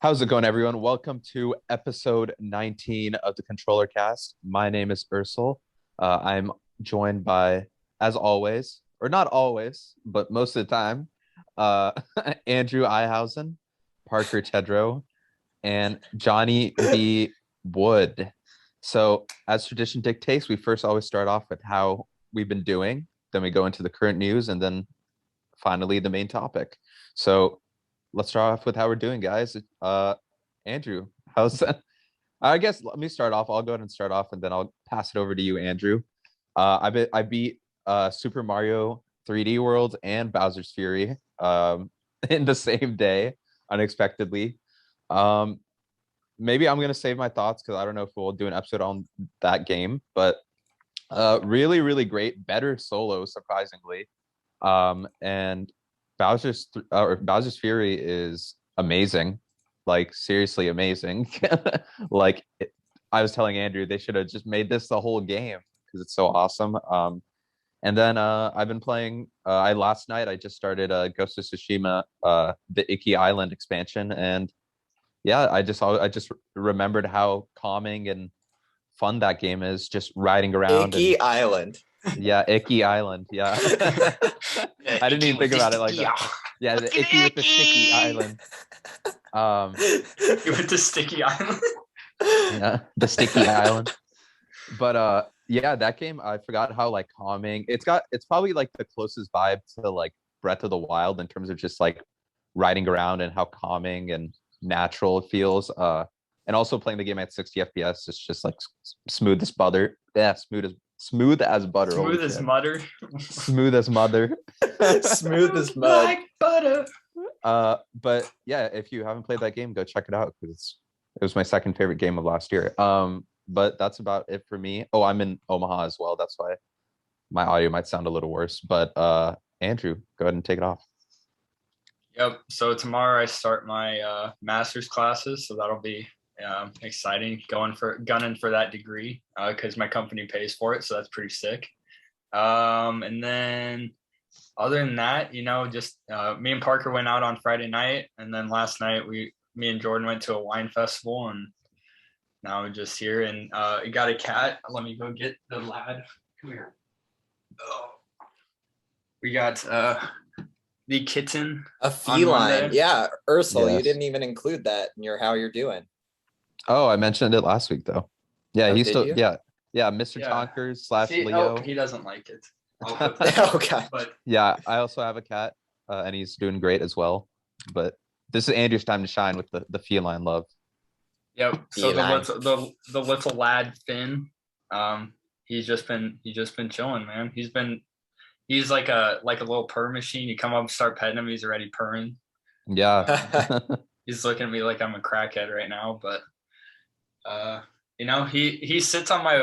How's it going, everyone? Welcome to episode 19 of the ControllerCast. My name is Ursel. I'm joined by, as always, or not always, but most of the time, uh, Andrew Ihausen, Parker Tedrow, and Johnny B. Wood. So, as tradition dictates, we first always start off with how we've been doing. Then we go into the current news, and then finally the main topic. So, let's start off with how we're doing, guys. Andrew, how's that? I guess let me start off. I'll go ahead and start off, and then I'll pass it over to you, Andrew. I beat Super Mario 3D World and Bowser's Fury in the same day, unexpectedly. Um, Maybe I'm gonna save my thoughts because I don't know if we'll do an episode on that game, but really, really great, better solo, surprisingly. And Bowser's Fury is amazing, like seriously amazing. I was telling Andrew they should have just made this the whole game because it's so awesome. And then I've been playing. I last night I just started Ghost of Tsushima, the Iki Island expansion, and yeah, I just remembered how calming and fun that game is, just riding around and Icky Island. yeah, Icky Island. Yeah. I didn't even think about it like that. Yeah, the icky with the sticky island. With the sticky island. Yeah, the sticky island. But yeah, that game I forgot how like calming. It's probably like the closest vibe to like Breath of the Wild in terms of just like riding around and how calming and natural it feels. And also playing the game at 60 FPS, it's just like smooth as butter. Yeah, smooth as butter. Smooth as butter. Smooth as mother. Smooth as mud. Like butter. But yeah, if you haven't played that game, go check it out because it was my second favorite game of last year. But that's about it for me. Oh, I'm in Omaha as well. That's why my audio might sound a little worse. But Andrew, go ahead and take it off. Yep. So tomorrow I start my master's classes, so that'll be exciting. Gunning for that degree because my company pays for it, so that's pretty sick. And then other than that, just me and Parker went out on Friday night, and then last night me and Jordan went to a wine festival, and now we're just here. And I got a cat. Let me go get the lad. Come here. Oh. We got the kitten. A feline. Yeah, Ursel, Yes. you didn't even include that in your how you're doing. Oh, I mentioned it last week though. Yeah, Oh, he's did still you? yeah, Mr. Yeah. Tonkers / See, Leo. oh, he doesn't like it. Okay. But Yeah, I also have a cat, and he's doing great as well. But this is Andrew's time to shine with the feline love. yep. So Feline. the little lad Finn, he's just been chilling, man. He's like a little purr machine. You come up and start petting him, he's already purring. Yeah. He's looking at me like I'm a crackhead right now, but he sits on my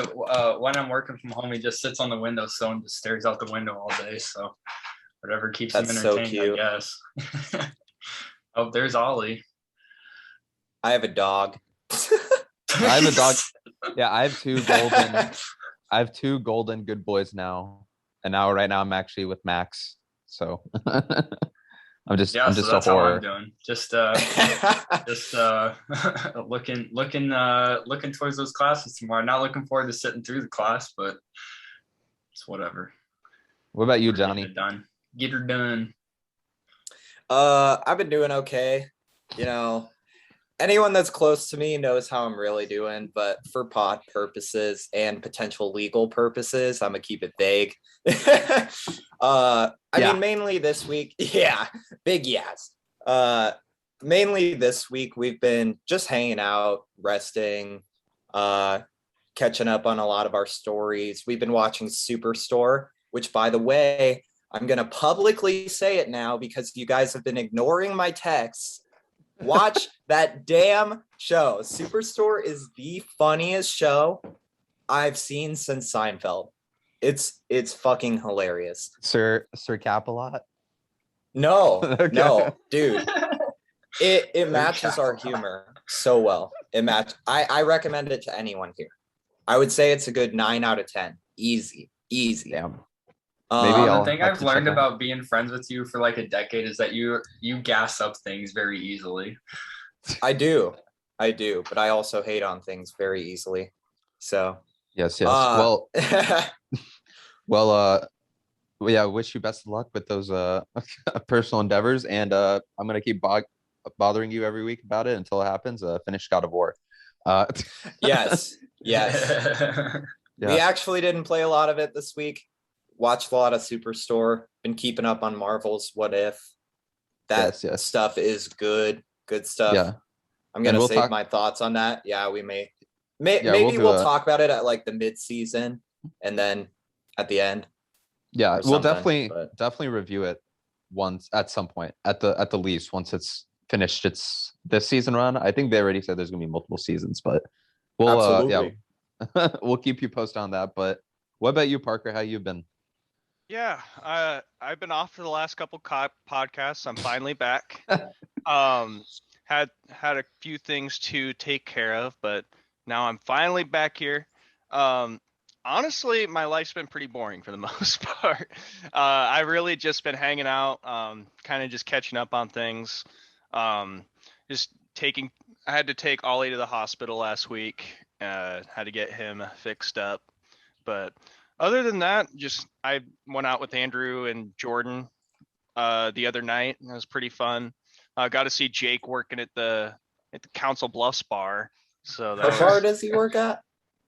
when I'm working from home, he just sits on the windowsill and just stares out the window all day. So whatever keeps him That's so entertained, cute. I guess. Oh, there's Ollie. I have a dog. I have a dog. Yeah, I have two golden good boys now. And now right now I'm actually with Max. So I'm just Yeah, so a that's how horror. I'm doing. Just looking towards those classes tomorrow. Not looking forward to sitting through the class, but it's whatever. What about you, We're getting Johnny? it done. Get her done. I've been doing okay. Anyone that's close to me knows how I'm really doing, but for pod purposes and potential legal purposes, I'm gonna keep it vague. I mean, mainly this week, yeah, big yes. Mainly this week, we've been just hanging out, resting, catching up on a lot of our stories. We've been watching Superstore, which, by the way, I'm gonna publicly say it now because you guys have been ignoring my texts. Watch that damn show. Superstore is the funniest show I've seen since Seinfeld. It's fucking hilarious. Sir Capalot? No, Okay. no, dude. It matches our humor so well. I recommend it to anyone here. I would say it's a good 9 out of 10. Easy. Damn. The thing I've learned about being friends with you for like a decade is that you gas up things very easily. I do, but I also hate on things very easily. So Yes. uh Well, yeah, wish you best of luck with those personal endeavors, and I'm gonna keep bothering you every week about it until it happens. Finish God of War. Uh, yes. We yeah, actually didn't play a lot of it this week. Watched a lot of Superstore. Been keeping up on Marvel's What If. That yes, stuff is good stuff. yeah, I'm and gonna we'll save talk. my thoughts on that. Yeah, we may Yeah, we'll maybe do we'll a. talk about it at like the mid-season and then at the end Yeah, or we'll something. But definitely review it once at some point at the least once it's finished its this season run. I think they already said there's gonna be multiple seasons, but we'll yeah absolutely. we'll keep you posted on that. But what about you, Parker? How you been? Yeah, I've been off for the last couple podcasts. I'm finally back. Um, had a few things to take care of, but now I'm finally back here. Um, Honestly, my life's been pretty boring for the most part. I've really just been hanging out, kind of just catching up on things. Um, just taking. I had to take Ollie to the hospital last week. Had to get him fixed up, but other than that, just I went out with Andrew and Jordan the other night. It was pretty fun. Got to see Jake working at the Council Bluffs bar. So that How far was. does he work at?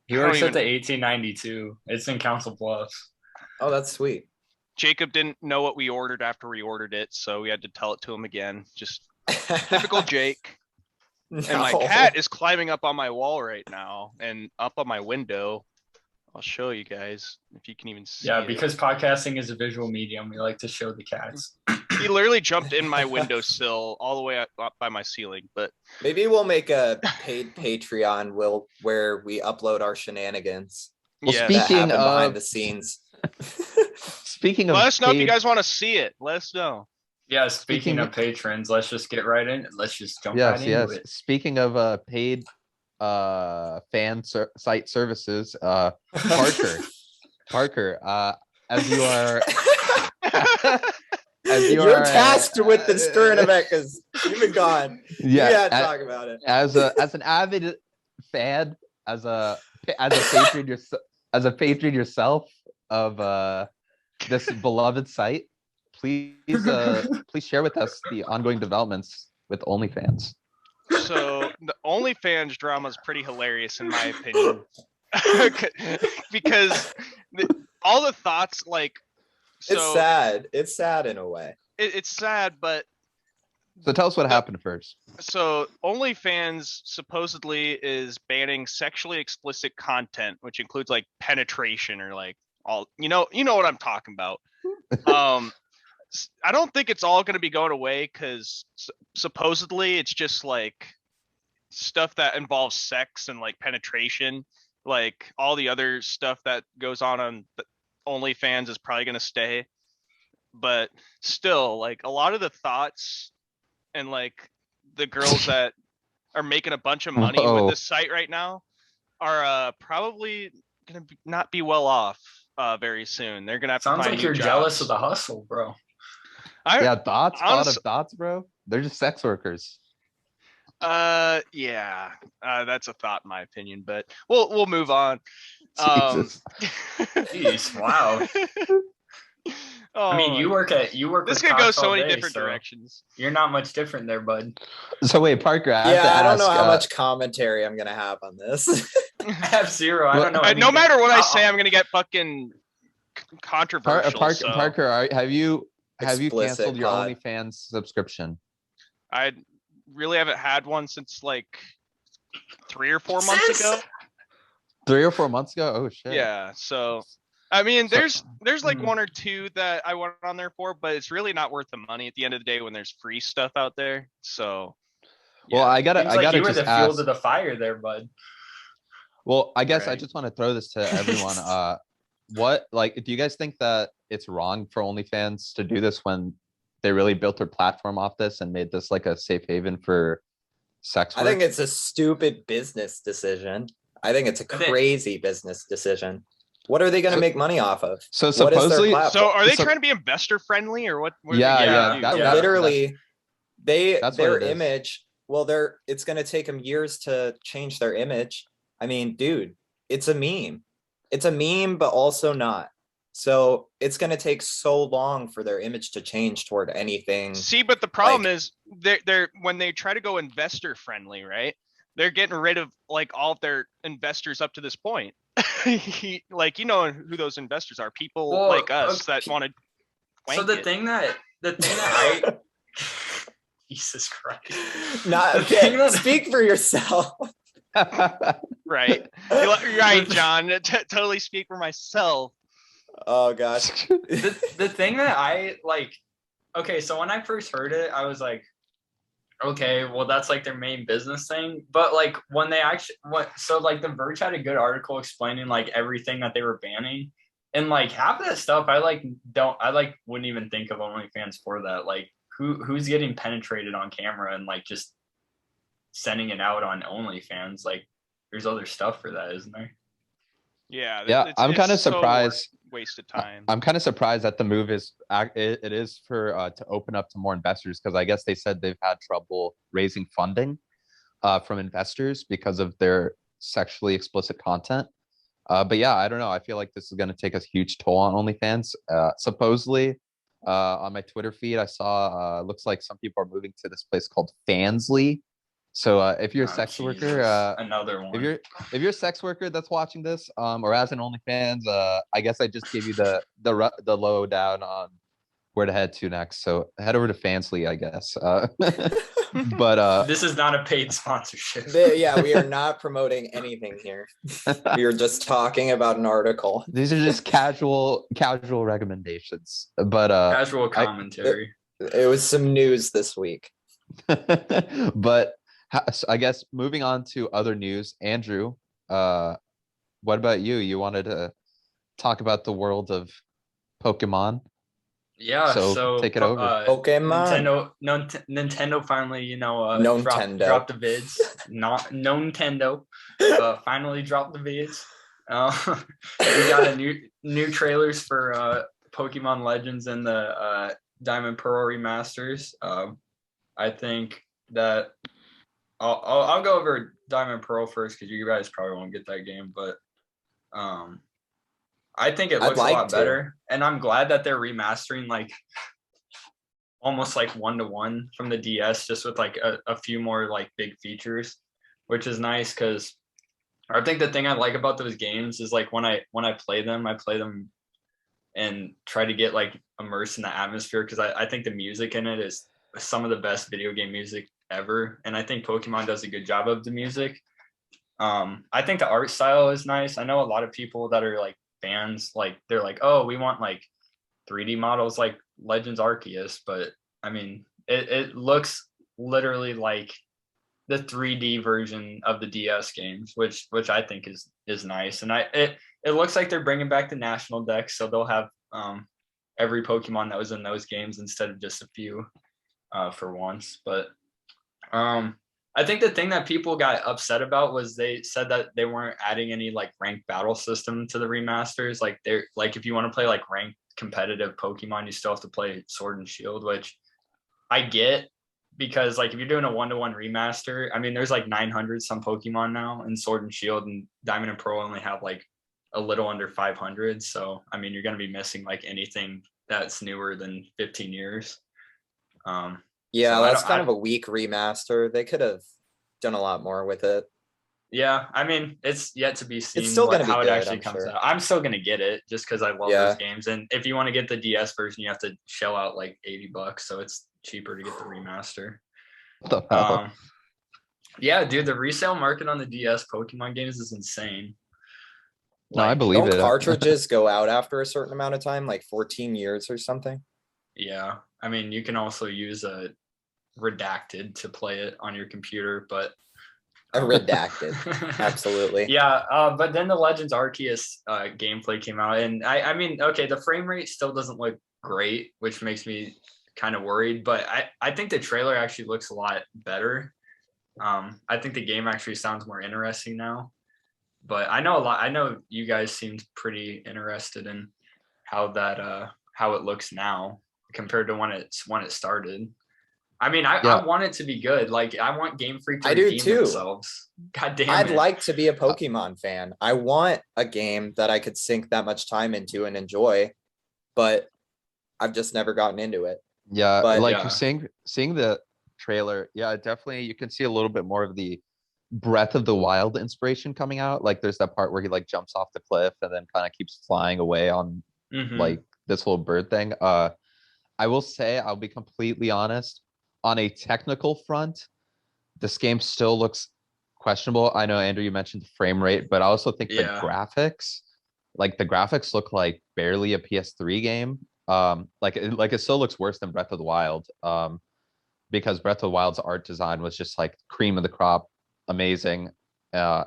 He works at the 1892. It's in Council Bluffs. Oh, that's sweet. Jacob didn't know what we ordered after we ordered it, so we had to tell it to him again. Just typical Jake. No. And my cat is climbing up on my wall right now and up on my window. I'll show you guys if you can even see. Yeah, it. because podcasting is a visual medium, we like to show the cats. He literally jumped in my windowsill all the way up by my ceiling. But maybe we'll make a paid Patreon where we upload our shenanigans. Well, yeah, That speaking happen behind of the scenes. speaking of let us know if you paid- guys want to see it. Let us know. Yeah, speaking of patrons, let's just get right in. Let's just jump yes, right yes. into it. Speaking of paid site services, Parker, as you are You're tasked with this current event because you've been gone. Yeah, you had to talk about it. As an avid fan, as a patron yourself of this beloved site, please share with us the ongoing developments with OnlyFans. So the OnlyFans drama is pretty hilarious in my opinion, because all the thoughts like. So, it's sad. It's sad in a way. It's sad, but. So tell us what happened first. So OnlyFans supposedly is banning sexually explicit content, which includes like penetration or like all you know what I'm talking about. I don't think it's all going to be going away because supposedly it's just like stuff that involves sex and like penetration. Like all the other stuff that goes on OnlyFans is probably going to stay, but still, like a lot of the thoughts and like the girls that are making a bunch of money with this site right now are probably going to not be well off very soon. They're going to have to find like you're jobs. Jealous of the hustle, bro. Yeah, thoughts, bro. They're just sex workers. Yeah, that's a thought in my opinion, but we'll move on. Jeez, wow. I mean, you work. This could go so many different directions. You're not much different there, bud. So wait, Parker. I don't know how much commentary I'm gonna have on this. I have zero. I don't know. No matter what I say, I'm gonna get fucking controversial. Parker, have you canceled your pod. OnlyFans subscription? I really haven't had one since like 3 or 4 months ago. 3 or 4 months ago? Oh shit. Yeah. So I mean, there's like 1 or 2 that I went on there for, but it's really not worth the money at the end of the day when there's free stuff out there. So. Yeah. Well, I gotta you were just the fuel to the fire there, bud. Well, I guess I just want to throw this to everyone. Do you guys think that it's wrong for OnlyFans to do this when they really built their platform off this and made this like a safe haven for sex work? I think it's a stupid business decision. I think it's a crazy business decision. What are they going to make money off of? So supposedly, are they trying to be investor friendly or what? Literally, their image well, it's going to take them years to change their image. I mean, dude, it's a meme. It's a meme, but also not. So it's going to take so long for their image to change toward anything. See, but the problem is they're when they try to go investor friendly, right? They're getting rid of like all of their investors up to this point. Like, you know who those investors are, people like us that want to. So the thing that I Jesus Christ. Not okay. Speak for yourself. Right. Right, John. Totally speak for myself. Oh gosh. The thing that I like, okay, so when I first heard it, I was like, okay, well that's like their main business thing. But like when they actually so like The Verge had a good article explaining like everything that they were banning. And like half of that stuff I wouldn't even think of OnlyFans for that. Like who's getting penetrated on camera and like just sending it out on OnlyFans? Like there's other stuff for that, isn't there? Yeah, I'm kind of surprised. Wasted time. I'm kind of surprised that the move is for to open up to more investors, because I guess they said they've had trouble raising funding from investors because of their sexually explicit content. But yeah, I don't know. I feel like this is going to take a huge toll on OnlyFans. Supposedly, on my Twitter feed, I saw looks like some people are moving to this place called Fansly. So if you're a sex worker, another one. If you're a sex worker that's watching this, or has an OnlyFans, I guess I just gave you the lowdown on where to head to next. So head over to Fansly, I guess. But this is not a paid sponsorship. Yeah, we are not promoting anything here. We are just talking about an article. These are just casual recommendations. But casual commentary. It was some news this week. But I guess moving on to other news, Andrew, what about you? You wanted to talk about the world of Pokemon? Yeah, so take it over. Pokemon. Nintendo finally, dropped the vids. Not Nintendo. Finally dropped the vids. We got a new trailers for Pokemon Legends and the Diamond Pearl remasters. I think that I'll go over Diamond Pearl first because you guys probably won't get that game, but I think it looks a lot better, and I'm glad that they're remastering like almost like 1-to-1 from the DS, just with like a few more like big features, which is nice. Because I think the thing I like about those games is like when I play them and try to get like immersed in the atmosphere, because I think the music in it is some of the best video game music ever, and I think Pokemon does a good job of the music. I think the art style is nice. I know a lot of people that are like fans, like they're like, oh, we want like 3D models like Legends Arceus, but I mean it looks literally like the 3D version of the DS games, which I think is nice. And it looks like they're bringing back the national decks, so they'll have every Pokemon that was in those games instead of just a few for once. But I think the thing that people got upset about was they said that they weren't adding any like ranked battle system to the remasters. Like they're like, if you want to play like ranked competitive Pokemon, you still have to play Sword and Shield, which I get, because like if you're doing a 1-to-1 remaster, I mean there's like 900 some Pokemon now in Sword and Shield, and Diamond and Pearl only have like a little under 500. So I mean you're going to be missing like anything that's newer than 15 years. Yeah, so that's kind of a weak remaster. They could have done a lot more with it. Yeah, I mean, it's yet to be seen. It's still how it actually comes out. I'm still gonna get it just because I love those games. And if you want to get the DS version, you have to shell out like $80, so it's cheaper to get the remaster. Yeah, dude, the resale market on the DS Pokemon games is insane. No, I believe it. Cartridges go out after a certain amount of time, like 14 years or something? Yeah, I mean, you can also use a redacted to play it on your computer, but redacted. Absolutely. Yeah, but then the Legends Arceus gameplay came out, and I mean, okay, the frame rate still doesn't look great, which makes me kind of worried, but I think the trailer actually looks a lot better. I think the game actually sounds more interesting now, but I know you guys seemed pretty interested in how it looks now compared to when it started. I mean, I want it to be good. Like, I want Game Freak to redeem themselves. God damn it. I'd like to be a Pokemon fan. I want a game that I could sink that much time into and enjoy, but I've just never gotten into it. Yeah, but like seeing the trailer, yeah, definitely you can see a little bit more of the Breath of the Wild inspiration coming out. Like there's that part where he like jumps off the cliff and then kind of keeps flying away on like this whole bird thing. I will say, I'll be completely honest, on a technical front, this game still looks questionable. I know, Andrew, you mentioned the frame rate, but I also think the graphics look like barely a PS3 game. Like it still looks worse than Breath of the Wild. Because Breath of the Wild's art design was just like cream of the crop, amazing. And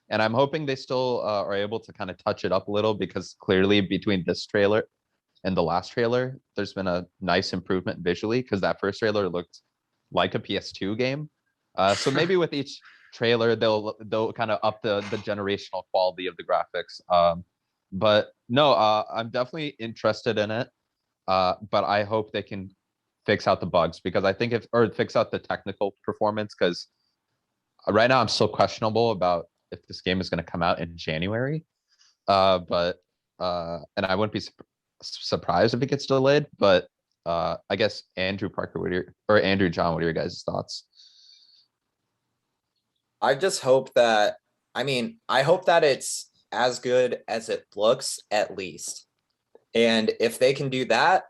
I'm hoping they still are able to kind of touch it up a little, because clearly between this trailer and the last trailer, there's been a nice improvement visually, because that first trailer looked like a PS2 game. So maybe with each trailer, they'll kind of up the generational quality of the graphics. But no, I'm definitely interested in it. But I hope they can fix out the bugs, because I think fix out the technical performance, because right now I'm still questionable about if this game is going to come out in January. And I wouldn't be surprised if it gets delayed. But I guess Andrew Parker, Andrew John, what are your guys' thoughts? I just hope that, I hope that it's as good as it looks, at least. And if they can do that,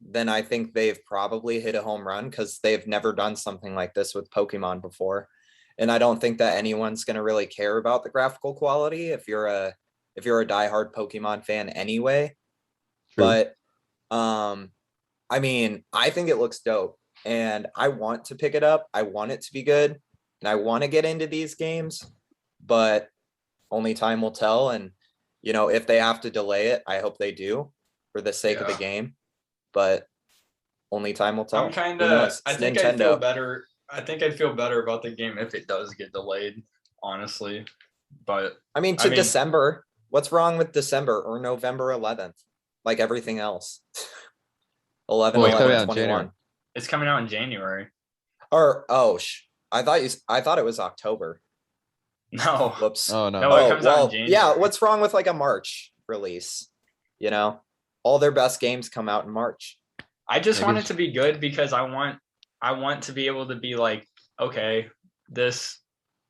then I think they've probably hit a home run, because they've never done something like this with Pokemon before. And I don't think that anyone's going to really care about the graphical quality if you're a diehard Pokemon fan anyway. True. But I think it looks dope, and I want to pick it up. I want it to be good, and I want to get into these games, but only time will tell. And if they have to delay it, I hope they do for the sake of the game. But only time will tell. I'm kind of. I think I'd feel better. I think I'd feel better about the game if it does get delayed, honestly. But December. What's wrong with December or November 11th? Like everything else. 11/11/21. It's coming out in January. I thought it was October. No. Whoops. Oh no. No, it comes out in January. Yeah. What's wrong with like a March release? All their best games come out in March. I just want it to be good, because I want to be able to be like, okay, this,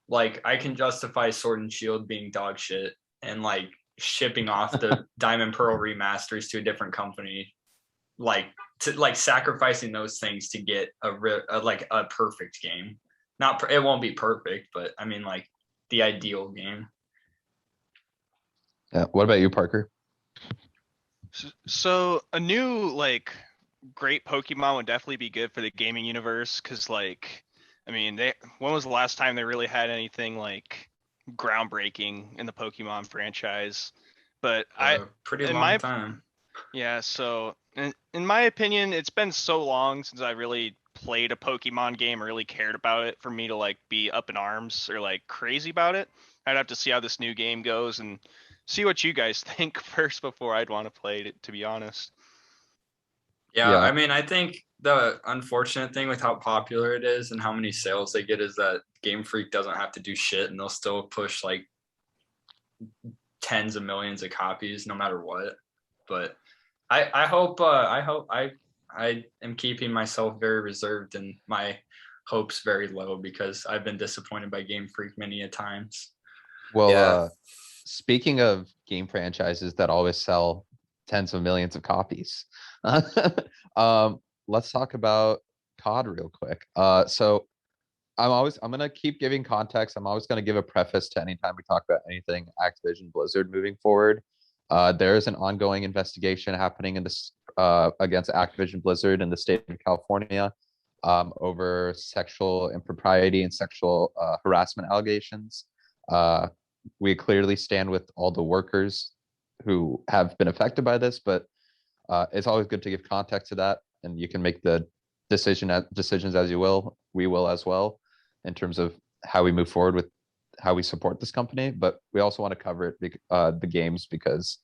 like, I can justify Sword and Shield being dog shit and like shipping off the Diamond Pearl remasters to a different company, like sacrificing those things to get a perfect game. It won't be perfect, but like the ideal game. Yeah. What about you, Parker? So a new great Pokemon would definitely be good for the gaming universe, because when was the last time they really had anything like groundbreaking in the Pokemon franchise? But pretty long time. Yeah, so in my opinion, it's been so long since I really played a Pokemon game or really cared about it for me to be up in arms or crazy about it. I'd have to see how this new game goes and see what you guys think first before I'd want to play it, to be honest. Yeah, I think the unfortunate thing with how popular it is and how many sales they get is that Game Freak doesn't have to do shit, and they'll still push tens of millions of copies no matter what. But I hope I am keeping myself very reserved and my hopes very low, because I've been disappointed by Game Freak many a times. Well, speaking of game franchises that always sell tens of millions of copies, let's talk about COD real quick. So I'm gonna keep giving context. I'm always gonna give a preface to anytime we talk about anything Activision Blizzard moving forward. There is an ongoing investigation happening in this against Activision Blizzard in the state of California over sexual impropriety and sexual harassment allegations. We clearly stand with all the workers who have been affected by this, but it's always good to give context to that, and you can make the decisions as you will. We will as well, in terms of how we move forward with how we support this company. But we also want to cover it, the games, because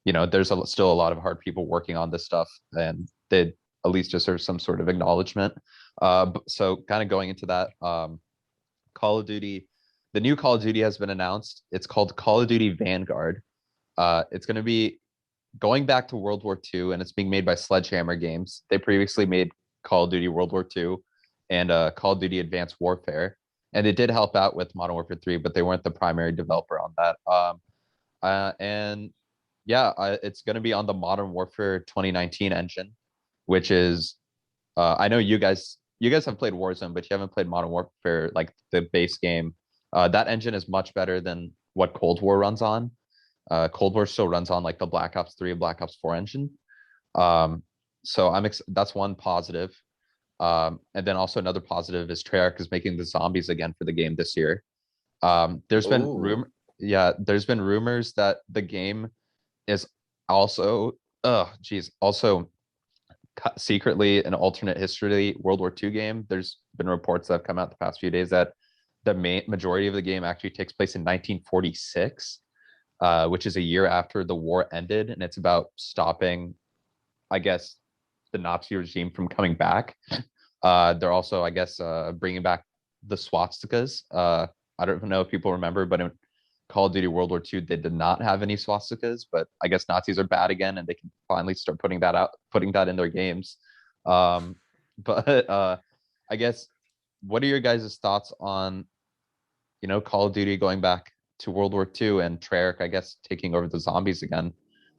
there's still a lot of hard people working on this stuff, and they at least deserve some sort of acknowledgement. So kind of going into that, Call of Duty, the new Call of Duty has been announced. It's called Call of Duty Vanguard. It's going to be going back to World War II, and it's being made by Sledgehammer Games. They previously made Call of Duty World War II and Call of Duty Advanced Warfare, and they did help out with Modern Warfare 3, but they weren't the primary developer on that. And yeah, it's going to be on the Modern Warfare 2019 engine, which is I know you guys have played Warzone, but you haven't played Modern Warfare, like the base game. That engine is much better than what Cold War runs on. Cold War still runs on like the Black Ops 3 and Black Ops 4 engine. So that's one positive. And then also another positive is Treyarch is making the zombies again for the game this year. There's been there's been rumors that the game is also also secretly an alternate history World War II game. There's been reports that have come out the past few days that the majority of the game actually takes place in 1946, which is a year after the war ended, and it's about stopping, I guess, the Nazi regime from coming back. They're also, I guess, bringing back the swastikas. I don't know if people remember, but in Call of Duty World War II, they did not have any swastikas, but I guess Nazis are bad again, and they can finally start putting that in their games. But I guess, what are your guys' thoughts on, Call of Duty going back to World War II and Treyarch, I guess, taking over the zombies again?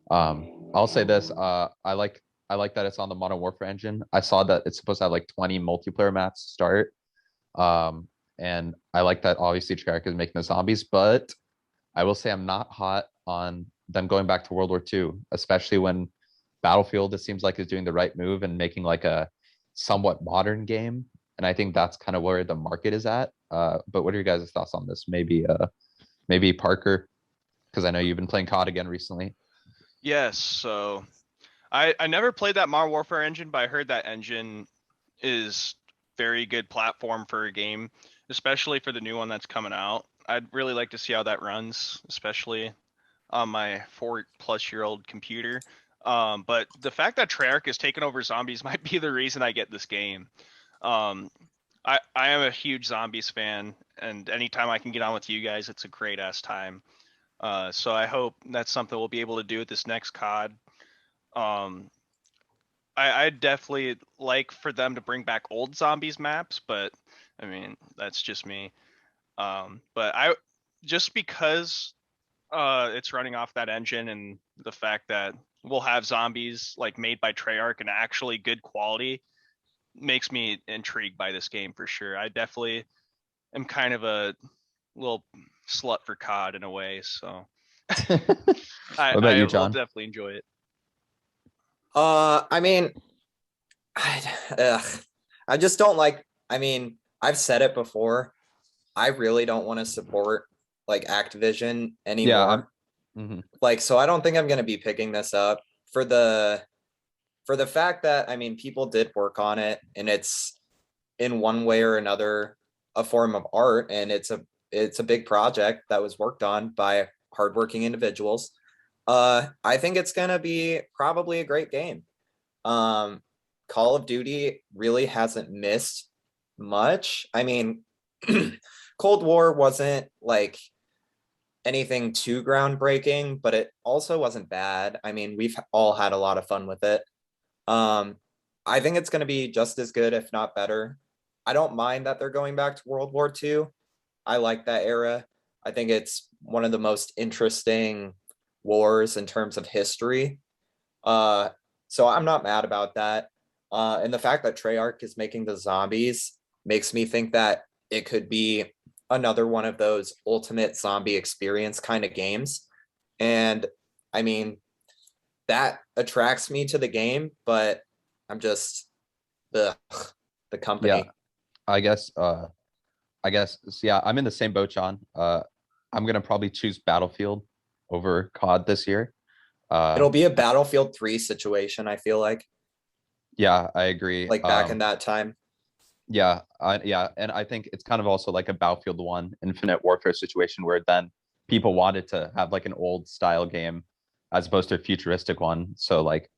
I'll say this: I like that it's on the Modern Warfare engine. I saw that it's supposed to have like 20 multiplayer maps to start. And I like that obviously Treyarch is making the zombies, but I will say I'm not hot on them going back to World War II, especially when Battlefield, it seems like, is doing the right move and making like a somewhat modern game. And I think that's kind of where the market is at. But what are your guys' thoughts on this? Maybe Parker, because I know you've been playing COD again recently. Yes, so I never played that Modern Warfare engine, but I heard that engine is very good platform for a game, especially for the new one that's coming out. I'd really like to see how that runs, especially on my 4+ year-old computer. But the fact that Treyarch is taking over zombies might be the reason I get this game. I am a huge zombies fan, and anytime I can get on with you guys, it's a great ass time. So I hope that's something we'll be able to do with this next COD. I definitely like for them to bring back old zombies maps, but I mean, that's just me. But just because it's running off that engine, and the fact that we'll have zombies like made by Treyarch and actually good quality, makes me intrigued by this game for sure. I definitely am kind of a little slut for COD in a way, so What about you, John? will definitely enjoy it. I mean, I just don't like. I mean, I've said it before. I really don't want to support like Activision anymore. Yeah. Like, so I don't think I'm going to be picking this up for the fact that, I mean, people did work on it, and it's in one way or another a form of art, and it's a big project that was worked on by hardworking individuals. I think it's going to be probably a great game. Call of Duty really hasn't missed much. I mean, Cold War wasn't like anything too groundbreaking, but it also wasn't bad. I mean, we've all had a lot of fun with it. I think it's going to be just as good, if not better. I don't mind that they're going back to World War II. I like that era. I think it's one of the most interesting wars in terms of history. So I'm not mad about that. And the fact that Treyarch is making the zombies makes me think that it could be another one of those ultimate zombie experience kind of games. And I mean, that attracts me to the game, but I'm just the company. Yeah, I guess yeah, I'm in the same boat, John. I'm gonna probably choose Battlefield over COD this year. It'll be a Battlefield 3 situation, I feel like. Yeah, I agree. Like back in that time. Yeah, and I think it's kind of also like a Battlefield 1 Infinite Warfare situation, where then people wanted to have like an old style game as opposed to a futuristic one. So like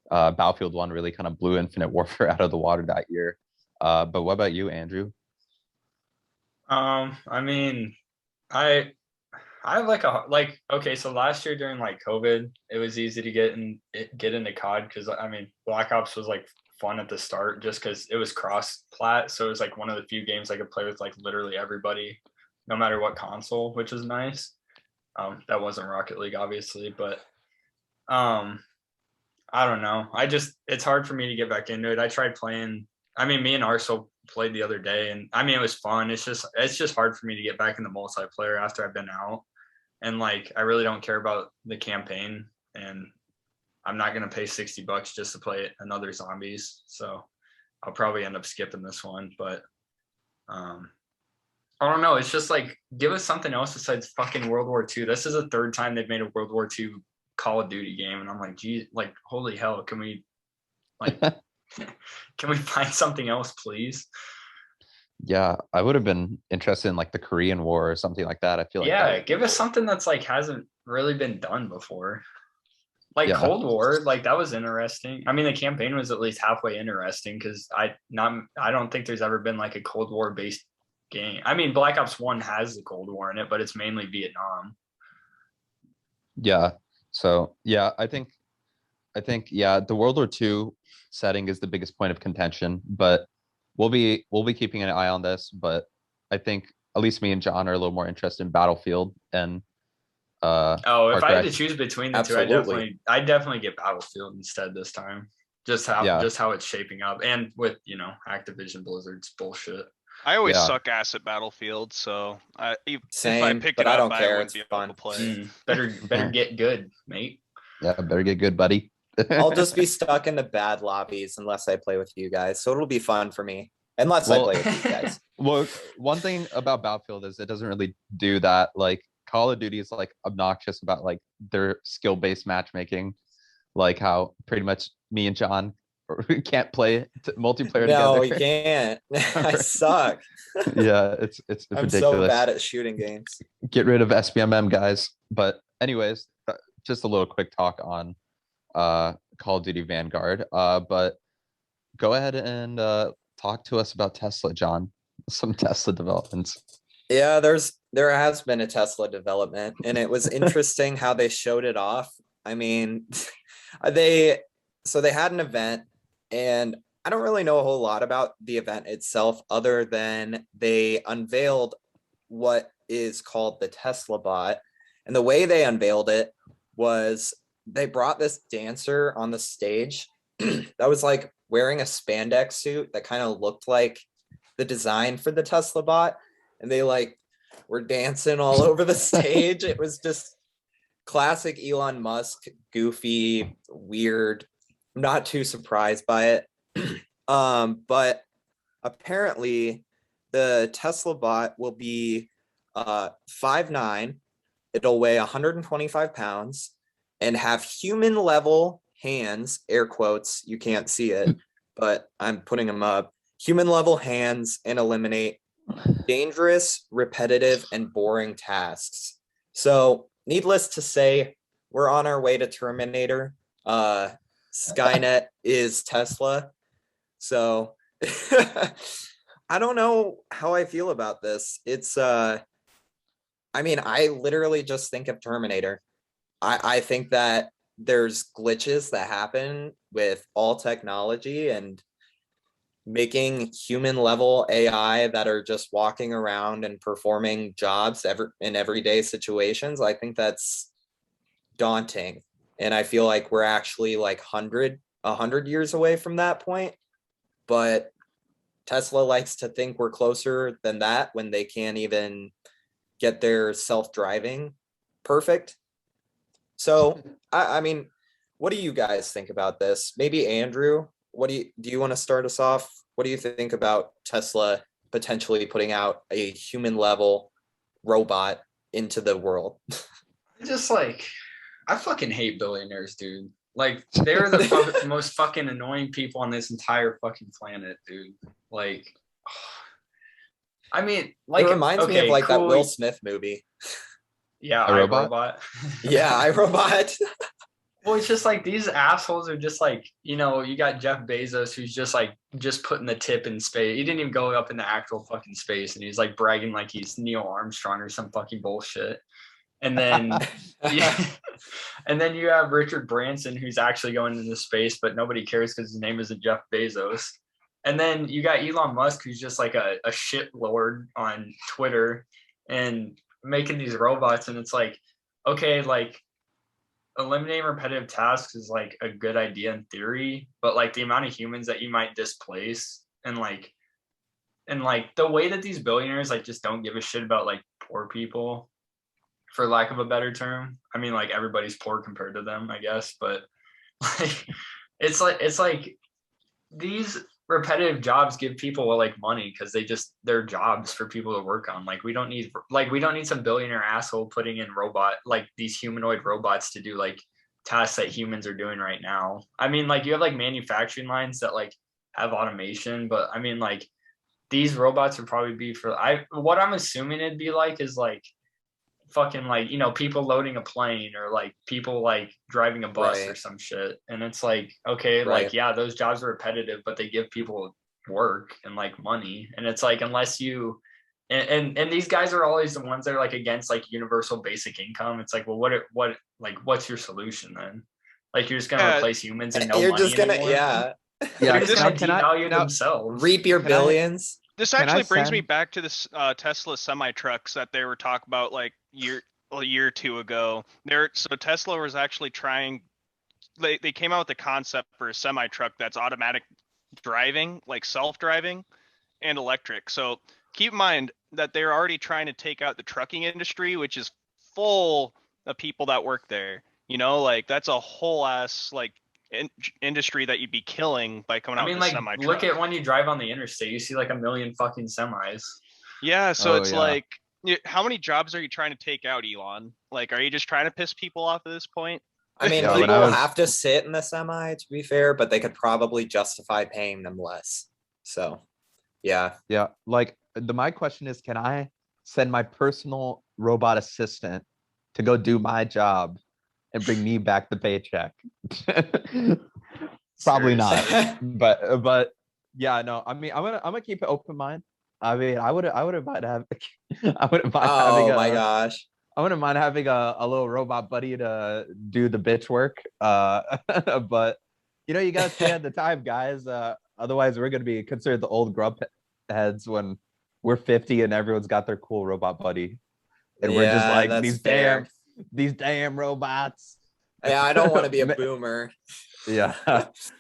Battlefield 1 really kind of blew Infinite Warfare out of the water that year. But what about you, Andrew? I mean, I have okay, so last year during like COVID, it was easy to get into COD because I mean Black Ops was like fun at the start just because it was cross-plat, so it was like one of the few games I could play with like literally everybody, no matter what console, which was nice. That wasn't Rocket League, obviously, but I don't know. It's hard for me to get back into it. I tried playing. I mean, me and Arsenal played the other day, and I mean it was fun. It's just hard for me to get back into multiplayer after I've been out, and like I really don't care about the campaign, and I'm not gonna pay $60 just to play another zombies. So I'll probably end up skipping this one, but I don't know. It's just like give us something else besides fucking World War II. This is the third time they've made a World War II Call of Duty game, and I'm like, geez, like holy hell, can we like can we find something else, please? Yeah, I would have been interested in like the Korean War or something like that. I feel like give us something that's like hasn't really been done before. Like Cold War, like that was interesting. I mean, the campaign was at least halfway interesting because I don't think there's ever been like a Cold War based game. I mean, Black Ops 1 has the Cold War in it, but it's mainly Vietnam. Yeah. So yeah, I think yeah, the World War II setting is the biggest point of contention, but we'll be keeping an eye on this. But I think at least me and John are a little more interested in Battlefield and if I had to choose between the two, I'd definitely get Battlefield instead this time. Just how it's shaping up, and with Activision Blizzard's bullshit. I always suck ass at Battlefield, so if I picked it up, I don't care. I wouldn't be able to play. Better get good, mate. Yeah, better get good, buddy. I'll just be stuck in the bad lobbies unless I play with you guys, so it'll be fun for me. Unless I play with you guys. Well, one thing about Battlefield is it doesn't really do that. Like Call of Duty is like obnoxious about like their skill-based matchmaking, like how pretty much me and John can't play multiplayer together. No, we can't. I suck. Yeah, it's I'm ridiculous. so bad at shooting games. Get rid of SBMM, guys. But anyways, just a little quick talk on Call of Duty Vanguard. But go ahead and talk to us about Tesla, John. Some Tesla developments. Yeah, there has been a Tesla development, and it was interesting how they showed it off. I mean, they had an event, and I don't really know a whole lot about the event itself other than they unveiled what is called the Tesla bot. And the way they unveiled it was they brought this dancer on the stage that was like wearing a spandex suit that kind of looked like the design for the Tesla bot. And they like were dancing all over the stage. It was just classic Elon Musk, goofy, weird. I'm not too surprised by it. But apparently the Tesla bot will be 5'9". It'll weigh 125 pounds and have human level hands, air quotes. You can't see it, but I'm putting them up. Human level hands and eliminate dangerous, repetitive, and boring tasks. So needless to say, we're on our way to Terminator. Skynet is Tesla. So I don't know how I feel about this. It's I mean, I literally just think of Terminator. I think that there's glitches that happen with all technology, and making human level AI that are just walking around and performing jobs in everyday situations. I think that's daunting. And I feel like we're actually like 100 years away from that point. But Tesla likes to think we're closer than that when they can't even get their self-driving perfect. So, I mean, what do you guys think about this? Maybe Andrew, do you want to start us off? What do you think about Tesla potentially putting out a human level robot into the world? I fucking hate billionaires, dude. Like, they're the most fucking annoying people on this entire fucking planet, dude. Like, I mean, like, it reminds me of like that Will Smith movie. Yeah, iRobot. Yeah, iRobot. Well, it's just like these assholes are just like, you got Jeff Bezos who's just putting the tip in space. He didn't even go up in the actual fucking space, and he's like bragging like he's Neil Armstrong or some fucking bullshit. And then and then you have Richard Branson who's actually going into space, but nobody cares because his name isn't Jeff Bezos. And then you got Elon Musk who's just like a shit lord on Twitter and making these robots, and it's like, okay, like eliminating repetitive tasks is like a good idea in theory, but like the amount of humans that you might displace and the way that these billionaires like just don't give a shit about like poor people, for lack of a better term. I mean, like everybody's poor compared to them, I guess, but like it's like these repetitive jobs give people like money because they're jobs for people to work on. Like we don't need some billionaire asshole putting in these humanoid robots to do like tasks that humans are doing right now. I mean, like you have like manufacturing lines that like have automation, but I mean like these robots would probably be what I'm assuming it'd be like is like fucking like people loading a plane or like people like driving a bus or some shit. And it's like, okay, like yeah, those jobs are repetitive, but they give people work and like money. And it's like, unless you and these guys are always the ones that are like against like universal basic income. It's like, well, what's your solution then? Like you're just gonna replace humans and you're money just gonna anymore? they're just gonna devalue themselves. Reap your billions. This actually brings me back to this Tesla semi trucks that they were talking about like a year or two ago. So Tesla was actually trying. They came out with the concept for a semi truck that's automatic driving, like self-driving, and electric. So keep in mind that they're already trying to take out the trucking industry, which is full of people that work there. Like that's a whole ass like industry that you'd be killing by coming out with a semi truck. Look at when you drive on the interstate, you see like a million fucking semis. Yeah, so like, how many jobs are you trying to take out, Elon? Like, are you just trying to piss people off at this point? I mean, people have to sit in the semi, to be fair, but they could probably justify paying them less. So, yeah. Yeah, like my question is, can I send my personal robot assistant to go do my job and bring me back the paycheck? Probably not. But yeah, no. I mean, I'm gonna keep an open mind. I mean, I wouldn't mind having. I wouldn't mind having. Oh my gosh! I wouldn't mind having a little robot buddy to do the bitch work. But you gotta stay at the time, guys. Otherwise, we're gonna be considered the old grub heads when we're 50 and everyone's got their cool robot buddy, and we're just like these damn robots. Yeah, I don't want to be a boomer. Yeah,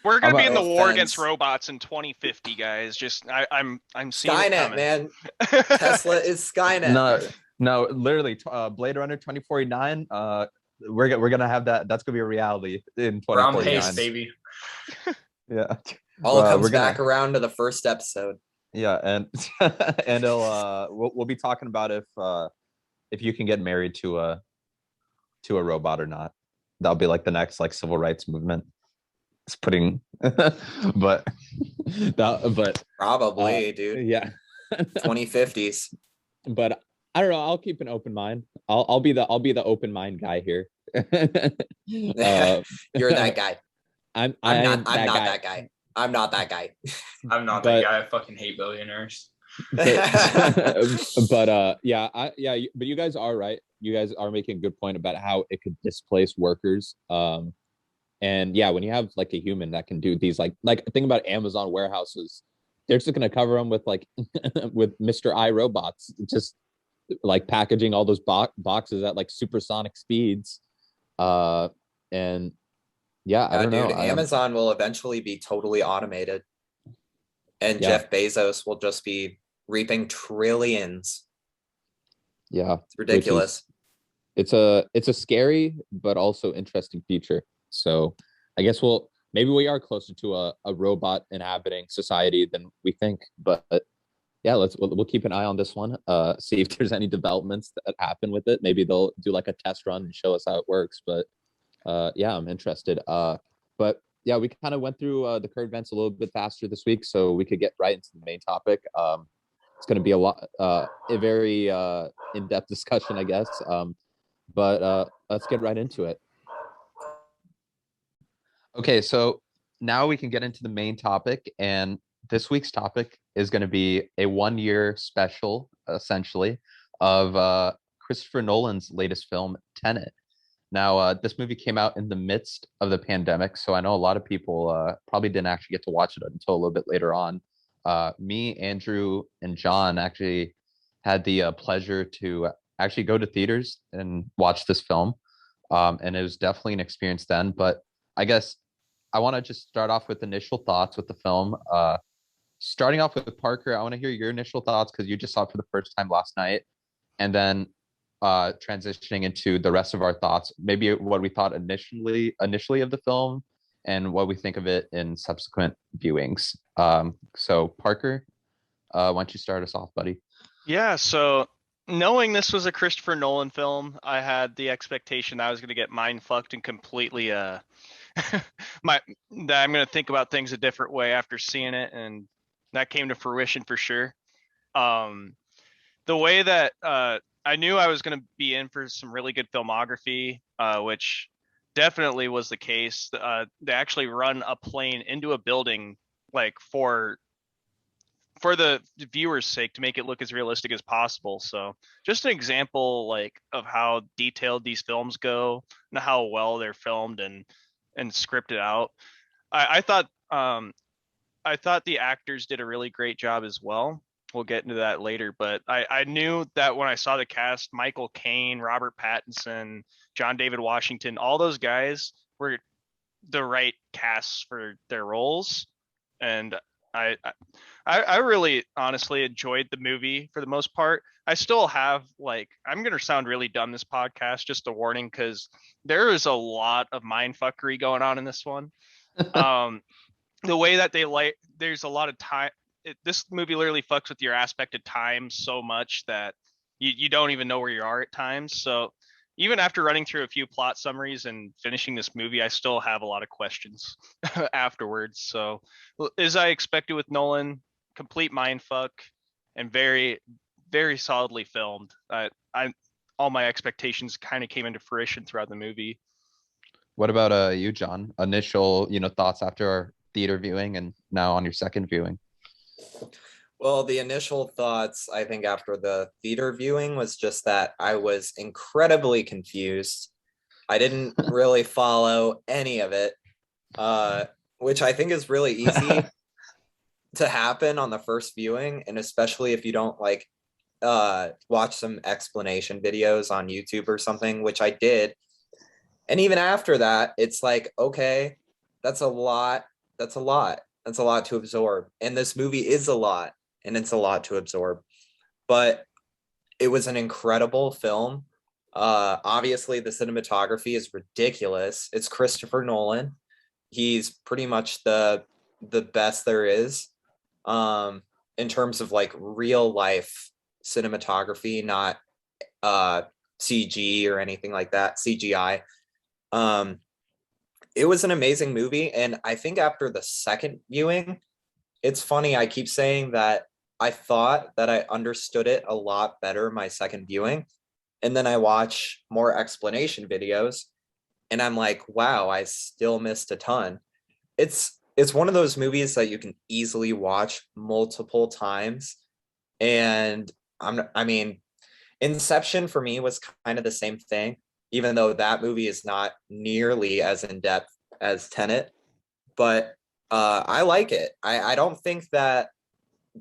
we're gonna be in the war against robots in 2050, guys. Just I'm seeing Skynet, man. Tesla is Skynet. No, literally, Blade Runner 2049. We're gonna have that. That's gonna be a reality in 2049. We're on pace, baby. Yeah. All comes back around to the first episode. Yeah, and we'll be talking about if you can get married to a robot or not. That'll be like the next like civil rights movement. It's putting, but probably, dude. Yeah, 2050s. But I don't know. I'll keep an open mind. I'll be the open mind guy here. You're that guy. I'm not that guy. I'm not that guy. I'm not that guy. I fucking hate billionaires. But but you guys are right. You guys are making a good point about how it could displace workers. And yeah, when you have like a human that can do these like think about Amazon warehouses, they're just gonna cover them with like with Mr. I robots, just like packaging all those boxes at like supersonic speeds. And yeah, I don't know. Amazon will eventually be totally automated, and Jeff Bezos will just be reaping trillions. Yeah, it's ridiculous. It's a scary but also interesting future. So I guess maybe we are closer to a robot inhabiting society than we think. But yeah, we'll keep an eye on this one. See if there's any developments that happen with it. Maybe they'll do like a test run and show us how it works. But yeah, I'm interested. But yeah, we kind of went through the current events a little bit faster this week, so we could get right into the main topic. It's going to be a very in-depth discussion, I guess. But let's get right into it. Okay, so now we can get into the main topic, and this week's topic is going to be a 1 year special, essentially, of Christopher Nolan's latest film, Tenet. Now, this movie came out in the midst of the pandemic, so I know a lot of people probably didn't actually get to watch it until a little bit later on. Me, Andrew, and John actually had the pleasure to actually go to theaters and watch this film, and it was definitely an experience then. But I guess I want to just start off with initial thoughts with the film. Starting off with Parker, I want to hear your initial thoughts because you just saw it for the first time last night, and then transitioning into the rest of our thoughts, maybe what we thought initially of the film, and what we think of it in subsequent viewings. So Parker, why don't you start us off, buddy? Yeah, so knowing this was a Christopher Nolan film, I had the expectation that I was going to get mind fucked and completely my that I'm going to think about things a different way after seeing it, and that came to fruition for sure. Um, the way that I knew I was going to be in for some really good filmography, which definitely was the case. They actually run a plane into a building, like for the viewer's sake, to make it look as realistic as possible. So just an example like of how detailed these films go and how well they're filmed and scripted out. I thought the actors did a really great job as well. We'll get into that later, but I knew that when I saw the cast, Michael Caine, Robert Pattinson, John David Washington, all those guys were the right casts for their roles. And I I really honestly enjoyed the movie for the most part. I still have like, I'm gonna sound really dumb this podcast, just a warning, because there is a lot of mind fuckery going on in this one. Um, the way that there's a lot of time. This movie literally fucks with your aspect of time so much that you don't even know where you are at times. So even after running through a few plot summaries and finishing this movie, I still have a lot of questions afterwards. So as I expected with Nolan, complete mind fuck and very, very solidly filmed. I all my expectations kind of came into fruition throughout the movie. What about you, John? Initial, thoughts after our theater viewing and now on your second viewing. Well, the initial thoughts, I think, after the theater viewing was just that I was incredibly confused. I didn't really follow any of it, which I think is really easy to happen on the first viewing. And especially if you don't like watch some explanation videos on YouTube or something, which I did. And even after that, it's like, okay, that's a lot. That's a lot. That's a lot to absorb. And this movie is a lot, and it's a lot to absorb. But it was an incredible film. Obviously, the cinematography is ridiculous. It's Christopher Nolan. He's pretty much the best there is in terms of like real life cinematography, not CG or anything like that, CGI. It was an amazing movie. And I think after the second viewing, it's funny, I keep saying that I thought that I understood it a lot better my second viewing. And then I watch more explanation videos and I'm like, wow, I still missed a ton. It's one of those movies that you can easily watch multiple times. And I mean, Inception for me was kind of the same thing, even though that movie is not nearly as in depth as Tenet. But I like it. I don't think that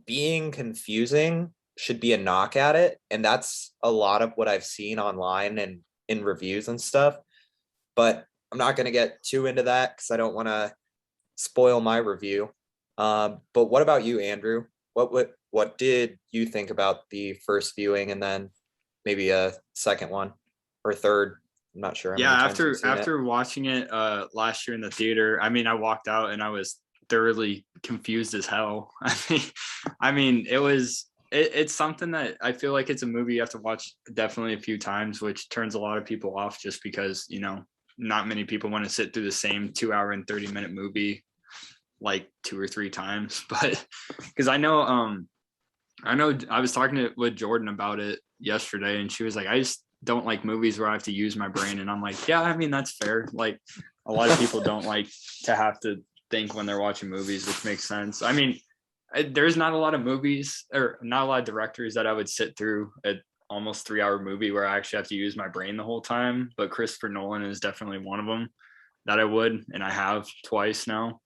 being confusing should be a knock at it. And that's a lot of what I've seen online and in reviews and stuff. But I'm not going to get too into that because I don't want to spoil my review. But what about you, Andrew? What did you think about the first viewing and then maybe a second one or third? I'm not sure. Yeah, after watching it last year in the theater, I mean, I walked out and I was thoroughly confused as hell. I mean, it's something that I feel like it's a movie you have to watch definitely a few times, which turns a lot of people off just because, not many people want to sit through the same 2 hour and 30-minute movie like 2 or 3 times. But because I know I was talking with Jordan about it yesterday and she was like, I just don't like movies where I have to use my brain. And I'm like, yeah, I mean, that's fair. Like a lot of people don't like to have to think when they're watching movies, which makes sense. I mean, there's not a lot of movies or not a lot of directors that I would sit through a almost 3-hour movie where I actually have to use my brain the whole time. But Christopher Nolan is definitely one of them that I would, and I have twice now.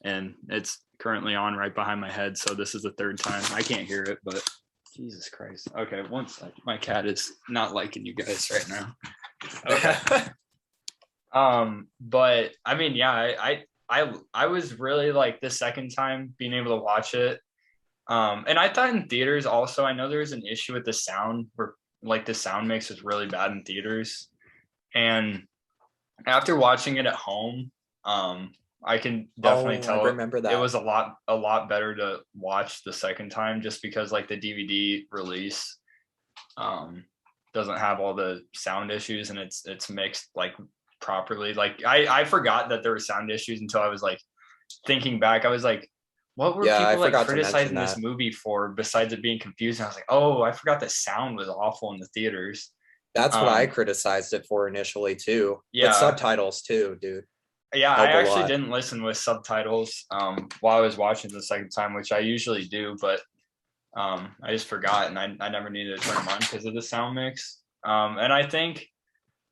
And it's currently on right behind my head. So this is the third time. I can't hear it, but Jesus Christ. Okay, one second. My cat is not liking you guys right now. Okay. But I mean, yeah, I was really like the second time being able to watch it. And I thought in theaters also, I know there's an issue with the sound where like the sound mix is really bad in theaters. And after watching it at home, I can definitely tell I remember that. It was a lot better to watch the second time just because like the DVD release doesn't have all the sound issues and it's mixed like properly. Like I forgot that there were sound issues until I was like thinking back. I was like, what were people like criticizing this movie for besides it being confusing? I was like, oh, I forgot the sound was awful in the theaters. That's what I criticized it for initially too. Yeah. With subtitles too, dude. Yeah, I actually didn't listen with subtitles while I was watching the second time, which I usually do, but I just forgot and I never needed to turn them on because of the sound mix. And I think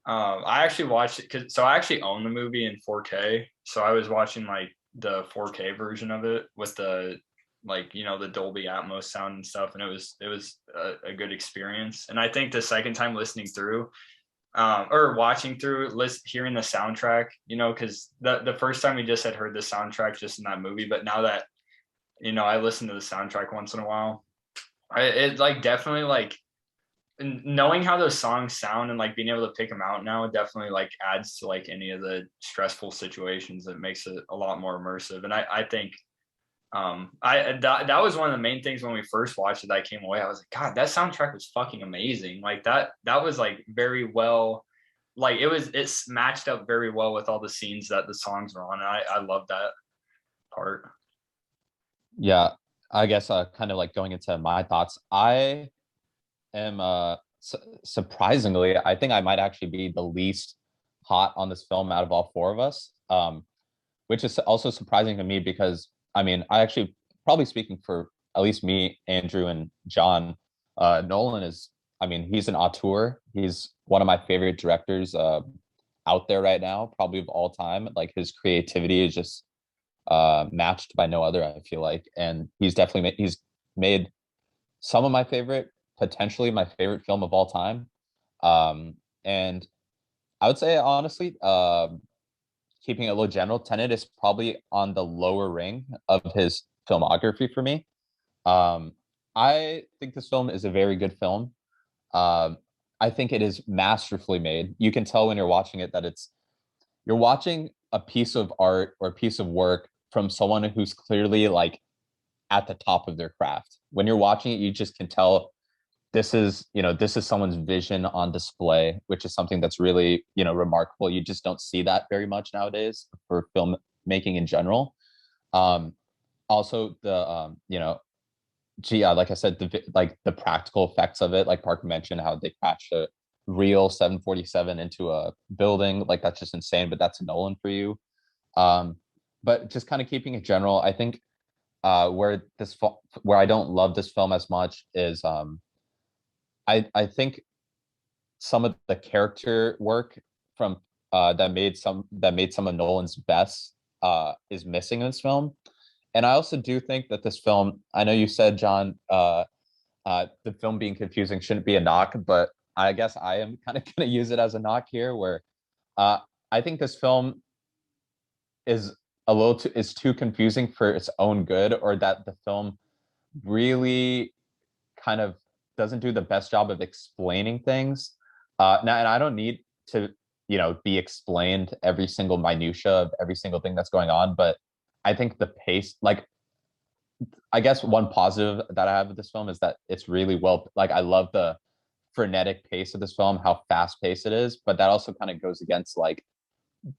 I actually watched it so I actually own the movie in 4K. So I was watching like the 4K version of it with the like, you know, the Dolby Atmos sound and stuff. And it was a good experience. And I think the second time listening through, or watching through, hearing the soundtrack, you know, because the first time we just had heard the soundtrack just in that movie, but now that, you know, I listen to the soundtrack once in a while, it like definitely like knowing how those songs sound and like being able to pick them out now definitely like adds to like any of the stressful situations. That makes it a lot more immersive. And I think that was one of the main things when we first watched it that I came away. I was like, God, that soundtrack was fucking amazing. Like that was like very well, like it's matched up very well with all the scenes that the songs were on. I love that part. Yeah, I guess kind of like going into my thoughts, I am surprisingly, I think I might actually be the least hot on this film out of all four of us, which is also surprising to me because I mean, I actually, probably speaking for at least me, Andrew, and John, Nolan is, I mean, he's an auteur. He's one of my favorite directors out there right now, probably of all time. Like his creativity is just matched by no other, I feel like. And he's definitely he's made some of my favorite, potentially my favorite film of all time. And I would say, honestly, keeping it a little general, Tenet is probably on the lower ring of his filmography for me. I think this film is a very good film. I think it is masterfully made. You can tell when you're watching it that you're watching a piece of art or a piece of work from someone who's clearly like at the top of their craft. When you're watching it, you just can tell this is someone's vision on display, which is something that's really, remarkable. You just don't see that very much nowadays for filmmaking in general. Also the, like I said, the practical effects of it, like Parker mentioned, how they crashed a real 747 into a building, like that's just insane, but that's Nolan for you. But just kind of keeping it general, I think where I don't love this film as much is I think some of the character work from that made some of Nolan's best is missing in this film. And I also do think that this film, I know you said, John, the film being confusing shouldn't be a knock, but I guess I am kind of going to use it as a knock here, where I think this film is too confusing for its own good, or that the film really kind of doesn't do the best job of explaining things. Now, and I don't need to, be explained every single minutia of every single thing that's going on, but I think the pace, like, I guess one positive that I have with this film is that it's really well, like, I love the frenetic pace of this film, how fast paced it is, but that also kind of goes against like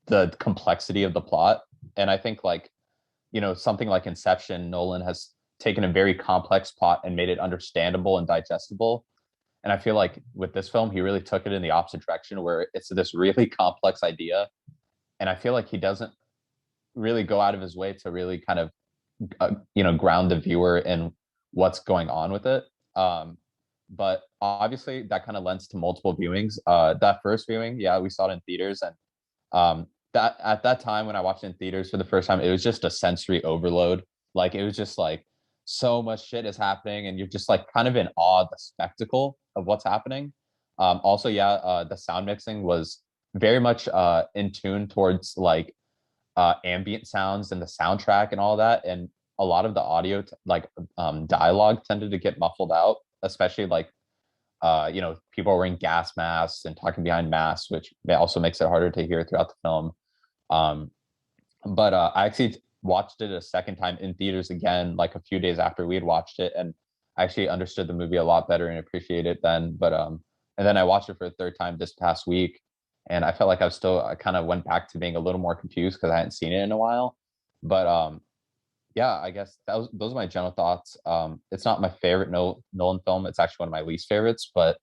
the complexity of the plot. And I think like, something like Inception, Nolan has taken a very complex plot and made it understandable and digestible. And I feel like with this film, he really took it in the opposite direction, where it's this really complex idea and I feel like he doesn't really go out of his way to really kind of ground the viewer in what's going on with it. But obviously that kind of lends to multiple viewings. That first viewing, yeah, we saw it in theaters, and that at that time when I watched it in theaters for the first time, it was just a sensory overload. Like it was just like so much shit is happening, and you're just like kind of in awe of the spectacle of what's happening. Also, yeah, the sound mixing was very much in tune towards like ambient sounds and the soundtrack and all that, and a lot of the audio dialogue tended to get muffled out, especially like people are wearing gas masks and talking behind masks, which also makes it harder to hear throughout the film. But I actually watched it a second time in theaters again, like a few days after we had watched it, and I actually understood the movie a lot better and appreciated it then. But and then I watched it for the third time this past week, and I felt like I kind of went back to being a little more confused because I hadn't seen it in a while. But yeah, I guess those are my general thoughts. It's not my favorite Nolan film. It's actually one of my least favorites. But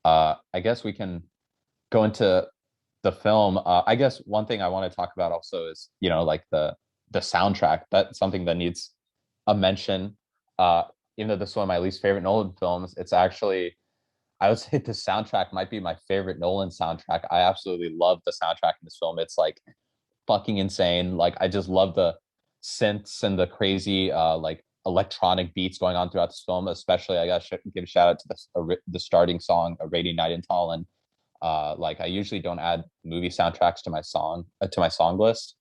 I guess we can go into the film. I guess one thing I want to talk about also is like the soundtrack. That's something that needs a mention. Even though this is one of my least favorite Nolan films, it's actually, I would say the soundtrack might be my favorite Nolan soundtrack. I absolutely love the soundtrack in this film. It's like fucking insane. Like I just love the synths and the crazy like electronic beats going on throughout this film. Especially, I gotta give a shout out to the starting song, "A Rainy Night in Tallinn." Like I usually don't add movie soundtracks to my song list,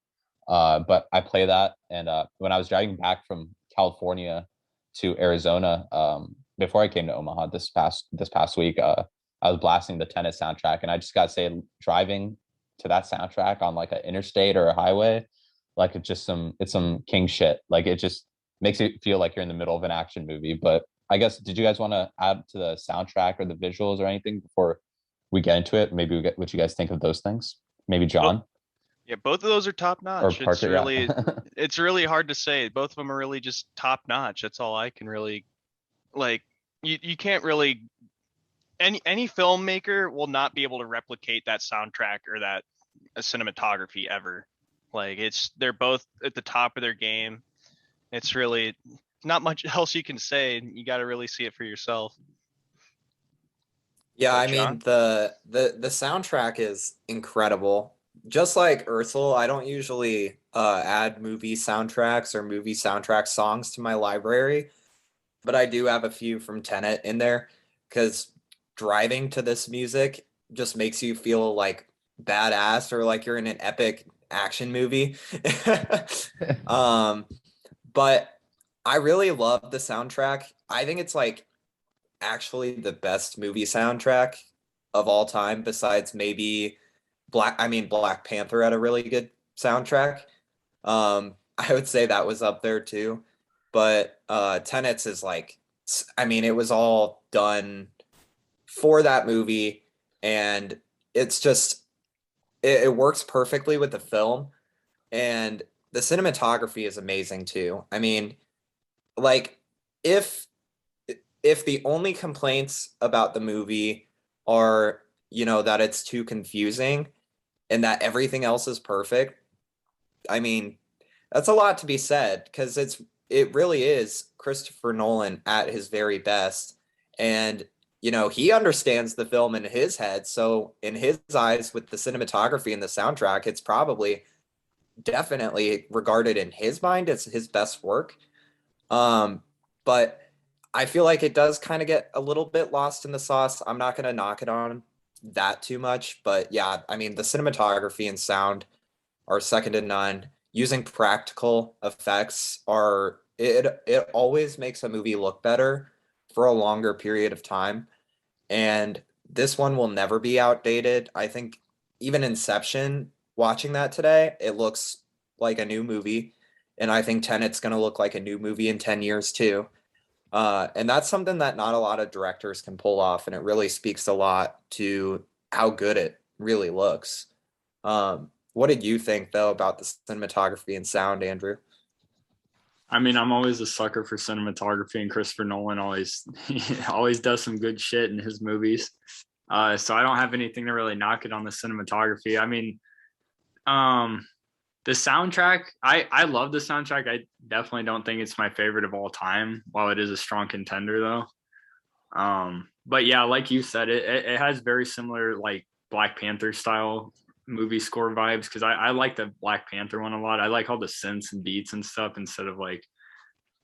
but I play that. And when I was driving back from California to Arizona, before I came to Omaha this past week, I was blasting the Tenet soundtrack, and I just gotta say, driving to that soundtrack on like an interstate or a highway, like it's some king shit. Like it just makes it feel like you're in the middle of an action movie. But I guess, did you guys want to add to the soundtrack or the visuals or anything before we get into it? Maybe we get what you guys think of those things. Maybe John. Yeah, both of those are top Or notch. Parker, It's really hard to say. Both of them are really just top notch. That's all I can really like. You can't really, any filmmaker will not be able to replicate that soundtrack or that cinematography ever. Like they're both at the top of their game. It's really not much else you can say. You got to really see it for yourself. Yeah, But I John? mean the soundtrack is incredible. Just like Ursel, I don't usually add movie soundtracks or movie soundtrack songs to my library, but I do have a few from Tenet in there because driving to this music just makes you feel like badass or like you're in an epic action movie. But I really love the soundtrack. I think it's like actually the best movie soundtrack of all time, besides maybe Black Panther had a really good soundtrack. I would say that was up there too. But Tenets is like, I mean, it was all done for that movie, and it's just it works perfectly with the film, and the cinematography is amazing too. I mean, like if the only complaints about the movie are, that it's too confusing and that everything else is perfect, I mean, that's a lot to be said because it really is Christopher Nolan at his very best. And, he understands the film in his head. So in his eyes, with the cinematography and the soundtrack, it's probably definitely regarded in his mind as his best work. But I feel like it does kind of get a little bit lost in the sauce. I'm not going to knock it on that too much, but yeah, I mean, the cinematography and sound are second to none. Using practical effects it always makes a movie look better for a longer period of time. And this one will never be outdated. I think even Inception, watching that today, it looks like a new movie. And I think Tenet's going to look like a new movie in 10 years too. And that's something that not a lot of directors can pull off. And it really speaks a lot to how good it really looks. What did you think, though, about the cinematography and sound, Andrew? I mean, I'm always a sucker for cinematography, and Christopher Nolan always does some good shit in his movies. So I don't have anything to really knock it on the cinematography. I mean, The soundtrack, I love the soundtrack. I definitely don't think it's my favorite of all time, while it is a strong contender though. But yeah, like you said, it has very similar like Black Panther style movie score vibes, because I like the Black Panther one a lot. I like all the synths and beats and stuff instead of like,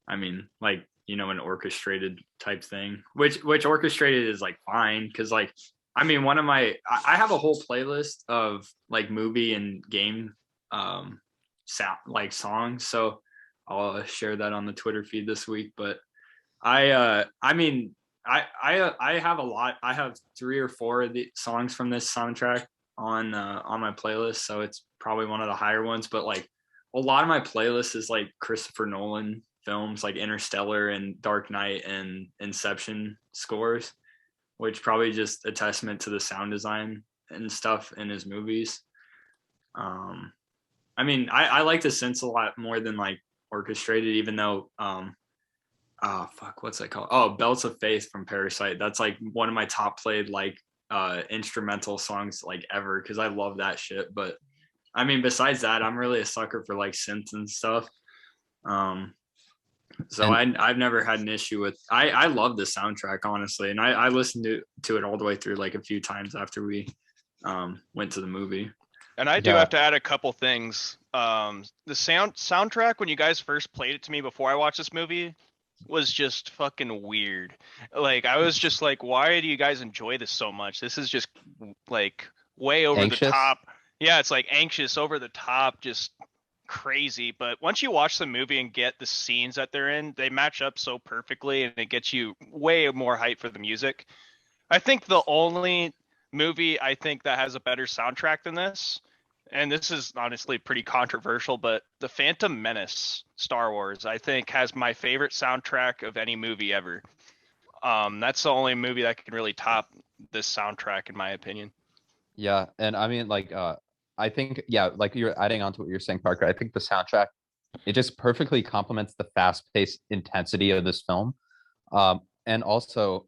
I mean, like, you know, an orchestrated type thing, which orchestrated is like fine, because like, I mean, I have a whole playlist of like movie and game sound like songs, so I'll share that on the Twitter feed this week. But I mean, I have a lot. I have 3 or 4 of the songs from this soundtrack on my playlist, so it's probably one of the higher ones. But like a lot of my playlist is like Christopher Nolan films, like Interstellar and Dark Knight and Inception scores, which probably just a testament to the sound design and stuff in his movies. I mean, I like the synths a lot more than like orchestrated, even though what's that called? Oh, Belts of Faith from Parasite. That's like one of my top played like instrumental songs like ever, because I love that shit. But I mean, besides that, I'm really a sucker for like synths and stuff. So I've never had an issue with. I love the soundtrack, honestly, and I listened to it all the way through like a few times after we went to the movie. And I do have to add a couple things. The soundtrack, when you guys first played it to me before I watched this movie, was just fucking weird. Like, I was just like, why do you guys enjoy this so much? This is just like way over the top. Yeah, it's like anxious, over the top, just crazy. But once you watch the movie and get the scenes that they're in, they match up so perfectly, and it gets you way more hype for the music. I think the only movie I think that has a better soundtrack than this, and this is honestly pretty controversial, but The Phantom Menace, Star Wars, I think has my favorite soundtrack of any movie ever. That's the only movie that can really top this soundtrack, in my opinion. Yeah, and I mean, like, I think, yeah, like you're adding on to what you're saying, Parker. I think the soundtrack, it just perfectly complements the fast-paced intensity of this film. And also,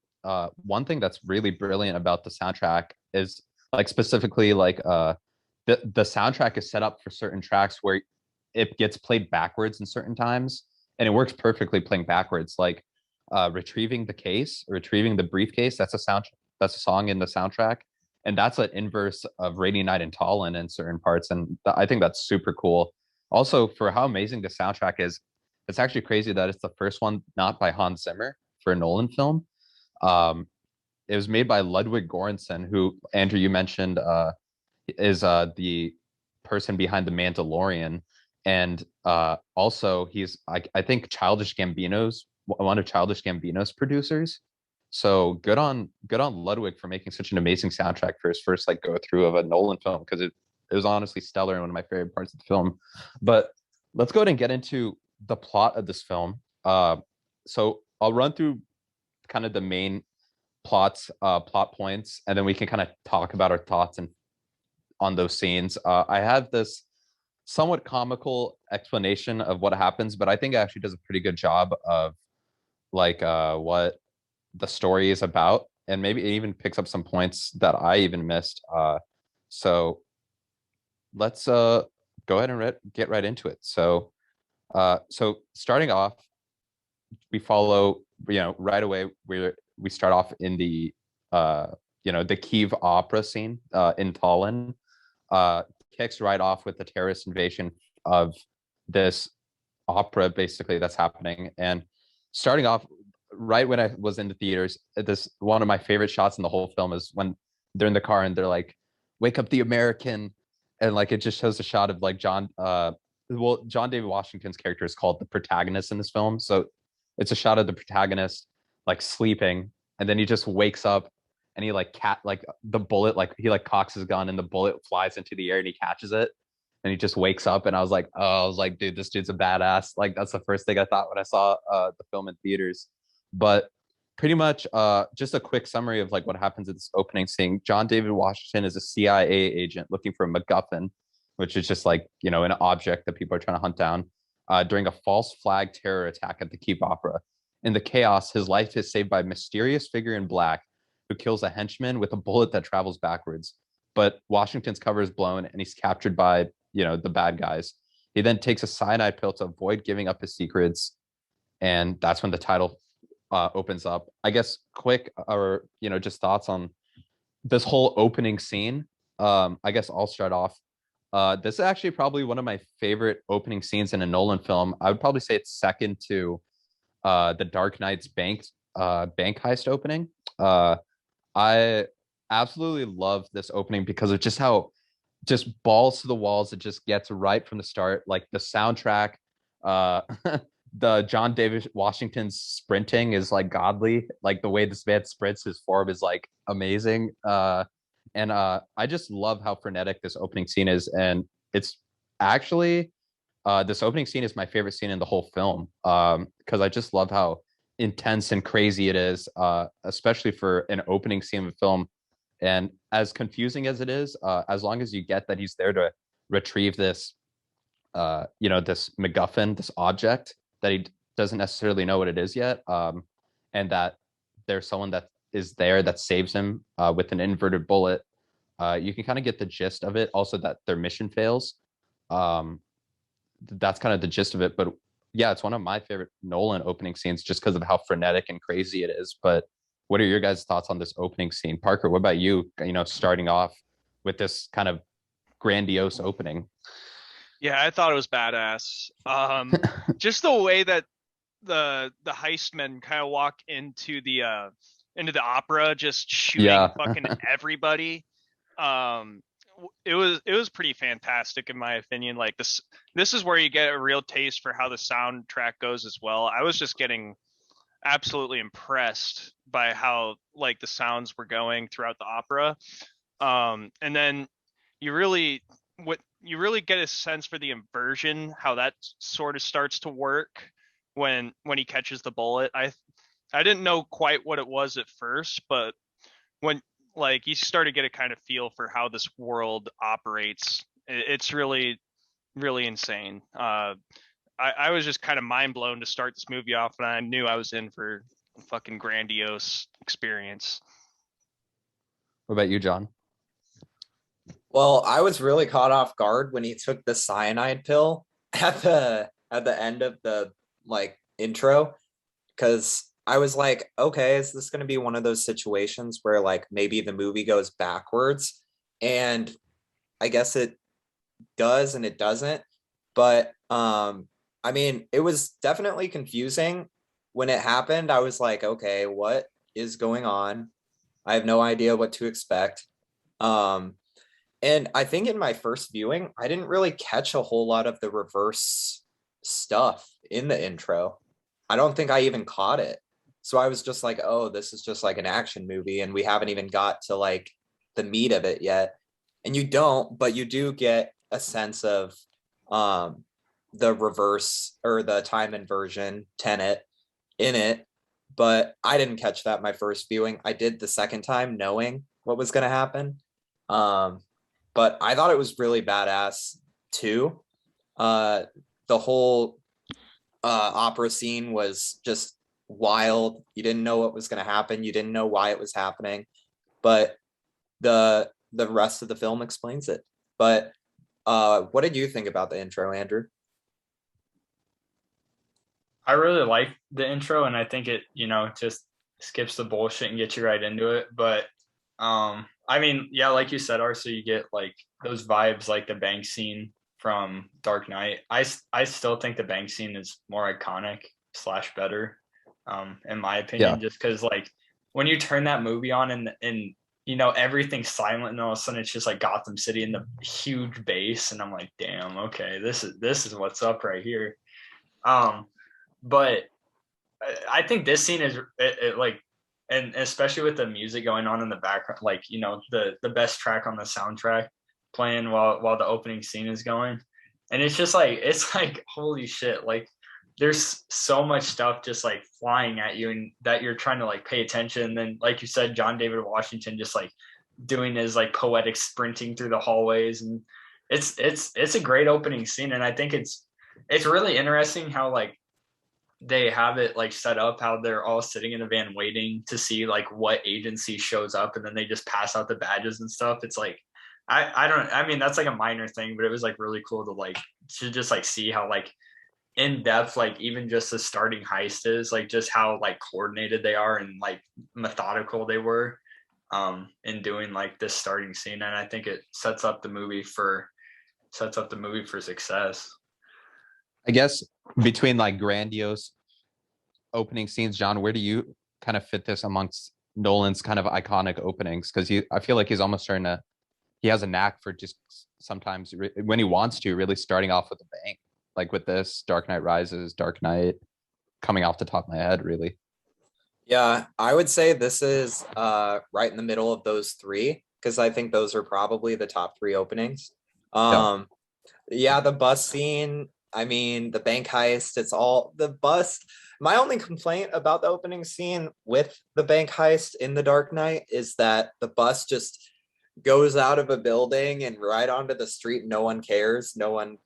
one thing that's really brilliant about the soundtrack is, like, specifically, like, the soundtrack is set up for certain tracks where it gets played backwards in certain times, and it works perfectly playing backwards. Like, retrieving the briefcase. That's a song in the soundtrack, and that's an inverse of Rainy Night in Tallinn in certain parts, and I think that's super cool. Also, for how amazing the soundtrack is, it's actually crazy that it's the first one not by Hans Zimmer for a Nolan film. It was made by Ludwig Göransson, who, Andrew, you mentioned, is the person behind The Mandalorian, and also he's I think one of Childish Gambino's producers. So good on Ludwig for making such an amazing soundtrack for his first like go through of a Nolan film, because it was honestly stellar and one of my favorite parts of the film. But let's go ahead and get into the plot of this film. So I'll run through kind of the main plot points, and then we can kind of talk about our thoughts and on those scenes. I have this somewhat comical explanation of what happens, but I think it actually does a pretty good job of like what the story is about, and maybe it even picks up some points that I even missed. So let's go ahead and get right into it. So starting off, we follow, right away we start off in the the Kiev opera scene in Tallinn. Kicks right off with the terrorist invasion of this opera, basically, that's happening. And starting off right when I was in the theaters, this one of my favorite shots in the whole film is when they're in the car and they're like, "Wake up the American," and like it just shows a shot of like John David Washington's character is called the protagonist in this film, so it's a shot of the protagonist like sleeping, and then he just wakes up and he like the bullet, like he like cocks his gun and the bullet flies into the air and he catches it and he just wakes up. And I was like, dude, this dude's a badass. Like that's the first thing I thought when I saw the film in theaters. But pretty much just a quick summary of like what happens in this opening scene. John David Washington is a CIA agent looking for a MacGuffin, which is just like, an object that people are trying to hunt down during a false flag terror attack at the Kiev Opera. In the chaos, his life is saved by a mysterious figure in black who kills a henchman with a bullet that travels backwards. But Washington's cover is blown and he's captured by the bad guys. He then takes a cyanide pill to avoid giving up his secrets, and that's when the title opens up. I guess quick, or just thoughts on this whole opening scene. I guess I'll start off. This is actually probably one of my favorite opening scenes in a Nolan film. I would probably say it's second to the Dark Knight's bank heist opening. I absolutely love this opening because of just how just balls to the walls. It just gets right from the start. Like the soundtrack, uh, the John David Washington's sprinting is like godly. Like the way this man sprints, his form is like amazing. And I just love how frenetic this opening scene is, and it's actually this opening scene is my favorite scene in the whole film, because I just love how intense and crazy it is, especially for an opening scene of a film. And as confusing as it is, as long as you get that he's there to retrieve this, this MacGuffin, this object that he doesn't necessarily know what it is yet, and that there's someone that is there that saves him with an inverted bullet, you can kind of get the gist of it. Also, that their mission fails. That's kind of the gist of it. But yeah, it's one of my favorite Nolan opening scenes just because of how frenetic and crazy it is. But what are your guys' thoughts on this opening scene? Parker, what about you, starting off with this kind of grandiose opening? Yeah, I thought it was badass. Just the way that the heistmen kind of walk into the opera, just shooting fucking everybody. It was pretty fantastic in my opinion. Like this is where you get a real taste for how the soundtrack goes as well. I was just getting absolutely impressed by how like the sounds were going throughout the opera. And then you really get a sense for the inversion, how that sort of starts to work when he catches the bullet. I didn't know quite what it was at first, but when like you start to get a kind of feel for how this world operates, it's really, really insane. I was just kind of mind blown to start this movie off, and I knew I was in for a fucking grandiose experience. What about you, John? Well, I was really caught off guard when he took the cyanide pill at the end of the like intro, because I was like, okay, is this going to be one of those situations where like maybe the movie goes backwards? And I guess it does and it doesn't. But I mean, it was definitely confusing when it happened. I was like, okay, what is going on? I have no idea what to expect. And I think in my first viewing, I didn't really catch a whole lot of the reverse stuff in the intro. I don't think I even caught it. So I was just like, oh, this is just like an action movie, and we haven't even got to like the meat of it yet. And you don't, but you do get a sense of the reverse or the time inversion Tenet in it. But I didn't catch that my first viewing. I did the second time knowing what was going to happen. But I thought it was really badass too. The whole opera scene was just wild. You didn't know what was going to happen. You didn't know why it was happening, but the rest of the film explains it. But what did you think about the intro, Andrew? I really like the intro, and I think it, just skips the bullshit and gets you right into it. But I mean, yeah, like you said, Arso, you get like those vibes like the bank scene from Dark Knight. I still think the bank scene is more iconic / better, in my opinion, just because like when you turn that movie on and everything's silent, and all of a sudden it's just like Gotham City and the huge bass, and I'm like, damn, okay, this is what's up right here. But I think this scene is it like, and especially with the music going on in the background, like the best track on the soundtrack playing while the opening scene is going, and it's just like holy shit, like there's so much stuff just like flying at you, and that you're trying to like pay attention. And then like you said, John David Washington just like doing his like poetic sprinting through the hallways, and it's a great opening scene. And I think it's really interesting how like they have it like set up, how they're all sitting in a van waiting to see like what agency shows up, and then they just pass out the badges and stuff. It's like I mean, that's like a minor thing, but it was like really cool to just like see how like in depth, like even just the starting heist is, like just how like coordinated they are and like methodical they were in doing like this starting scene. And I think it sets up the movie for success. I guess between like grandiose opening scenes, John, where do you kind of fit this amongst Nolan's kind of iconic openings? Because I feel like he's almost starting to, he has a knack for just sometimes when he wants to really starting off with a bang, like with this Dark Knight Rises, Dark Knight, coming off the top of my head, really. Yeah, I would say this is right in the middle of those three, because I think those are probably the top three openings. Yeah, the bus scene, I mean, the bank heist, it's all the bus. My only complaint about the opening scene with the bank heist in The Dark Knight is that the bus just goes out of a building and right onto the street. No one cares. No one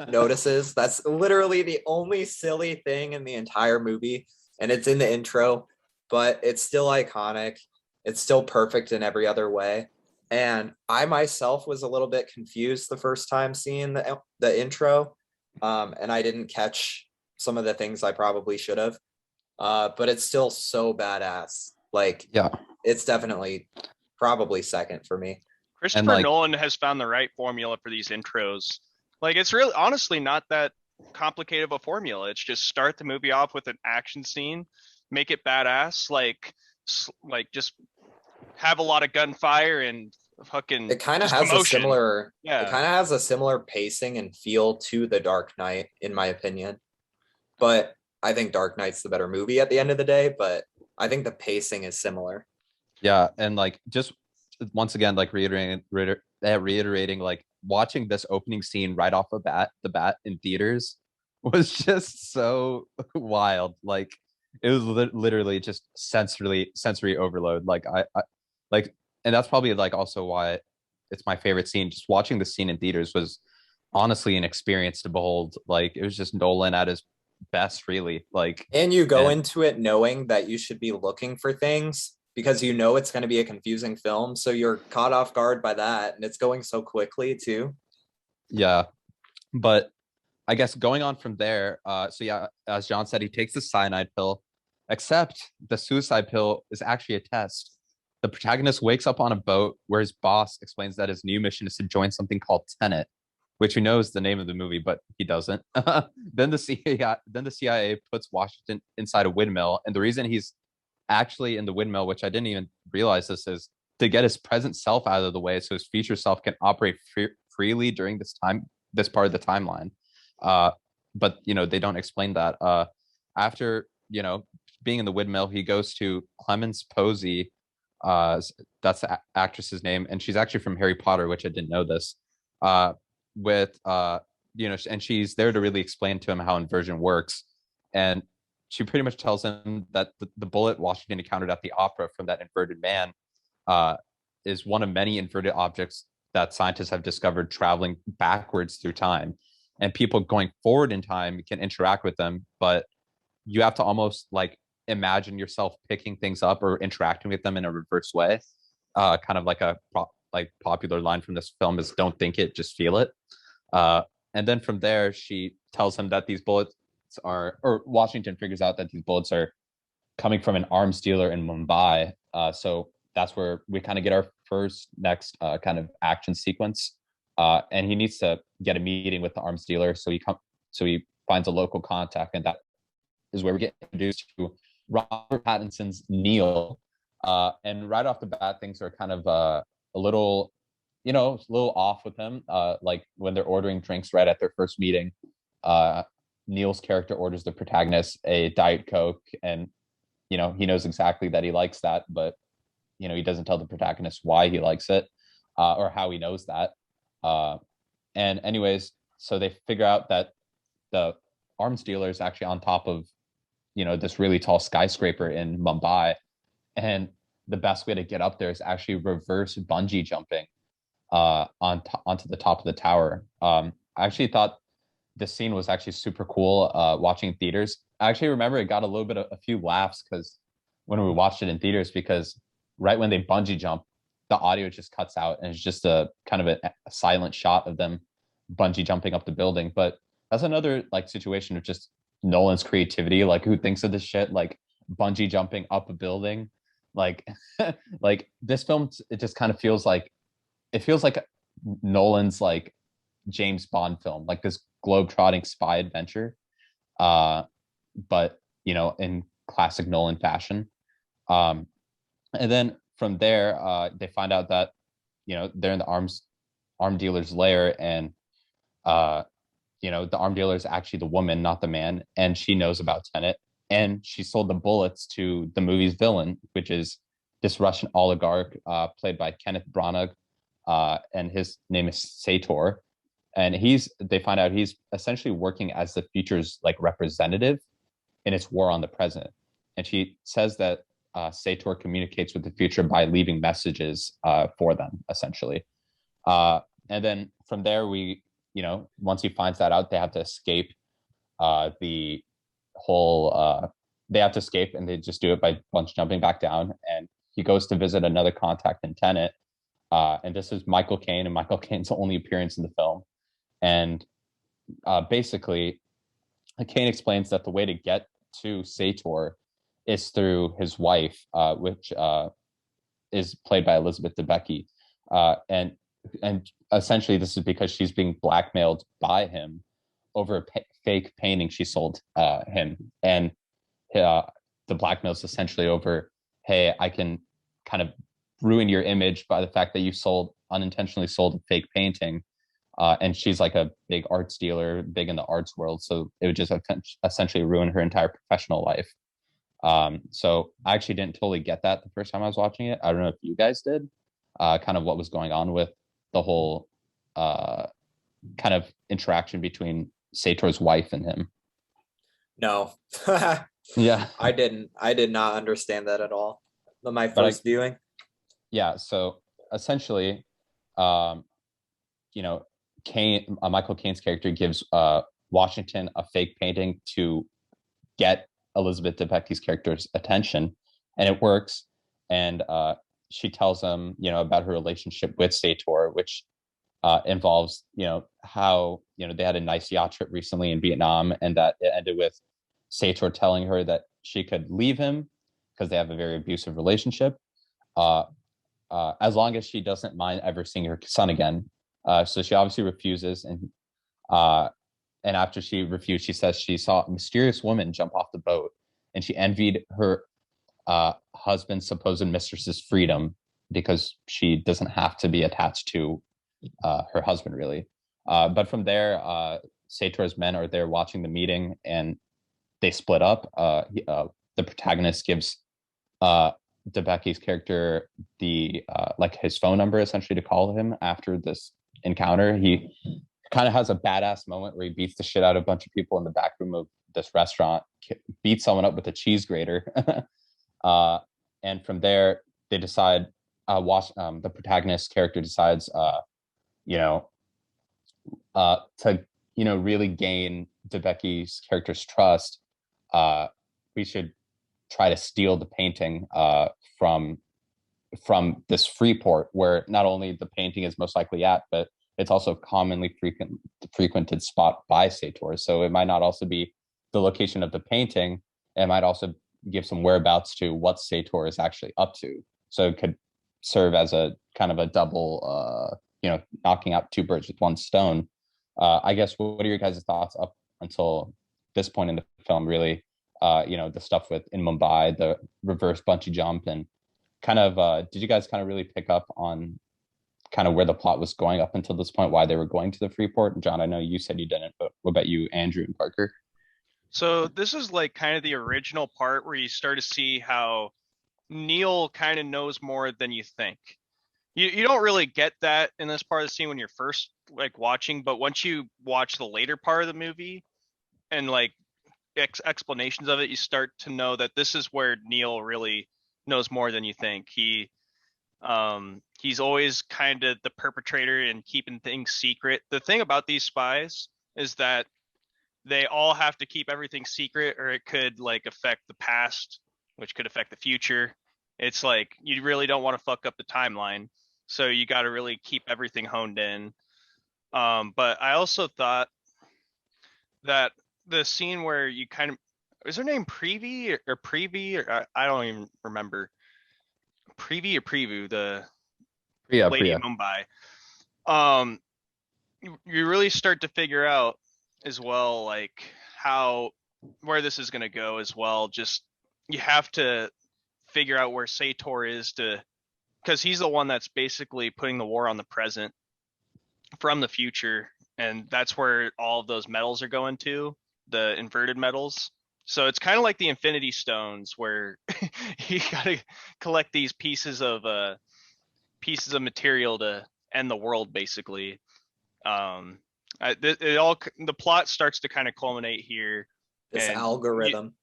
notices. That's literally the only silly thing in the entire movie. And it's in the intro, but it's still iconic. It's still perfect in every other way. And I myself was a little bit confused the first time seeing the intro. And I didn't catch some of the things I probably should have. But it's still so badass. Like, Yeah, it's definitely probably second for me. Christopher Nolan has found the right formula for these intros. Like, it's really honestly not that complicated of a formula. It's just start the movie off with an action scene, make it badass, like just have a lot of gunfire and fucking. It kind of has emotion. a similar, yeah. It kind of has a similar pacing and feel to The Dark Knight, in my opinion. But I think Dark Knight's the better movie at the end of the day. But I think the pacing is similar. Yeah, and like just once again, like reiterating, like watching this opening scene right off the bat in theaters was just so wild. Like it was literally just sensory overload. Like I like, and that's probably like also why it's my favorite scene. Just watching the scene in theaters was honestly an experience to behold. Like it was just Nolan at his best, really. Like, and you go into it knowing that you should be looking for things, because you know it's going to be a confusing film, so you're caught off guard by that, and it's going so quickly too. Yeah, but I guess going on from there, so yeah, as John said, he takes the cyanide pill, except the suicide pill is actually a test. The protagonist wakes up on a boat where his boss explains that his new mission is to join something called Tenet, which he knows the name of the movie, but he doesn't. Then the CIA puts Washington inside a windmill, and the reason he's actually in the windmill, which I didn't even realize this, is to get his present self out of the way so his future self can operate freely during this part of the timeline. But they don't explain that. After being in the windmill, he goes to Clemence Posey. That's the actress's name, and she's actually from Harry Potter, which I didn't know this. And she's there to really explain to him how inversion works, and she pretty much tells him that the bullet Washington encountered at the opera from that inverted man is one of many inverted objects that scientists have discovered traveling backwards through time. And people going forward in time can interact with them, but you have to almost like imagine yourself picking things up or interacting with them in a reverse way. Kind of like a popular line from this film is "Don't think it, just feel it." And then from there, she tells him that these bullets or Washington figures out that these bullets are coming from an arms dealer in Mumbai. So that's where we kind of get our next kind of action sequence. And he needs to get a meeting with the arms dealer. So he finds a local contact, and that is where we get introduced to Robert Pattinson's Neil. And right off the bat, things are kind of a little off with him. Like when they're ordering drinks right at their first meeting, Neil's character orders the protagonist a Diet Coke, and he knows exactly that he likes that, but he doesn't tell the protagonist why he likes it or how he knows that. And anyways, so they figure out that the arms dealer is actually on top of this really tall skyscraper in Mumbai, and the best way to get up there is actually reverse bungee jumping onto the top of the tower. I actually thought this scene was actually super cool watching in theaters. I actually remember it got a few laughs because when we watched it in theaters, because right when they bungee jump, the audio just cuts out and it's just a kind of a silent shot of them bungee jumping up the building. But that's another like situation of just Nolan's creativity. Like, who thinks of this shit? Like bungee jumping up a building. Like like this film, it just kind of feels like Nolan's like James Bond film, like this globe-trotting spy adventure, but in classic Nolan fashion. And then from there, they find out that they're in the arm dealer's lair, and the arm dealer is actually the woman, not the man, and she knows about Tenet, and she sold the bullets to the movie's villain, which is this Russian oligarch played by Kenneth Branagh, and his name is Sator, and they find out he's essentially working as the future's like representative in its war on the present. And she says that Sator communicates with the future by leaving messages for them, essentially. And then from there, once he finds that out, they have to escape the whole. They have to escape, and they just do it by bunch jumping back down. And he goes to visit another contact in Tenet, and this is Michael Caine, and Michael Caine's only appearance in the film. And basically, Caine explains that the way to get to Sator is through his wife, which is played by Elizabeth Debicki, and essentially this is because she's being blackmailed by him over a fake painting she sold him, and the blackmail is essentially over, hey, I can kind of ruin your image by the fact that you unintentionally sold a fake painting. And she's like a big arts dealer, big in the arts world. So it would just essentially ruin her entire professional life. So I actually didn't totally get that the first time I was watching it. I don't know if you guys did, kind of what was going on with the whole kind of interaction between Sator's wife and him. No. Yeah. I did not understand that at all. My first viewing. Yeah. So essentially, Michael Caine's character gives Washington a fake painting to get Elizabeth Debicki's character's attention, and it works. And she tells him, about her relationship with Sator, which involves, how they had a nice yacht trip recently in Vietnam, and that it ended with Sator telling her that she could leave him because they have a very abusive relationship, as long as she doesn't mind ever seeing her son again. So she obviously refuses, and after she refused, she says she saw a mysterious woman jump off the boat, and she envied her husband's supposed mistress's freedom because she doesn't have to be attached to her husband, really. But from there, Sator's men are there watching the meeting, and they split up. The protagonist gives Debicki's character the his phone number, essentially, to call him after this encounter. He kind of has a badass moment where he beats the shit out of a bunch of people in the back room of this restaurant, beats someone up with a cheese grater. And from there, they decide, the protagonist character decides, to, really gain Debicki's character's trust, we should try to steal the painting from this free port, where not only the painting is most likely at, but it's also a commonly frequented spot by Sator. So it might not also be the location of the painting. It might also give some whereabouts to what Sator is actually up to. So it could serve as a kind of a double, knocking out two birds with one stone. I guess, what are your guys' thoughts up until this point in the film, really? The stuff in Mumbai, the reverse bungee jump, and kind of, did you guys kind of really pick up on kind of where the plot was going up until this point, why they were going to the Freeport? John, I know you said you didn't, but what about you, Andrew and Parker? So this is like kind of the original part where you start to see how Neil kind of knows more than you think. You don't really get that in this part of the scene when you're first like watching, but once you watch the later part of the movie and like explanations of it, you start to know that this is where Neil really knows more than you think. He's always kind of the perpetrator and keeping things secret. The thing about these spies is that they all have to keep everything secret, or it could like affect the past, which could affect the future. It's like you really don't want to fuck up the timeline. So you got to really keep everything honed in. But I also thought that the scene where you kind of, is her name Prevy or I don't even remember. Prevy or Preview, the lady in Mumbai. You really start to figure out as well, like where this is going to go as well. Just you have to figure out where Sator is because he's the one that's basically putting the war on the present from the future, and that's where all of those metals are going to, the inverted metals. So it's kind of like the Infinity Stones, where you got to collect these pieces of material to end the world, basically. The plot starts to kind of culminate here. This algorithm.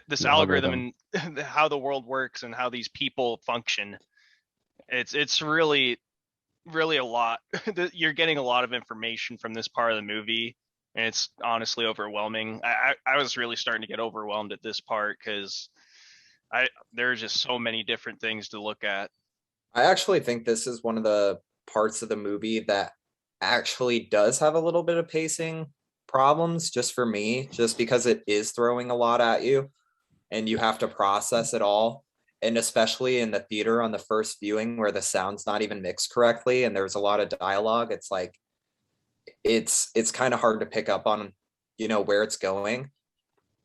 This algorithm and how the world works and how these people function. It's really, really a lot. You're getting a lot of information from this part of the movie, and it's honestly overwhelming. I was really starting to get overwhelmed at this part because there are just so many different things to look at. I actually think this is one of the parts of the movie that actually does have a little bit of pacing problems, just for me, just because it is throwing a lot at you and you have to process it all. And especially in the theater on the first viewing where the sound's not even mixed correctly and there's a lot of dialogue, it's like it's kind of hard to pick up on, where it's going.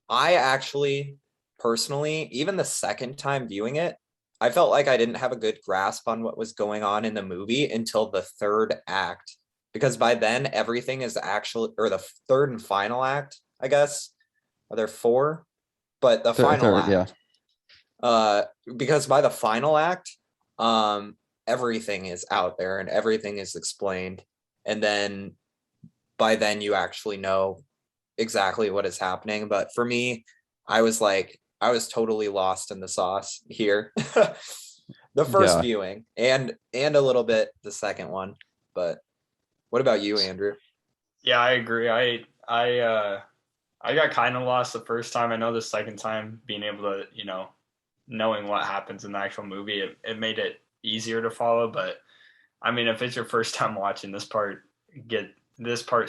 I actually personally, even the second time viewing it, I felt like I didn't have a good grasp on what was going on in the movie until the third act, because by then everything is actually, or the third and final act, I guess. Are there four? But the final act. Yeah. Because by the final act, everything is out there and everything is explained. And then by then you actually know exactly what is happening. But for me, I was totally lost in the sauce here. The first viewing and a little bit the second one. But what about you, Andrew? Yeah, I agree. I got kind of lost the first time. I know the second time being able to, knowing what happens in the actual movie, it made it easier to follow. But I mean, if it's your first time watching this part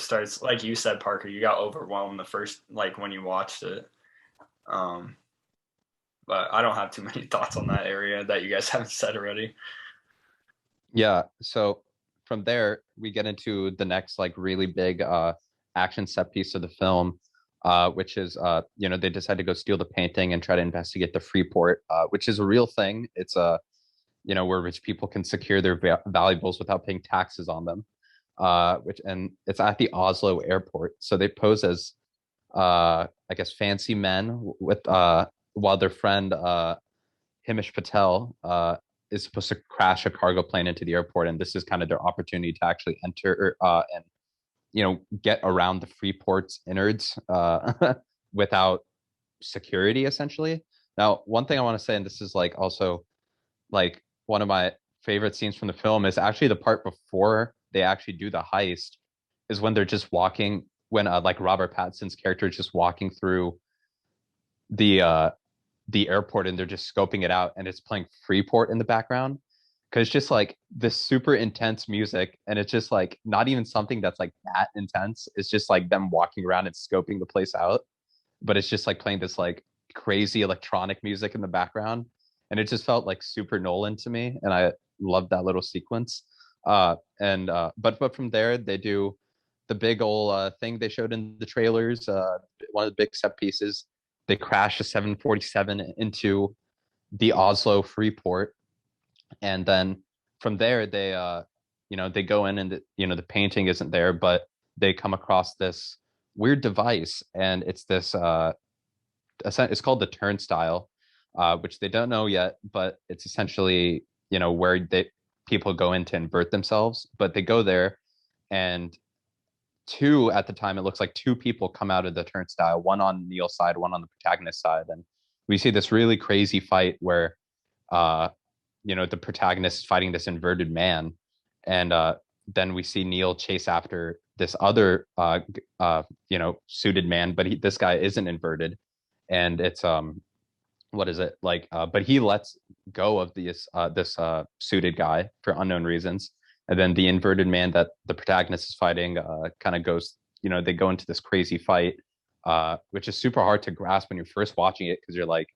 starts, like you said, Parker, you got overwhelmed the first, like when you watched it. But I don't have too many thoughts on that area that you guys haven't said already. Yeah. So from there, we get into the next like really big action set piece of the film, which is, they decide to go steal the painting and try to investigate the Freeport, which is a real thing. It's where rich people can secure their valuables without paying taxes on them, and it's at the Oslo airport. So they pose as, I guess, fancy men with while their friend Himish Patel is supposed to crash a cargo plane into the airport, and this is kind of their opportunity to actually enter and get around the Freeport's innards without security, essentially. Now, one thing I want to say, and this is like also like one of my favorite scenes from the film, is actually the part before they actually do the heist, is when they're just walking, when like Robert Pattinson's character is just walking through the airport and they're just scoping it out and it's playing Freeport in the background, because it's just like this super intense music and it's just like not even something that's like that intense. It's just like them walking around and scoping the place out, but it's just like playing this like crazy electronic music in the background, and it just felt like super Nolan to me, and I loved that little sequence. But from there they do the big old thing they showed in the trailers, one of the big set pieces. They crash a 747 into the Oslo Freeport, and then from there they they go in and the painting isn't there, but they come across this weird device, and it's this it's called the turnstile, which they don't know yet, but it's essentially where people go in to invert themselves. But they go there, and at the time it looks like two people come out of the turnstile, one on Neil's side, one on the protagonist's side, and we see this really crazy fight where the protagonist is fighting this inverted man, and then we see Neil chase after this other suited man, but this guy isn't inverted, and it's what is it like? But he lets go of this suited guy for unknown reasons, and then the inverted man that the protagonist is fighting kind of goes. They go into this crazy fight, which is super hard to grasp when you're first watching it because you're like,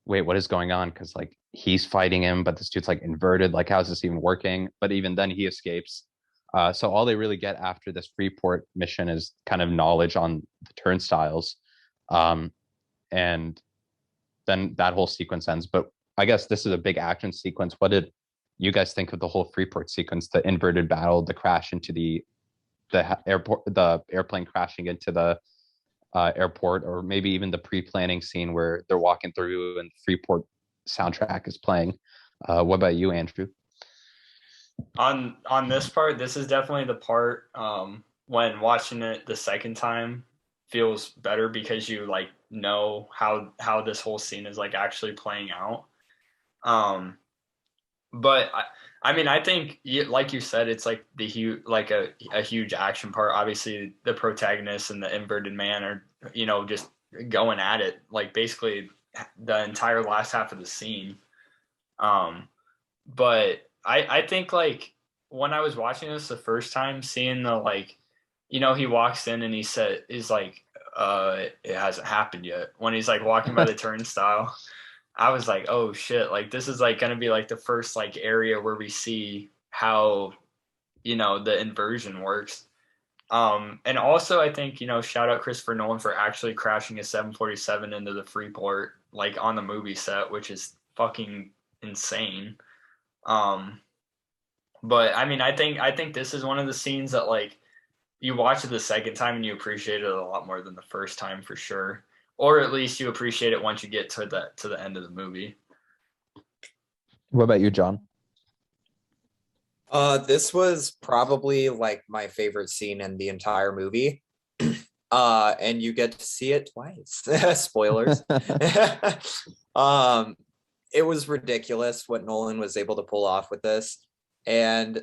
wait, what is going on? Because like he's fighting him, but this dude's like inverted. Like, how's this even working? But even then, he escapes. So all they really get after this Freeport mission is kind of knowledge on the turnstiles, and then that whole sequence ends. But I guess this is a big action sequence. What did you guys think of the whole Freeport sequence? The inverted battle, the crash into the airport, the airplane crashing into the airport, or maybe even the pre-planning scene where they're walking through and Freeport soundtrack is playing. What about you, Andrew? On this part, this is definitely the part when watching it the second time feels better because you like know how this whole scene is like actually playing out. But I mean, I think like you said, it's like the huge, like a huge action part. Obviously, the protagonist and the inverted man are, just going at it, like basically the entire last half of the scene. But I think like when I was watching this the first time, seeing the like, he walks in and is like, it hasn't happened yet. When he's like walking by the turnstile, I was like, oh shit, like this is like gonna be like the first like area where we see how, the inversion works. And also I think, shout out Christopher Nolan for actually crashing a 747 into the Freeport, like on the movie set, which is fucking insane. But I mean, I think this is one of the scenes that like you watch it the second time and you appreciate it a lot more than the first time for sure. Or at least you appreciate it once you get to the end of the movie. What about you, John? This was probably like my favorite scene in the entire movie. And you get to see it twice. Spoilers. It was ridiculous what Nolan was able to pull off with this. And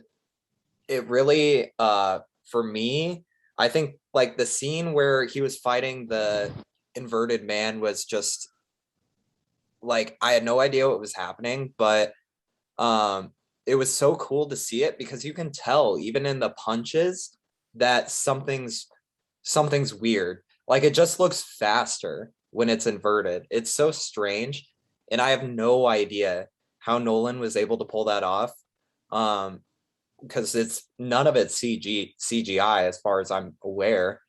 it really, for me, I think like the scene where he was fighting the inverted man was just like, I had no idea what was happening, but it was so cool to see it because you can tell even in the punches that something's weird. Like it just looks faster when it's inverted. It's so strange. And I have no idea how Nolan was able to pull that off. Because it's none of it's CGI as far as I'm aware.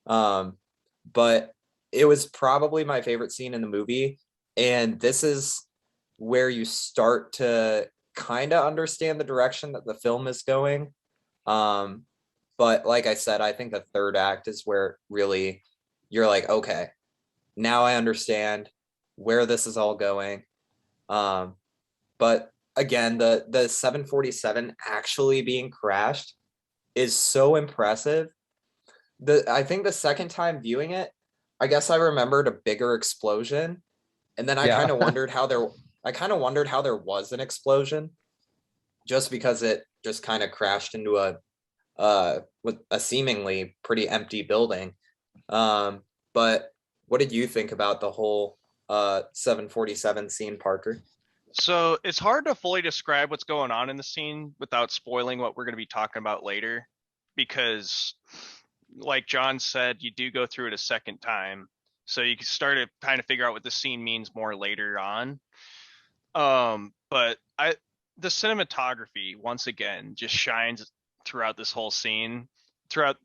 But it was probably my favorite scene in the movie. And this is where you start to kind of understand the direction that the film is going. But like I said, I think the third act is where really you're like, okay, now I understand where this is all going. But again, the 747 actually being crashed is so impressive. I think the second time viewing it, I guess I remembered a bigger explosion, and then I kind of wondered how there was an explosion, just because it just kind of crashed into with a seemingly pretty empty building. But what did you think about the whole 747 scene, Parker? So it's hard to fully describe what's going on in the scene without spoiling what we're going to be talking about later, because like John said, you do go through it a second time. So you can start to kind of figure out what the scene means more later on. But the cinematography once again just shines throughout this whole scene. Throughout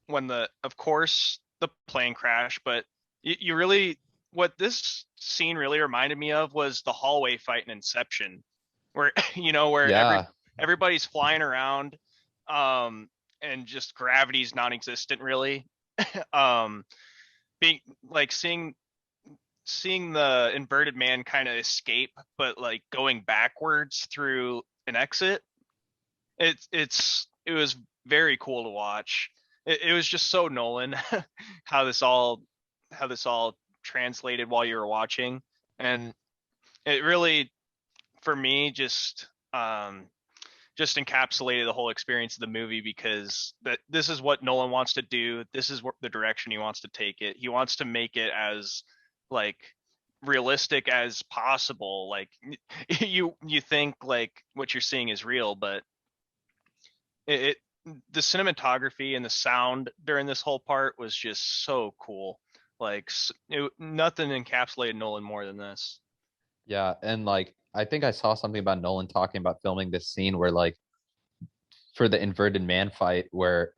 when of course the plane crash, but you really, what this scene really reminded me of was the hallway fight in Inception, where everybody's flying around, and just gravity's non-existent really. Being like seeing the inverted man kind of escape, but like going backwards through an exit. It was very cool to watch. It was just so Nolan how this all translated while you were watching, and it really, for me, just encapsulated the whole experience of the movie, because this is what Nolan wants to do. This is what the direction he wants to take it. He wants to make it as like realistic as possible. Like you think like what you're seeing is real, but it the cinematography and the sound during this whole part was just so cool. Like nothing encapsulated Nolan more than this. Yeah, and like I think I saw something about Nolan talking about filming this scene where like for the inverted man fight where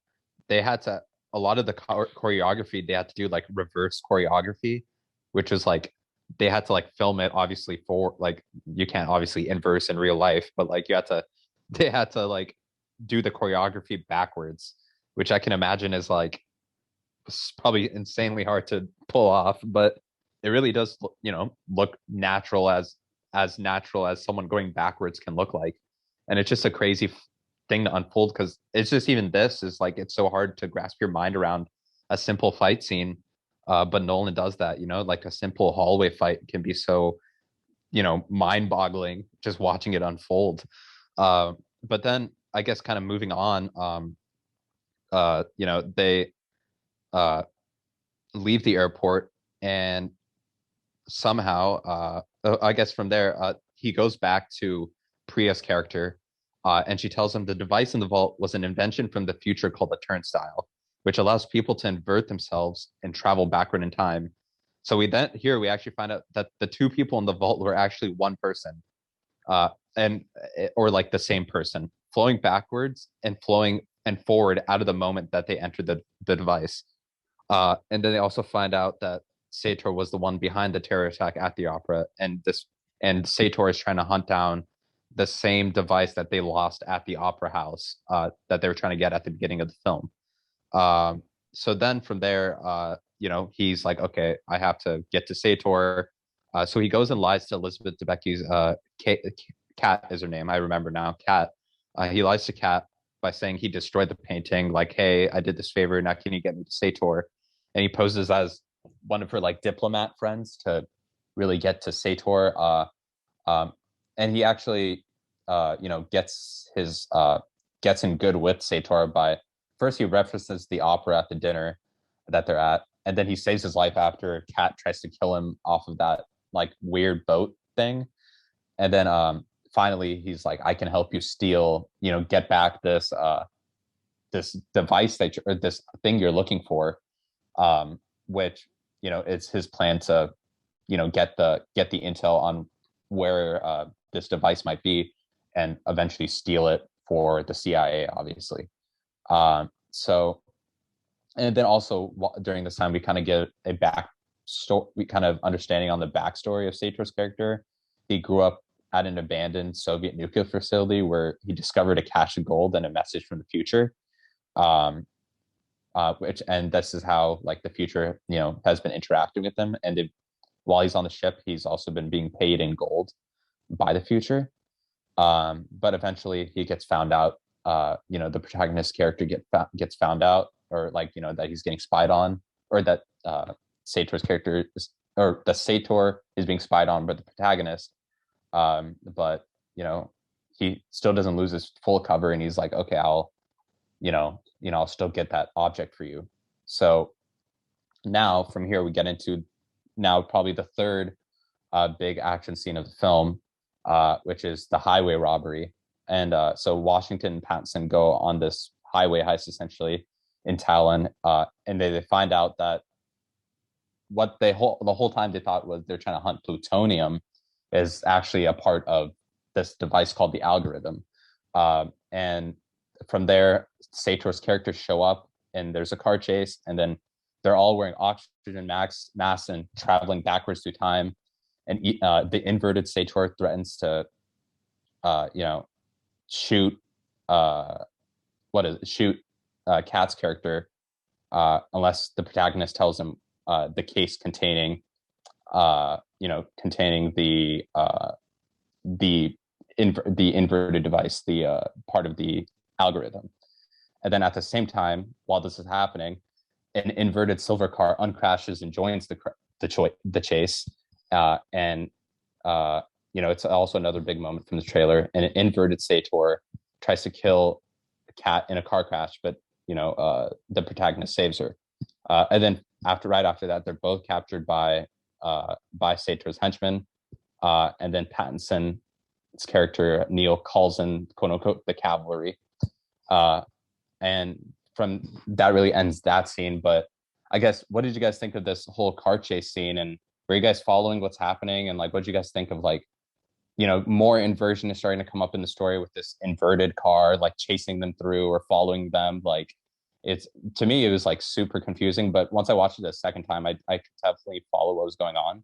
they had to a lot of the choreography they had to do like reverse choreography, which was like they had to like film it obviously for like you can't obviously inverse in real life, but like you had to they had to like do the choreography backwards, which I can imagine is like probably insanely hard to pull off, but it really does look natural as someone going backwards can look like. And it's just a crazy thing to unfold because it's just even this is like it's so hard to grasp your mind around a simple fight scene. But Nolan does that, like a simple hallway fight can be so, mind-boggling just watching it unfold. But then I guess kind of moving on, they leave the airport and somehow I guess from there he goes back to Priya's character and she tells him the device in the vault was an invention from the future called the turnstile, which allows people to invert themselves and travel backward in time. So we actually find out that the two people in the vault were actually one person, and or like the same person, flowing backwards and flowing and forward out of the moment that they entered the device. And then they also find out that Sator was the one behind the terror attack at the opera, and Sator is trying to hunt down the same device that they lost at the opera house that they were trying to get at the beginning of the film. So then from there, he's like, okay, I have to get to Sator. So he goes and lies to Elizabeth Debicki's Kat is her name. I remember now, Kat. He lies to Kat by saying he destroyed the painting. Like, hey, I did this favor. Now can you get me to Sator? And he poses as one of her like diplomat friends to really get to Sator. And he actually, gets in good with Sator by first he references the opera at the dinner that they're at, and then he saves his life after Kat tries to kill him off of that like weird boat thing, and then finally he's like, I can help you steal, get back this this device or this thing you're looking for, which it's his plan to get the intel on where this device might be and eventually steal it for the CIA, obviously. So, and then also during this time, we kind of get a we kind of understanding on the backstory of Sator's character. He grew up at an abandoned Soviet nuclear facility where he discovered a cache of gold and a message from the future. And this is how like the future, has been interacting with him. And while he's on the ship, he's also been being paid in gold by the future. But eventually he gets found out, the protagonist character gets found out, or like, that he's getting spied on, or that Sator's character or the Sator is being spied on by the protagonist. But, he still doesn't lose his full cover, and he's like, okay, I'll still get that object for you. So now from here, we get into now probably the third big action scene of the film, which is the highway robbery. And so Washington and Pattinson go on this highway heist essentially in Talon, and they find out that what the whole time they thought was they're trying to hunt plutonium is actually a part of this device called the algorithm. And from there, Sator's characters show up, and there's a car chase, and then they're all wearing oxygen masks and traveling backwards through time. And the inverted Sator threatens to, shoot Kat's character unless the protagonist tells him the case containing the inverted device, the part of the algorithm. And then at the same time, while this is happening, an inverted silver car uncrashes and joins the chase. It's also another big moment from the trailer. And an inverted Sator tries to kill Kat in a car crash, but the protagonist saves her. And then right after that, they're both captured by by Sator's henchmen. And then Pattinson's character, Neil, calls in, quote unquote, the cavalry. And from that really ends that scene. But I guess, what did you guys think of this whole car chase scene? And were you guys following what's happening? And like, what did you guys think of, like, you know, more inversion is starting to come up in the story with this inverted car, like chasing them through or following them? Like, it's, to me, it was like super confusing. But once I watched it a second time, I could definitely follow what was going on.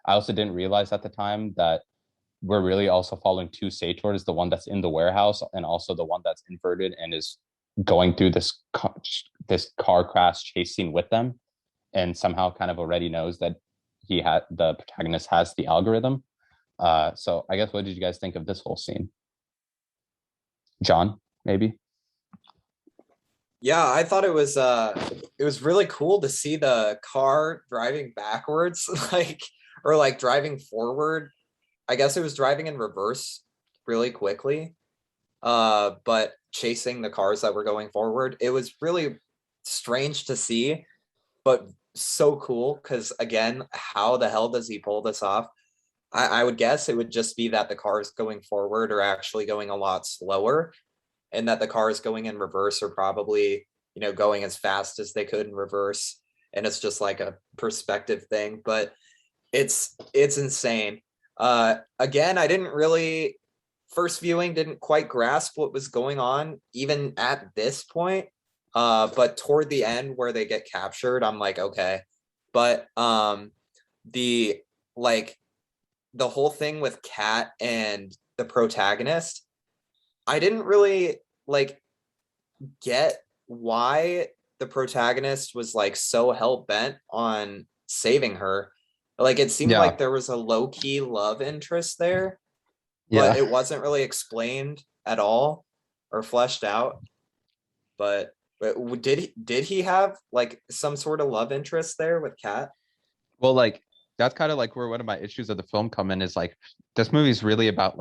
I also didn't realize at the time that we're really also following two Sators, the one that's in the warehouse and also the one that's inverted and is going through this car crash chase scene with them, and somehow kind of already knows that the protagonist has the algorithm. So I guess, what did you guys think of this whole scene? John, maybe? Yeah, I thought it was really cool to see the car driving backwards, like driving forward. I guess it was driving in reverse really quickly, but chasing the cars that were going forward. It was really strange to see, but so cool, because again, how the hell does he pull this off? I would guess it would just be that the cars going forward are actually going a lot slower, and that the cars going in reverse are probably, going as fast as they could in reverse. And it's just like a perspective thing, but it's insane. Again, I didn't really, first viewing, didn't quite grasp what was going on, even at this point. But toward the end where they get captured, I'm like, okay. But the whole thing with Kat and the protagonist, I didn't really get why the protagonist was so hell-bent on saving her. It seemed like there was a low-key love interest there, but it wasn't really explained at all or fleshed out. But did he have some sort of love interest there with Kat? Well, that's kind of where one of my issues of the film come in, is this movie's really about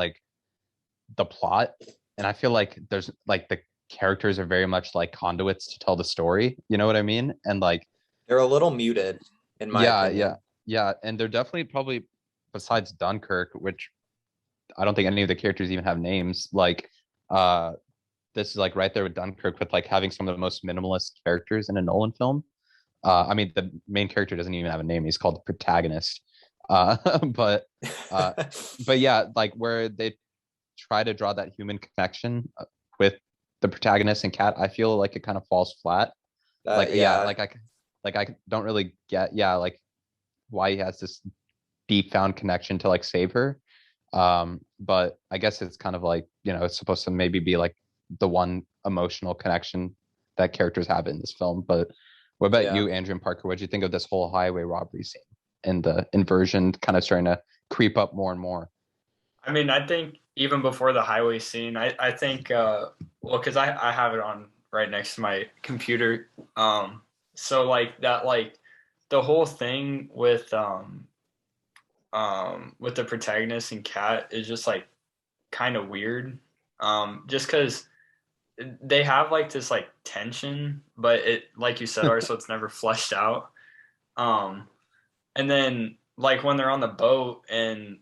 the plot, and I feel like there's the characters are very much conduits to tell the story. You know what I mean? And they're a little muted in my opinion. Yeah, and they're definitely, probably besides Dunkirk, which I don't think any of the characters even have names. This is right there with Dunkirk, with having some of the most minimalist characters in a Nolan film. I mean, the main character doesn't even have a name; he's called the protagonist. But yeah, where they try to draw that human connection with the protagonist and Kat, I feel like it kind of falls flat. I don't really get why he has this deep found connection to save her. But I guess it's kind of it's supposed to maybe be the one emotional connection that characters have in this film. But what about you, Andrew and Parker? What do you think of this whole highway robbery scene and the inversion kind of starting to creep up more and more? I mean, I think even before the highway scene, I think, because I have it on right next to my computer. So the whole thing with the protagonist and Kat is just kind of weird. Just because they have this tension, but it, like you said, so it's never fleshed out. And then when they're on the boat and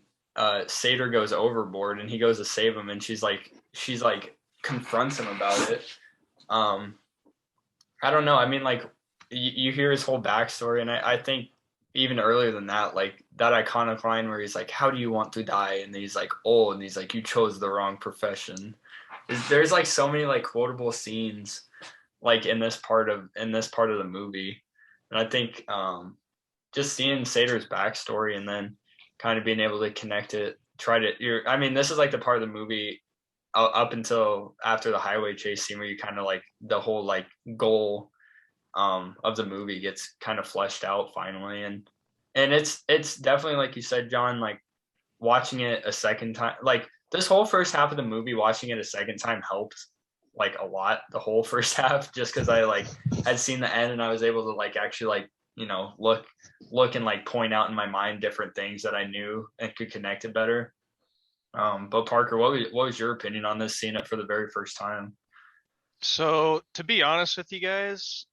Sator goes overboard and he goes to save him, and she's confronts him about it. I don't know. I mean, you hear his whole backstory, and I think even earlier than that, that iconic line where he's how do you want to die? And he's oh, and he's you chose the wrong profession. There's so many quotable scenes in this part of the movie. And I think just seeing Sator's backstory and then kind of being able to connect it, I mean, this is the part of the movie up until after the highway chase scene where you kind of the whole goal of the movie gets kind of fleshed out finally. And it's definitely, like you said, John, watching it a second time, this whole first half of the movie, watching it a second time helped a lot, the whole first half, just because I had seen the end and I was able to actually look and point out in my mind different things that I knew and could connect it better. But Parker, what was your opinion on this, seeing it for the very first time? So, to be honest with you guys,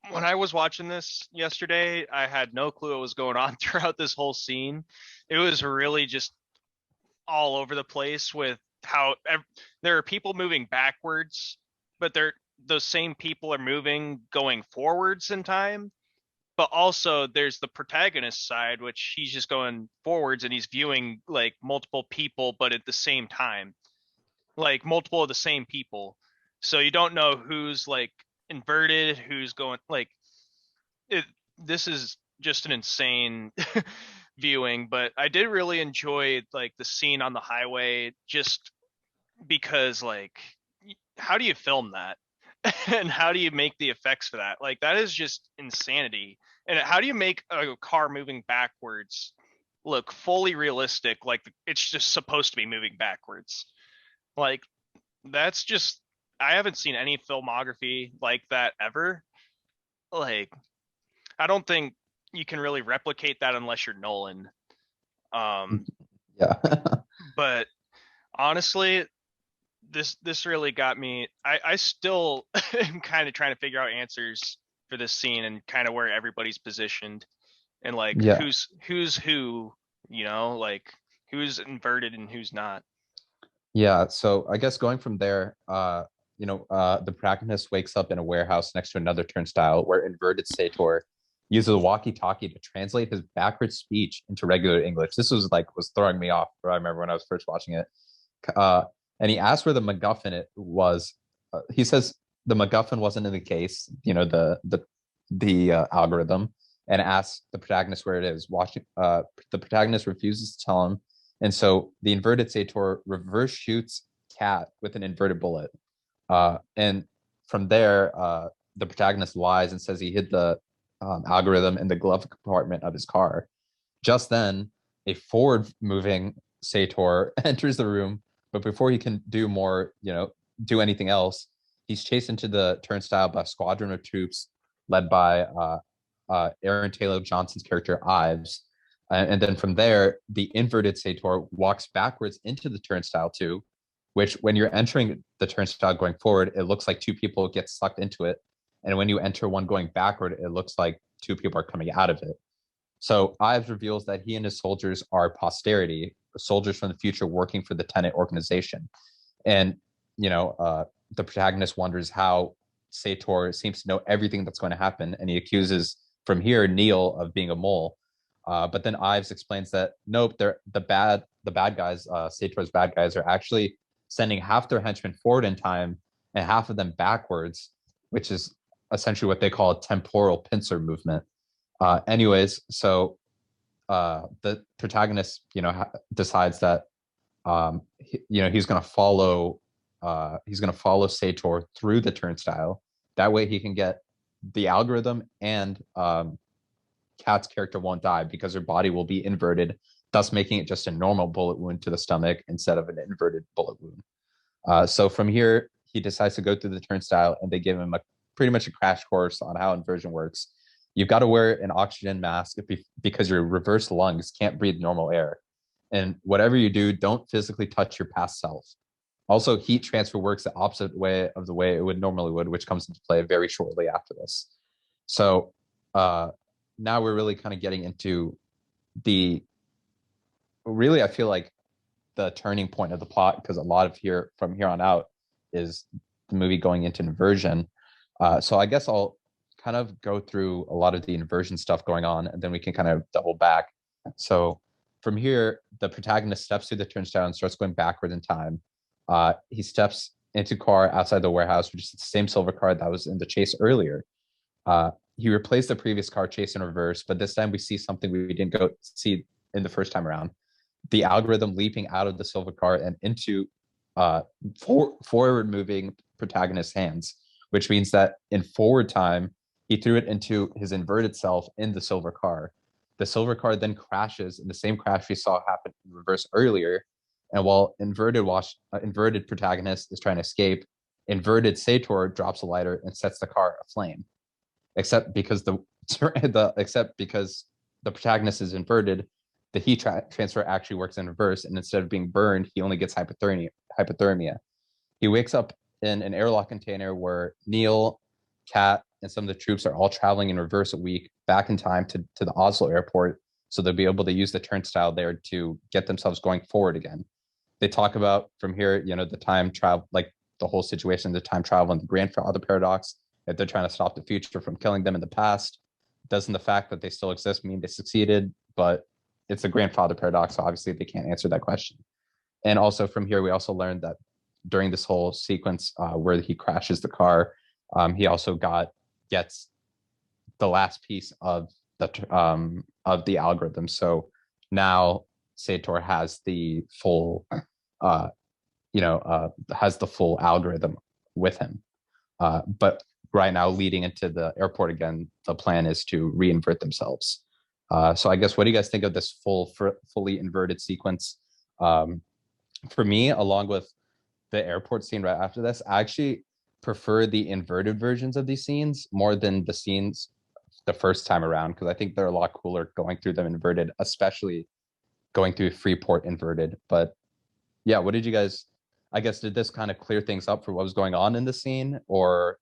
when I was watching this yesterday, I had no clue what was going on throughout this whole scene. It was really just all over the place with how there are people moving backwards, but those same people are moving going forwards in time. But also there's the protagonist side, which he's just going forwards and he's viewing like multiple people, but at the same time, like multiple of the same people. So you don't know who's like inverted, who's going like it. This is just an insane viewing, but I did really enjoy like the scene on the highway just because like how do you film that? And how do you make the effects for that? Like that is just insanity. And how do you make a car moving backwards look fully realistic like it's just supposed to be moving backwards? Like that's just I haven't seen any filmography like that ever. Like I don't think you can really replicate that unless you're Nolan. Yeah. But honestly, this really got me. I still am kind of trying to figure out answers for this scene and kind of where everybody's positioned and like Yeah. who's who, you know, like who's inverted and who's not. Yeah, so I guess going from there, the protagonist wakes up in a warehouse next to another turnstile where inverted Sator uses a walkie-talkie to translate his backwards speech into regular English. This was throwing me off. I remember when I was first watching it. And he asked where the MacGuffin it was. He says the MacGuffin wasn't in the case, the algorithm, and asks the protagonist where it is. The protagonist refuses to tell him, and so the inverted Sator reverse shoots Cat with an inverted bullet. And from there, the protagonist lies and says he hid the algorithm in the glove compartment of his car. Just then, a forward-moving Sator enters the room, but before he can do anything else, he's chased into the turnstile by a squadron of troops led by Aaron Taylor Johnson's character Ives. And then from there, the inverted Sator walks backwards into the turnstile too, which when you're entering the turnstile going forward, it looks like two people get sucked into it. And when you enter one going backward, it looks like two people are coming out of it. So Ives reveals that he and his soldiers are posterity, soldiers from the future working for the Tenet organization. And, the protagonist wonders how Sator seems to know everything that's going to happen. And he accuses from here Neil of being a mole. But then Ives explains that, nope, they're the bad guys, Sator's bad guys are actually sending half their henchmen forward in time and half of them backwards, which is essentially what they call a temporal pincer movement. Anyways, so the protagonist, decides that, he's going to follow Sator through the turnstile. That way he can get the algorithm and Kat's character won't die because her body will be inverted, thus making it just a normal bullet wound to the stomach instead of an inverted bullet wound. So from here, he decides to go through the turnstile, and they give him pretty much a crash course on how inversion works. You've got to wear an oxygen mask because your reverse lungs can't breathe normal air. And whatever you do, don't physically touch your past self. Also, heat transfer works the opposite way of the way it would normally would, which comes into play very shortly after this. So now we're really kind of getting into I feel like the turning point of the plot, because a lot of from here on out is the movie going into inversion. So I guess I'll kind of go through a lot of the inversion stuff going on, and then we can kind of double back. So from here, the protagonist steps through the turnstile and starts going backward in time. He steps into a car outside the warehouse, which is the same silver car that was in the chase earlier. He replaced the previous car chase in reverse, but this time we see something we didn't go see in the first time around. The algorithm leaping out of the silver car and into forward-moving protagonist's hands, which means that in forward time, he threw it into his inverted self in the silver car. The silver car then crashes in the same crash we saw happen in reverse earlier. And while inverted protagonist is trying to escape, inverted Sator drops a lighter and sets the car aflame. Except because the protagonist is inverted, the heat transfer actually works in reverse, and instead of being burned, he only gets hypothermia. He wakes up in an airlock container where Neil, Kat, and some of the troops are all traveling in reverse a week back in time to the Oslo airport, so they'll be able to use the turnstile there to get themselves going forward again. They talk about from here, the time travel, like the whole situation, the time travel and the grandfather paradox, that they're trying to stop the future from killing them in the past. Doesn't the fact that they still exist mean they succeeded? But it's the grandfather paradox, so obviously they can't answer that question. And also from here, we also learned that during this whole sequence where he crashes the car, he also gets the last piece of the algorithm. So now Sator has the full, has the full algorithm with him. But right now, leading into the airport again, the plan is to reinvert themselves. So I guess, what do you guys think of this fully inverted sequence? For me, along with the airport scene right after this, I actually prefer the inverted versions of these scenes more than the scenes the first time around, because I think they're a lot cooler going through them inverted, especially going through Freeport inverted. But yeah, what did you guys, I guess, did this kind of clear things up for what was going on in the scene? Or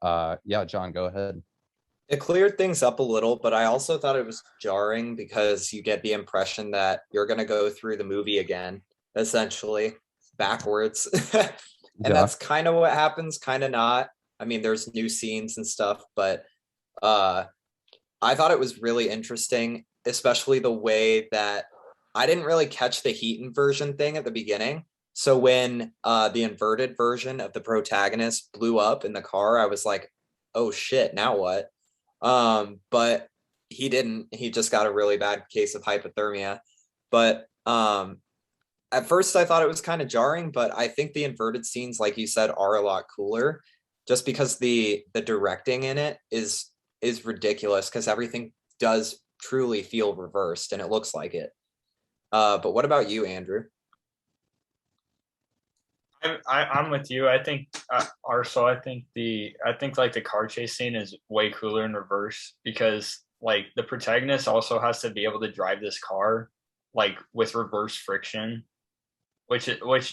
yeah, John, go ahead. It cleared things up a little, but I also thought it was jarring because you get the impression that you're going to go through the movie again, essentially backwards. And that's kind of what happens, kind of not. I mean, there's new scenes and stuff, but I thought it was really interesting, especially the way that I didn't really catch the heat inversion thing at the beginning. So when the inverted version of the protagonist blew up in the car, I was like, oh shit, now what? But he didn't. He just got a really bad case of hypothermia. But at first I thought it was kind of jarring, but I think the inverted scenes, like you said, are a lot cooler just because the directing in it is ridiculous, because everything does truly feel reversed and it looks like it. But what about you, Andrew? I'm with you. I think Arso, I think like the car chase scene is way cooler in reverse, because like the protagonist also has to be able to drive this car like with reverse friction, which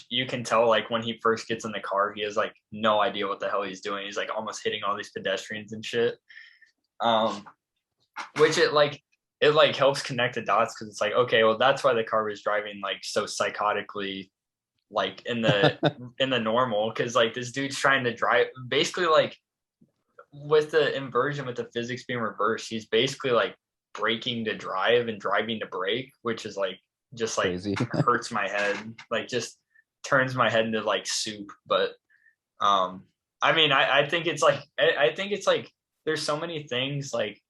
you can tell, like when he first gets in the car, he has like no idea what the hell he's doing. He's like almost hitting all these pedestrians and shit. Which it helps connect the dots, because it's like, okay, well, that's why the car was driving like so psychotically, like in the normal, because like this dude's trying to drive basically, like with the inversion, with the physics being reversed, he's basically like braking to drive and driving to brake, which is like just like crazy. Hurts my head, like just turns my head into like soup. But I mean, I think it's like there's so many things, like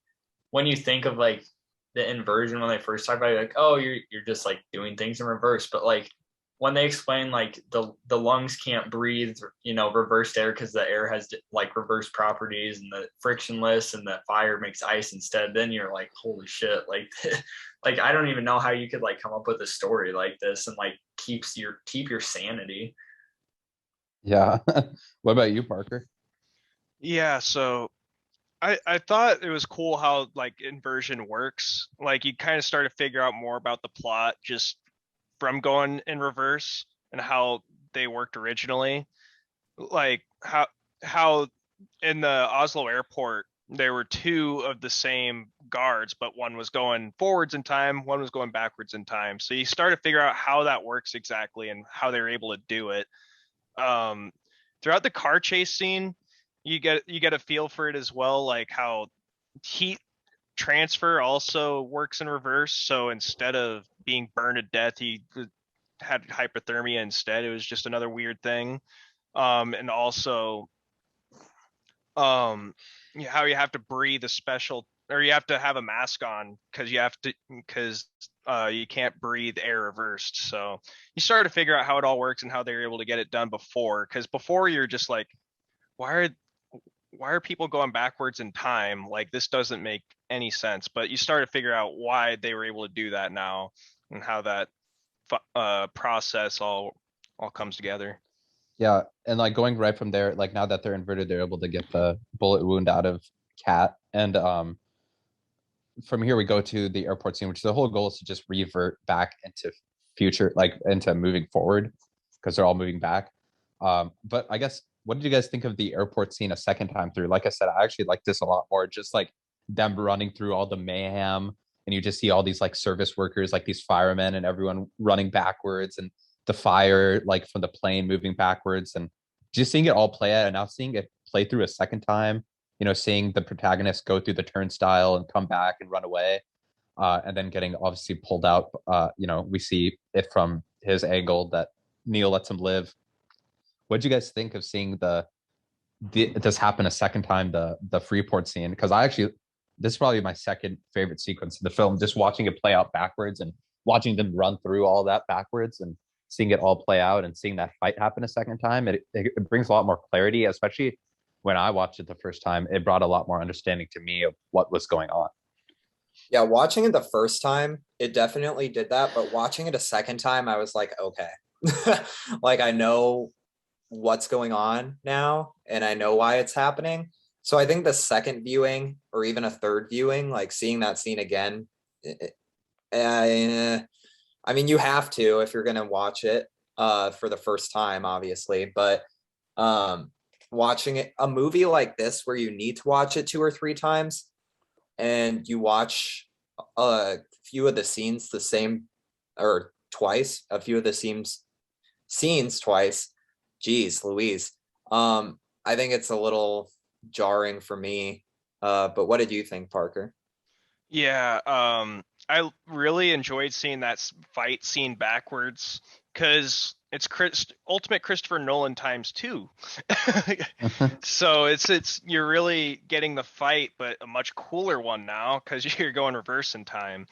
when you think of like the inversion, when they first talk about it, like, oh, you're just like doing things in reverse. But like when they explain like the lungs can't breathe, reversed air, because the air has like reverse properties, and the frictionless, and the fire makes ice instead, then you're like, holy shit, like like I don't even know how you could like come up with a story like this and like keep your sanity. Yeah. What about you, Parker? Yeah, so I thought it was cool how like inversion works. Like you kind of start to figure out more about the plot just from going in reverse and how they worked originally. Like how in the Oslo airport there were two of the same guards, but one was going forwards in time, one was going backwards in time. So you start to figure out how that works exactly and how they're able to do it. Throughout the car chase scene, you get a feel for it as well, like how heat transfer also works in reverse. So instead of being burned to death, he had hypothermia instead. It was just another weird thing. And also how you have to breathe a special, or you have to have a mask on because you can't breathe air reversed. So you start to figure out how it all works and how they were able to get it done before, because before you're just like, why are people going backwards in time? Like this doesn't make any sense. But you start to figure out why they were able to do that now and how that process all comes together. Yeah, and like going right from there, like now that they're inverted, they're able to get the bullet wound out of Cat, and from here we go to the airport scene, which the whole goal is to just revert back into future, like into moving forward, because they're all moving back. But I guess what did you guys think of the airport scene a second time through? Like I said, I actually like this a lot more. Just like them running through all the mayhem, and you just see all these like service workers, like these firemen, and everyone running backwards, and the fire like from the plane moving backwards, and just seeing it all play out, and now seeing it play through a second time. Seeing the protagonist go through the turnstile and come back and run away, and then getting obviously pulled out. We see it from his angle that Neil lets him live. What did you guys think of seeing this happen a second time, the Freeport scene? Because this is probably my second favorite sequence in the film. Just watching it play out backwards and watching them run through all that backwards and seeing it all play out and seeing that fight happen a second time, it brings a lot more clarity, especially when I watched it the first time. It brought a lot more understanding to me of what was going on. Yeah, watching it the first time, it definitely did that. But watching it a second time, I was like, okay, like I know what's going on now and I know why it's happening. So I think the second viewing or even a third viewing, like seeing that scene again, I mean, you have to if you're going to watch it for the first time, obviously. But watching a movie like this where you need to watch it 2 or 3 times and you watch a few of the scenes the same or twice, a few of the scenes twice, geez Louise, I think it's a little jarring for me. But what did you think, Parker? Yeah, I really enjoyed seeing that fight scene backwards because it's ultimate Christopher Nolan times 2. So it's you're really getting the fight, but a much cooler one now because you're going reverse in time.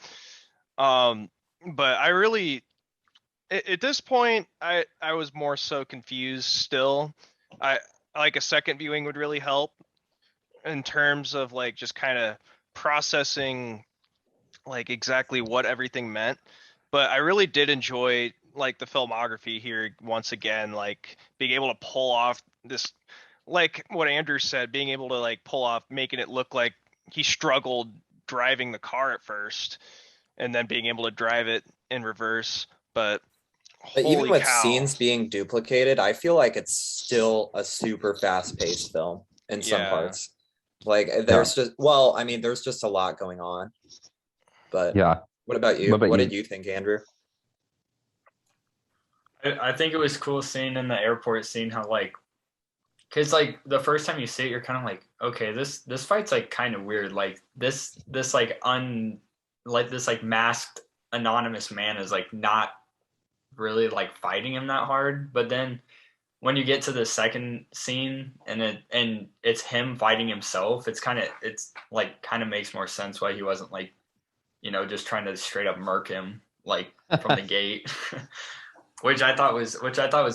But I really, at this point, I was more so confused still. I like a second viewing would really help in terms of like just kind of processing like exactly what everything meant. But I really did enjoy like the filmography here once again, like being able to pull off this, like what Andrew said, being able to like pull off making it look like he struggled driving the car at first and then being able to drive it in reverse. But even with cow. Scenes being duplicated, I feel like it's still a super fast-paced film in some parts. Like there's there's just a lot going on. But yeah, what about you? What did you think, Andrew? I think it was cool seeing in the airport scene how like, because like the first time you see it, you're kind of like, okay, this fight's like kind of weird. Like this like this like masked anonymous man is like not really like fighting him that hard. But then when you get to the second scene and it's him fighting himself, it's kind of makes more sense why he wasn't like, just trying to straight up murk him like from the gate. which I thought was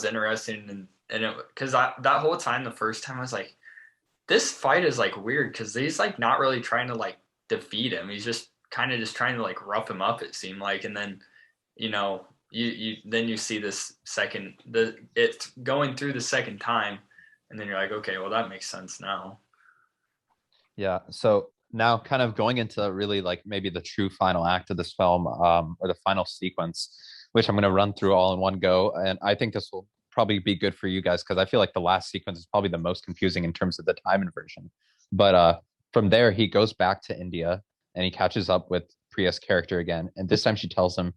interesting, and because that whole time, the first time, I was like, this fight is like weird because he's like not really trying to like defeat him. He's just kind of just trying to like rough him up, it seemed like. And then you see this it's going through the second time, and then you're like, okay, well that makes sense now. Yeah, so now kind of going into really like maybe the true final act of this film, or the final sequence, which I'm going to run through all in one go. And I think this will probably be good for you guys because I feel like the last sequence is probably the most confusing in terms of the time inversion. But from there, he goes back to India and he catches up with Priya's character again. And this time she tells him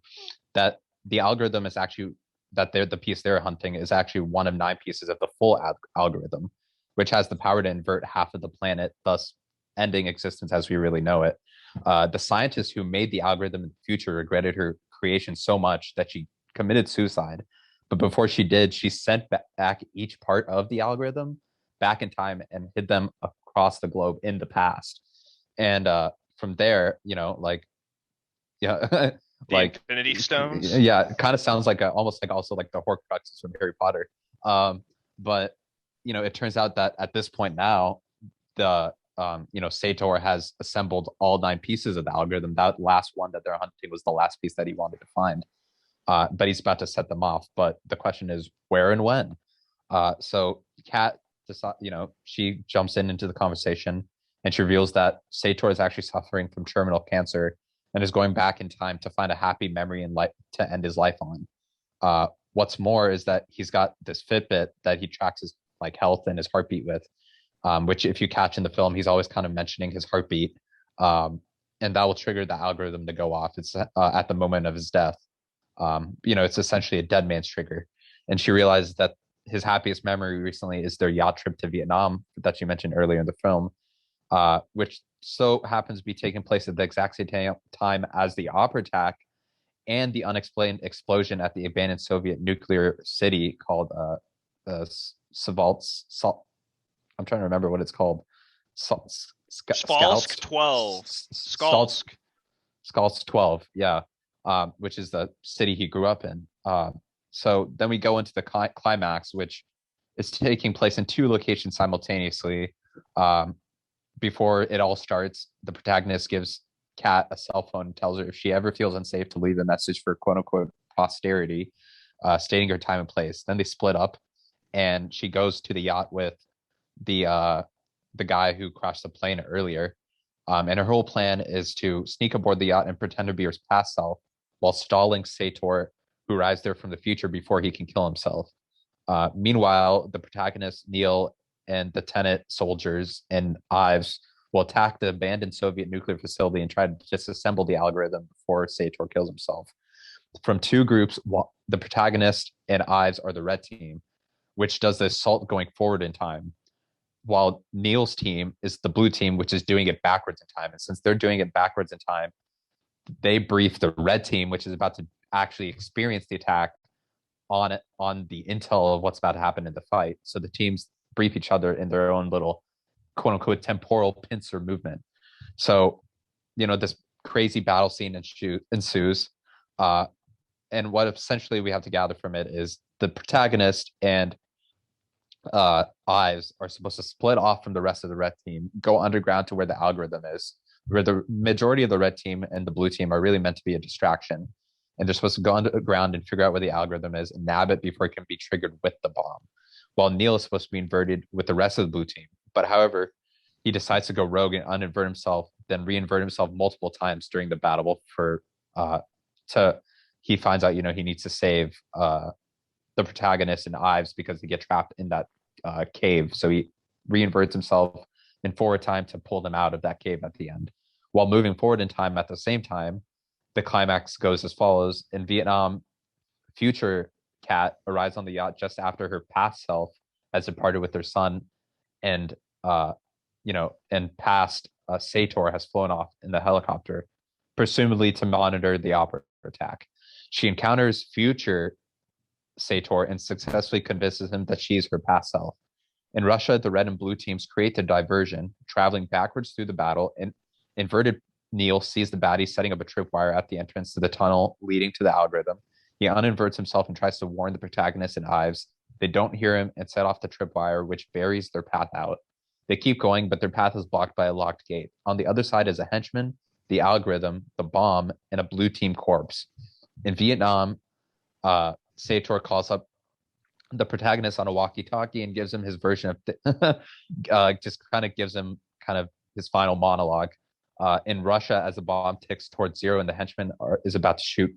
that the algorithm is actually, that the piece they're hunting is actually one of 9 pieces of the full algorithm, which has the power to invert half of the planet, thus ending existence as we really know it. The scientist who made the algorithm in the future regretted her creation so much that she committed suicide. But before she did, she sent back each part of the algorithm back in time and hid them across the globe in the past. And from there, like, yeah, like Infinity Stones. Yeah, it kind of sounds like almost like also like the Horcruxes from Harry Potter. But it turns out that at this point now, the Sator has assembled all 9 pieces of the algorithm. That last one that they're hunting was the last piece that he wanted to find. But he's about to set them off. But the question is where and when. So Kat, she jumps into the conversation and she reveals that Sator is actually suffering from terminal cancer and is going back in time to find a happy memory in life to end his life on. What's more is that he's got this Fitbit that he tracks his like health and his heartbeat with, which if you catch in the film, he's always kind of mentioning his heartbeat. And that will trigger the algorithm to go off. It's at the moment of his death. It's essentially a dead man's trigger. And she realizes that his happiest memory recently is their yacht trip to Vietnam that you mentioned earlier in the film, which so happens to be taking place at the exact same time as the opera attack and the unexplained explosion at the abandoned Soviet nuclear city called Savalts. I'm trying to remember what it's called. Skalsk 12. Skalsk 12, yeah, which is the city he grew up in. So then we go into the climax, which is taking place in two locations simultaneously. Before it all starts, the protagonist gives Kat a cell phone and tells her if she ever feels unsafe to leave a message for quote unquote posterity, stating her time and place. Then they split up, and she goes to the yacht with the guy who crashed the plane earlier. And her whole plan is to sneak aboard the yacht and pretend to be her past self while stalling Sator, who arrives there from the future before he can kill himself. Meanwhile, the protagonist, Neil, and the Tenet soldiers and Ives will attack the abandoned Soviet nuclear facility and try to disassemble the algorithm before Sator kills himself. From two groups, the protagonist and Ives are the red team, which does the assault going forward in time, while Neil's team is the blue team, which is doing it backwards in time. And since they're doing it backwards in time, they brief the red team, which is about to actually experience the attack, on the intel of what's about to happen in the fight. So the teams brief each other in their own little quote unquote temporal pincer movement. So, this crazy battle scene ensues. And what essentially we have to gather from it is the protagonist and Ives are supposed to split off from the rest of the red team, go underground to where the algorithm is, where the majority of the red team and the blue team are really meant to be a distraction. And they're supposed to go underground and figure out where the algorithm is and nab it before it can be triggered with the bomb. While Neil is supposed to be inverted with the rest of the blue team. But however, he decides to go rogue and uninvert himself, then reinvert himself multiple times during the battle he finds out, he needs to save the protagonist and Ives because they get trapped in that cave. So he reinverts himself in forward time to pull them out of that cave at the end. While moving forward in time at the same time, the climax goes as follows. In Vietnam, future Kat arrives on the yacht just after her past self has departed with her son, and past Sator has flown off in the helicopter, presumably to monitor the opera attack. She encounters future Sator and successfully convinces him that she's her past self. In Russia, the red and blue teams create the diversion, traveling backwards through the battle, and inverted Neil sees the baddie setting up a tripwire at the entrance to the tunnel leading to the algorithm. He uninverts himself and tries to warn the protagonist and Ives. They don't hear him and set off the tripwire, which buries their path out. They keep going, but their path is blocked by a locked gate. On the other side is a henchman, the algorithm, the bomb, and a blue team corpse. In Vietnam, Sator calls up the protagonist on a walkie-talkie and gives him his version of just kind of gives him kind of his final monologue. In Russia, as the bomb ticks towards zero and the henchman is about to shoot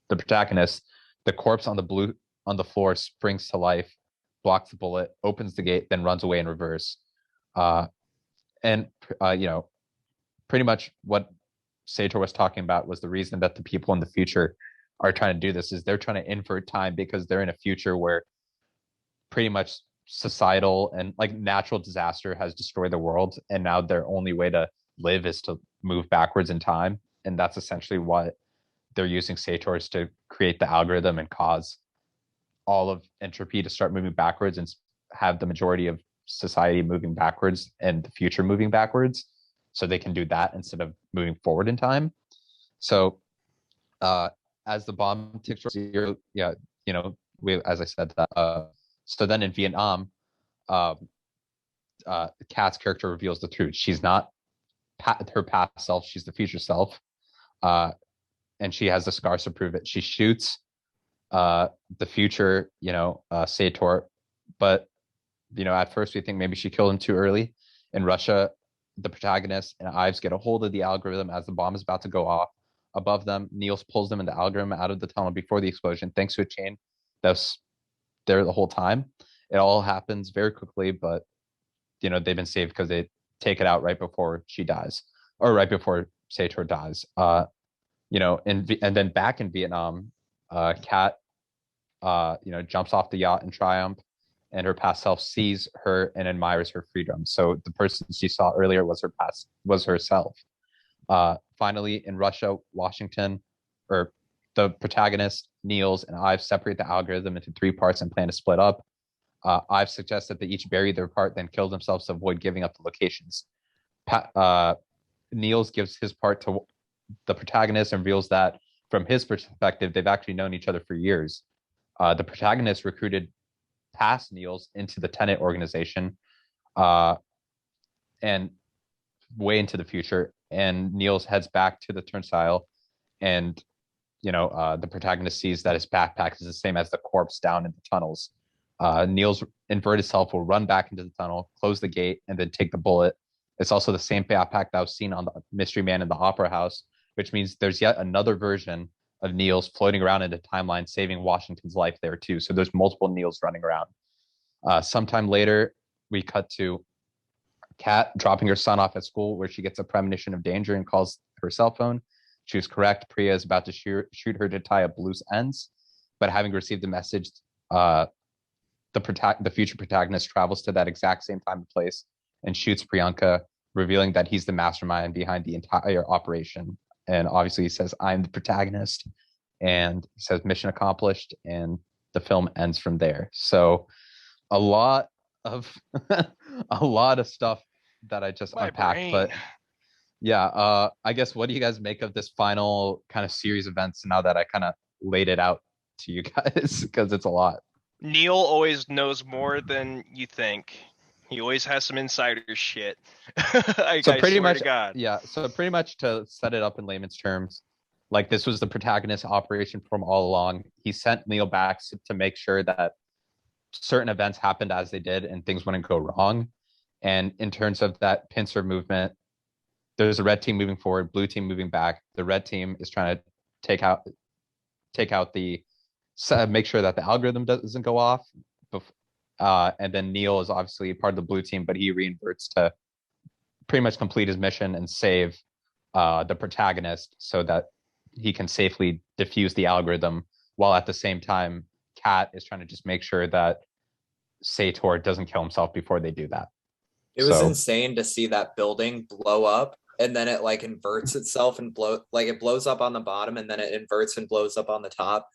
the protagonist, the corpse on the floor springs to life, blocks the bullet, opens the gate, then runs away in reverse. Pretty much what Sator was talking about was the reason that the people in the future are trying to do this is they're trying to invert time because they're in a future where pretty much societal and like natural disaster has destroyed the world, and now their only way to live is to move backwards in time. And that's essentially what they're using Sator's to create the algorithm and cause all of entropy to start moving backwards and have the majority of society moving backwards and the future moving backwards, so they can do that instead of moving forward in time. So as the bomb ticks towards zero, as I said, so then in Vietnam, Kat's character reveals the truth. She's not her past self, she's the future self, and she has the scars to prove it. She shoots the future, Sator, but at first we think maybe she killed him too early. In Russia, the protagonist and Ives get a hold of the algorithm as the bomb is about to go off. Above them, Niels pulls them in the algorithm out of the tunnel before the explosion, thanks to a chain that's there the whole time. It all happens very quickly, but they've been saved because they take it out right before she dies, or right before Sator dies. And then back in Vietnam, Kat, jumps off the yacht in triumph, and her past self sees her and admires her freedom. So the person she saw earlier was herself. Finally, in Russia, Washington, or the protagonist, Niels, and Ive separate the algorithm into 3 parts and plan to split up. Ive suggests that they each bury their part, then kill themselves to avoid giving up the locations. Niels gives his part to the protagonist and reveals that from his perspective, they've actually known each other for years. The protagonist recruited past Niels into the Tenet organization, and way into the future. And Niels heads back to the turnstile, and the protagonist sees that his backpack is the same as the corpse down in the tunnels. Niels' inverted self will run back into the tunnel, close the gate, and then take the bullet. It's also the same backpack that was seen on the Mystery Man in the Opera House, which means there's yet another version of Niels floating around in the timeline, saving Washington's life there too. So there's multiple Niels running around. Sometime later, we cut to Kat dropping her son off at school, where she gets a premonition of danger and calls her cell phone. She was correct. Priya is about to shoot her to tie up loose ends, but having received the message, the future protagonist travels to that exact same time and place and shoots Priyanka, revealing that he's the mastermind behind the entire operation. And obviously he says, "I'm the protagonist," and he says, "Mission accomplished," and the film ends from there. So a lot of a lot of stuff that I just unpacked. But yeah, I guess, what do you guys make of this final kind of series of events now that I kind of laid it out to you guys? Because it's a lot. Neil always knows more than you think. He always has some insider shit. So pretty much, yeah. So pretty much, to set it up in layman's terms, like, this was the protagonist operation from all along. He sent Neil back to make sure that certain events happened as they did and things wouldn't go wrong. And in terms of that pincer movement, there's a red team moving forward, blue team moving back. The red team is trying to take out make sure that the algorithm doesn't go off. And then Neil is obviously part of the blue team, but he reinverts to pretty much complete his mission and save the protagonist so that he can safely defuse the algorithm, while at the same time, Kat is trying to just make sure that Sator doesn't kill himself before they do that. It was insane to see that building blow up, and then it like inverts itself and it blows up on the bottom, and then it inverts and blows up on the top.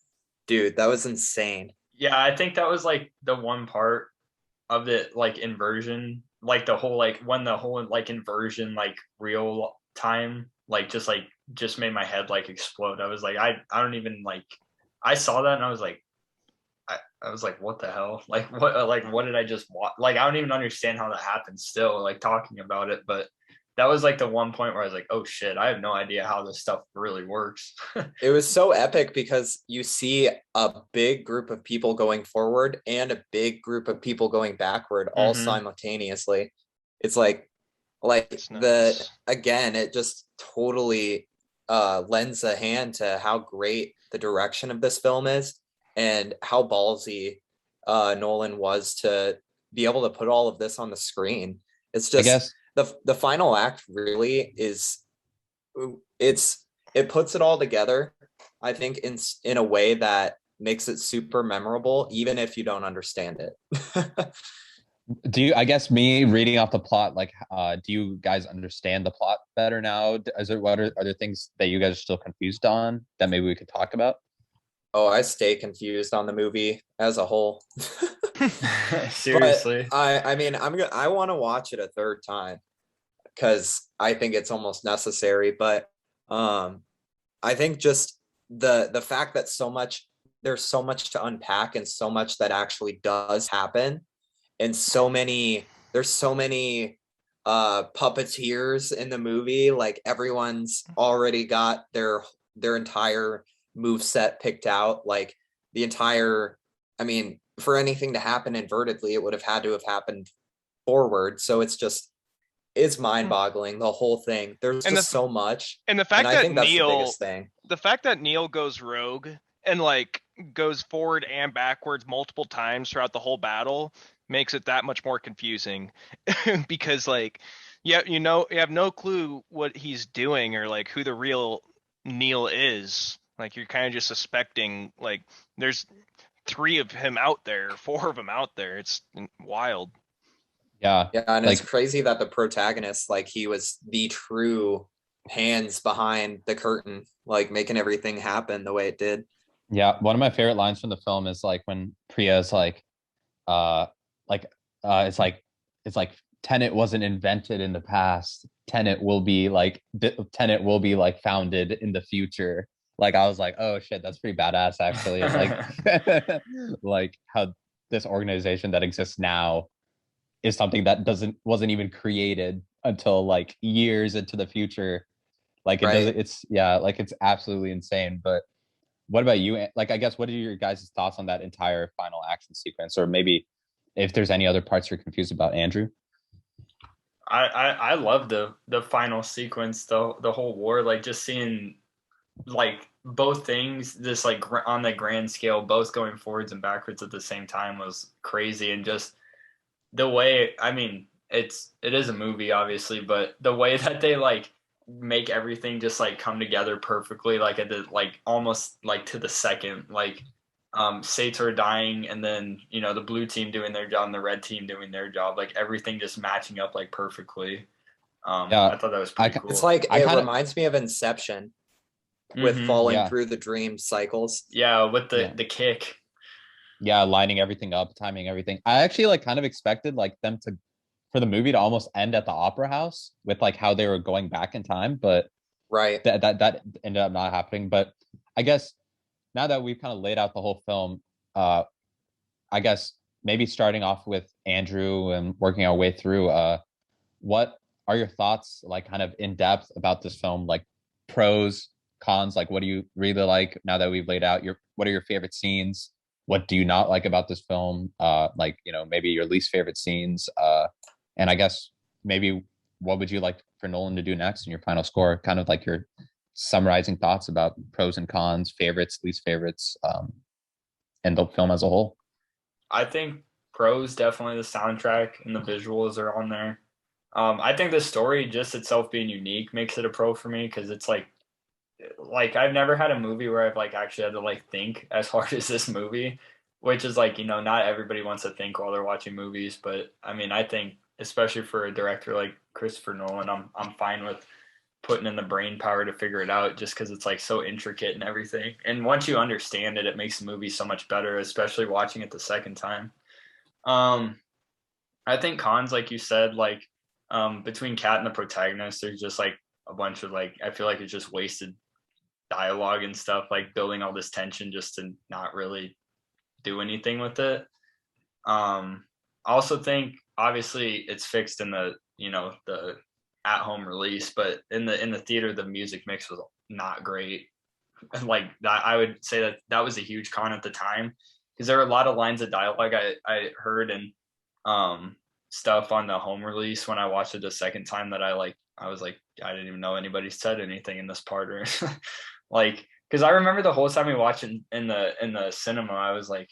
Dude, that was insane. Yeah, I think that was like the one part of the like inversion, like the whole when the whole like inversion like real time just made my head like explode. I was like, I don't even I saw that and I was like, I was like, what the hell? What did I just watch? I don't even understand how that happened still, talking about it. But that was the one point where I was like, oh shit, I have no idea how this stuff really works. It was so epic because you see a big group of people going forward and a big group of people going backward all simultaneously. It's nice. Again, it just totally lends a hand to how great the direction of this film is and how ballsy Nolan was to be able to put all of this on the screen. It's just, I guess, the final act really is, it puts it all together, I think, in a way that makes it super memorable, even if you don't understand it. Do you, I guess, me reading off the plot, do you guys understand the plot better now? Are there things that you guys are still confused on that maybe we could talk about? Oh, I stay confused on the movie as a whole. Seriously. But I want to watch it a third time because I think it's almost necessary. But I think just the fact that there's so much to unpack and so much that actually does happen, and there's so many puppeteers in the movie. Everyone's already got their entire move set picked out. For anything to happen invertedly, it would have had to have happened forward. So it's mind-boggling, the whole thing. There's just so much. And the fact that Neil goes rogue and goes forward and backwards multiple times throughout the whole battle makes it that much more confusing because like you have no clue what he's doing or like who the real Neil is. Like you're kind of just suspecting like there's 3 of him out there, 4 of them out there. It's wild. Yeah. Yeah, and like, it's crazy that the protagonist, like he was the true hands behind the curtain, like making everything happen the way it did. Yeah, one of my favorite lines from the film is like when Priya is like, uh, like, it's like Tenet wasn't invented in the past. Tenet will be like founded in the future. Like I was like, oh shit, that's pretty badass actually. Like, like how this organization that exists now is something that wasn't even created until like years into the future. Like it doesn't. It's like it's absolutely insane. But what about you? Like, I guess, what are your guys' thoughts on that entire final action sequence, or maybe if there's any other parts you're confused about, Andrew? I love the final sequence, the whole war, like just seeing like both things, this like on the grand scale, both going forwards and backwards at the same time was crazy, and just the way, I mean, it is a movie obviously, but the way that they like make everything just like come together perfectly, like at the like almost like to the second, like Sator dying, and then the blue team doing their job and the red team doing their job, like everything just matching up like perfectly. I thought that was pretty cool. It's like reminds me of Inception with falling through the dream cycles. Yeah, with the kick. Yeah, lining everything up, timing everything. I actually like kind of expected like them to for the movie to almost end at the opera house with like how they were going back in time, but that ended up not happening. But I guess now that we've kind of laid out the whole film, I guess maybe starting off with Andrew and working our way through, what are your thoughts, like kind of in depth about this film, like pros, cons, like what do you really like now that we've laid out what are your favorite scenes? What do you not like about this film? Like, maybe your least favorite scenes. And I guess maybe what would you like for Nolan to do next in your final score? Kind of like your summarizing thoughts about pros and cons, favorites, least favorites, and the film as a whole. I think pros, definitely the soundtrack and the visuals are on there. I think the story just itself being unique makes it a pro for me, because it's like I've never had a movie where I've like actually had to like think as hard as this movie, which is like, not everybody wants to think while they're watching movies. But I mean, I think especially for a director like Christopher Nolan, I'm fine with putting in the brain power to figure it out, just because it's like so intricate and everything. And once you understand it, it makes the movie so much better, especially watching it the second time. I think cons, like you said, like between Kat and the protagonist, there's just like a bunch of like, I feel like it's just wasted dialogue and stuff, like building all this tension just to not really do anything with it. I also think obviously it's fixed in the the at-home release, but in the theater the music mix was not great. Like that, I would say that was a huge con at the time, because there were a lot of lines of dialogue I heard and stuff on the home release when I watched it the second time that I was like, I didn't even know anybody said anything in this part, or like, because I remember the whole time we watched it in the cinema, I was like,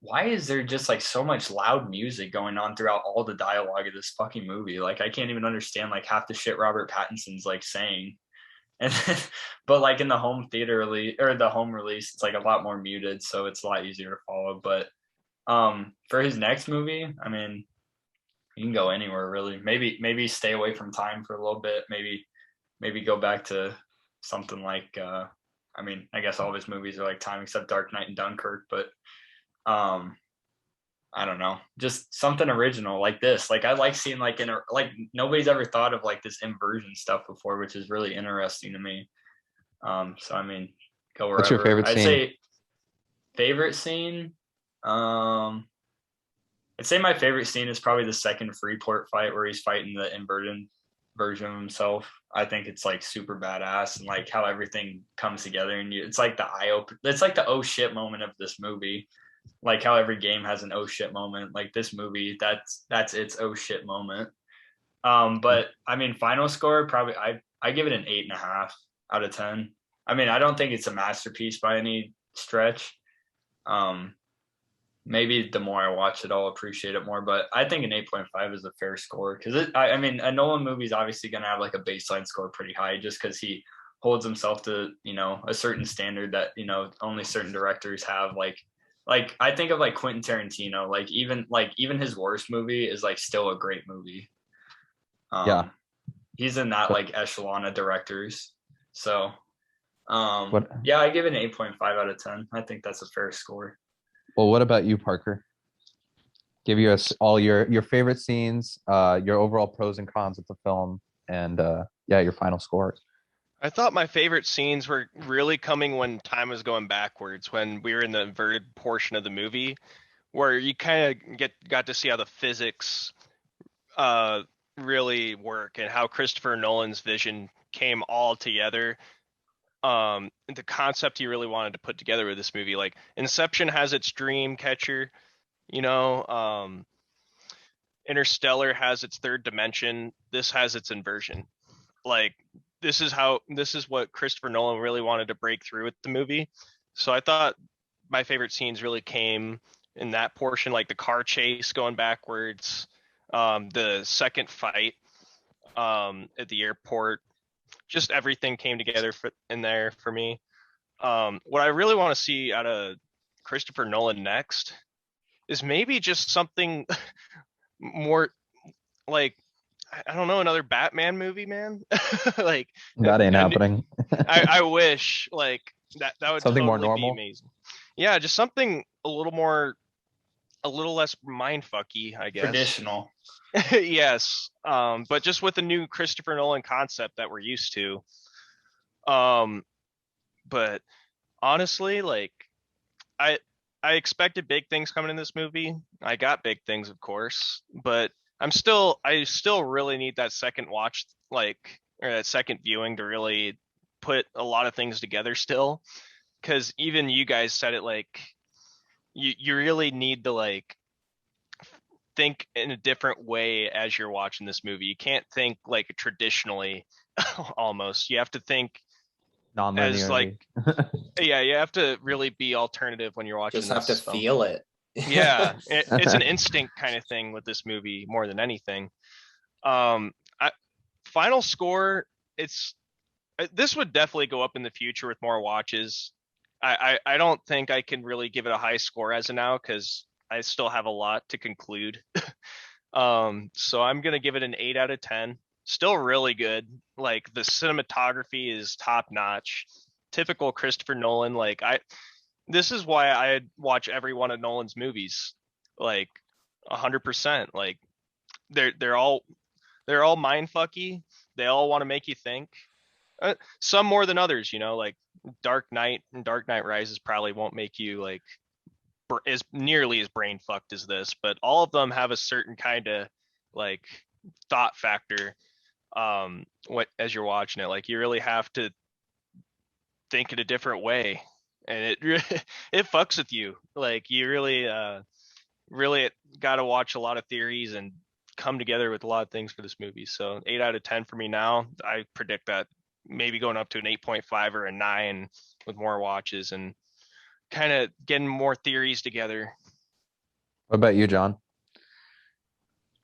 why is there just like so much loud music going on throughout all the dialogue of this fucking movie? Like, I can't even understand like half the shit Robert Pattinson's like saying. And then, but like in the home theater release or the home release, it's like a lot more muted, so it's a lot easier to follow. But for his next movie, I mean, you can go anywhere really. Maybe stay away from time for a little bit. Maybe go back to something like I mean, I guess all of his movies are like time except Dark Knight and Dunkirk, but I don't know, just something original like this. Like I like seeing like like nobody's ever thought of like this inversion stuff before, which is really interesting to me. So I mean, go wherever. What's your favorite scene? I'd say favorite scene. I'd say my favorite scene is probably the second Freeport fight where he's fighting the inverted version of himself. I think it's like super badass, and like how everything comes together, and it's like the it's like the oh shit moment of this movie. Like how every game has an oh shit moment, like this movie, that's its oh shit moment. But I mean, final score, probably I give it an 8.5 out of 10. I mean, I don't think it's a masterpiece by any stretch. Maybe the more I watch it, I'll appreciate it more. But I think an 8.5 is a fair score because I mean, a Nolan movie is obviously going to have like a baseline score pretty high just because he holds himself to, a certain standard that, only certain directors have. Like I think of like Quentin Tarantino, even his worst movie is like still a great movie. Yeah. He's in that like echelon of directors. So What? yeah, I give it an 8.5 out of 10. I think that's a fair score. Well, what about you, Parker? Give us all your favorite scenes, your overall pros and cons of the film, and your final scores. I thought my favorite scenes were really coming when time was going backwards, when we were in the inverted portion of the movie, where you kind of got to see how the physics really work and how Christopher Nolan's vision came all together. The concept he really wanted to put together with this movie, like Inception has its dream catcher, Interstellar has its third dimension. This has its inversion. Like this is what Christopher Nolan really wanted to break through with the movie. So I thought my favorite scenes really came in that portion, like the car chase going backwards, the second fight at the airport. Just everything came together in there for me. What I really want to see out of Christopher Nolan next is maybe just something more like, I don't know, another Batman movie, man. Like that ain't happening. I wish like that would something totally more normal. be amazing. Yeah, just something a little less mindfucky, I guess. Traditional. Yes. But just with a new Christopher Nolan concept that we're used to. But honestly, like I expected big things coming in this movie. I got big things, of course, but I still really need that second watch, or that second viewing to really put a lot of things together still. Because even you guys said it, like you really need to like think in a different way as you're watching this movie. You can't think like traditionally almost. You have to think as like yeah, you have to really be alternative when you're watching. Just have to feel it. Yeah, it's an instinct kind of thing with this movie more than anything. Final score, this would definitely go up in the future with more watches. I don't think I can really give it a high score as of now because I still have a lot to conclude. So I'm gonna give it an 8 out of 10. Still really good. Like the cinematography is top notch. Typical Christopher Nolan. Like this is why I watch every one of Nolan's movies. Like 100%. Like they're all mindfucky. They all want to make you think. Some more than others, like Dark Knight and Dark Knight Rises probably won't make you like as nearly as brain fucked as this, but all of them have a certain kind of like thought factor as you're watching it. Like you really have to think in a different way, and it fucks with you. Like you really got to watch a lot of theories and come together with a lot of things for this movie. So 8 out of 10 for me now. I predict that maybe going up to an 8.5 or a 9 with more watches and kind of getting more theories together. What about you, John?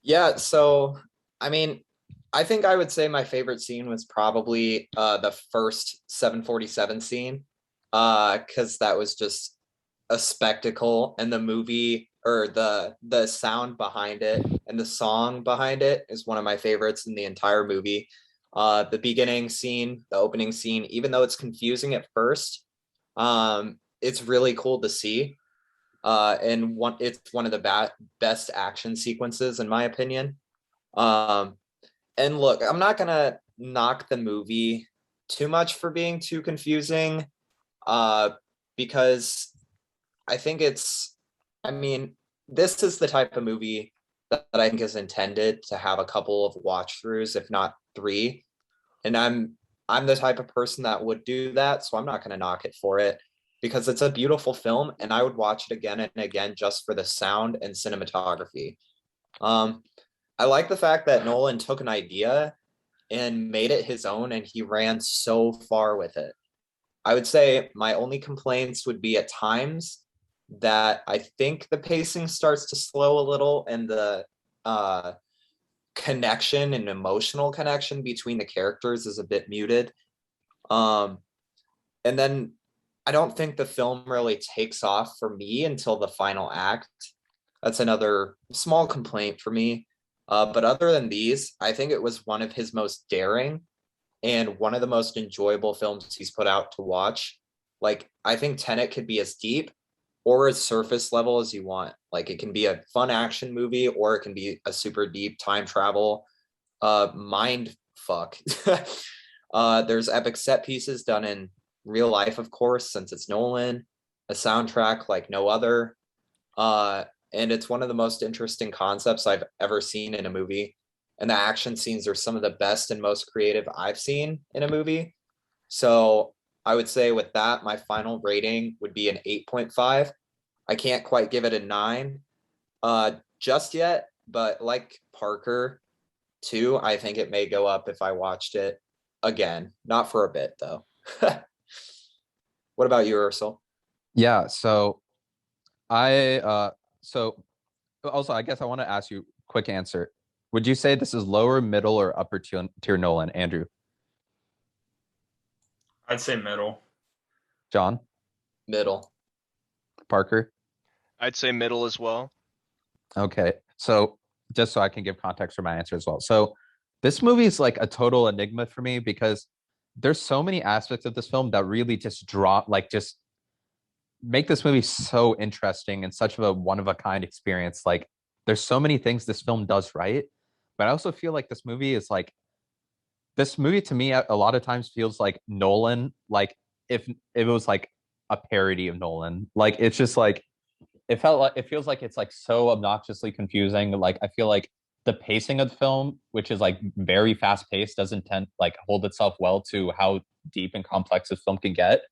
Yeah, so I mean, I think I would say my favorite scene was probably the first 747 scene, because that was just a spectacle, and the movie, or the sound behind it and the song behind it is one of my favorites in the entire movie. The beginning scene, the opening scene, even though it's confusing at first, it's really cool to see. And it's one of the best action sequences in my opinion. And look, I'm not gonna knock the movie too much for being too confusing, because I think this is the type of movie that I think is intended to have a couple of watch throughs, if not 3. And I'm the type of person that would do that, so I'm not going to knock it for it, because it's a beautiful film and I would watch it again and again just for the sound and cinematography. I like the fact that Nolan took an idea and made it his own, and he ran so far with it. I would say my only complaints would be at times that I think the pacing starts to slow a little, and the connection and emotional connection between the characters is a bit muted. And then I don't think the film really takes off for me until the final act. That's another small complaint for me. But other than these, I think it was one of his most daring and one of the most enjoyable films he's put out to watch. Like, I think Tenet could be as deep or as surface level as you want. Like, it can be a fun action movie, or it can be a super deep time travel mind fuck. There's epic set pieces done in real life, of course, since it's Nolan, a soundtrack like no other. And it's one of the most interesting concepts I've ever seen in a movie. And the action scenes are some of the best and most creative I've seen in a movie. So I would say with that, my final rating would be an 8.5. I can't quite give it a 9 just yet, but like Parker too, I think it may go up if I watched it again. Not for a bit though. What about you, Ursel? Yeah, so so also I guess I want to ask you quick answer. Would you say this is lower, middle, or upper tier Nolan, Andrew? I'd say middle. John? Middle. Parker? I'd say middle as well. Okay. So just so I can give context for my answer as well. So this movie is like a total enigma for me because there's so many aspects of this film that really just just make this movie so interesting and such of a one of a kind experience. Like there's so many things this film does right, but I also feel like this movie to me a lot of times feels like Nolan, like if it was like a parody of Nolan. Like it's just like it feels like it's like so obnoxiously confusing. Like I feel like the pacing of the film, which is like very fast paced, doesn't tend like hold itself well to how deep and complex this film can get.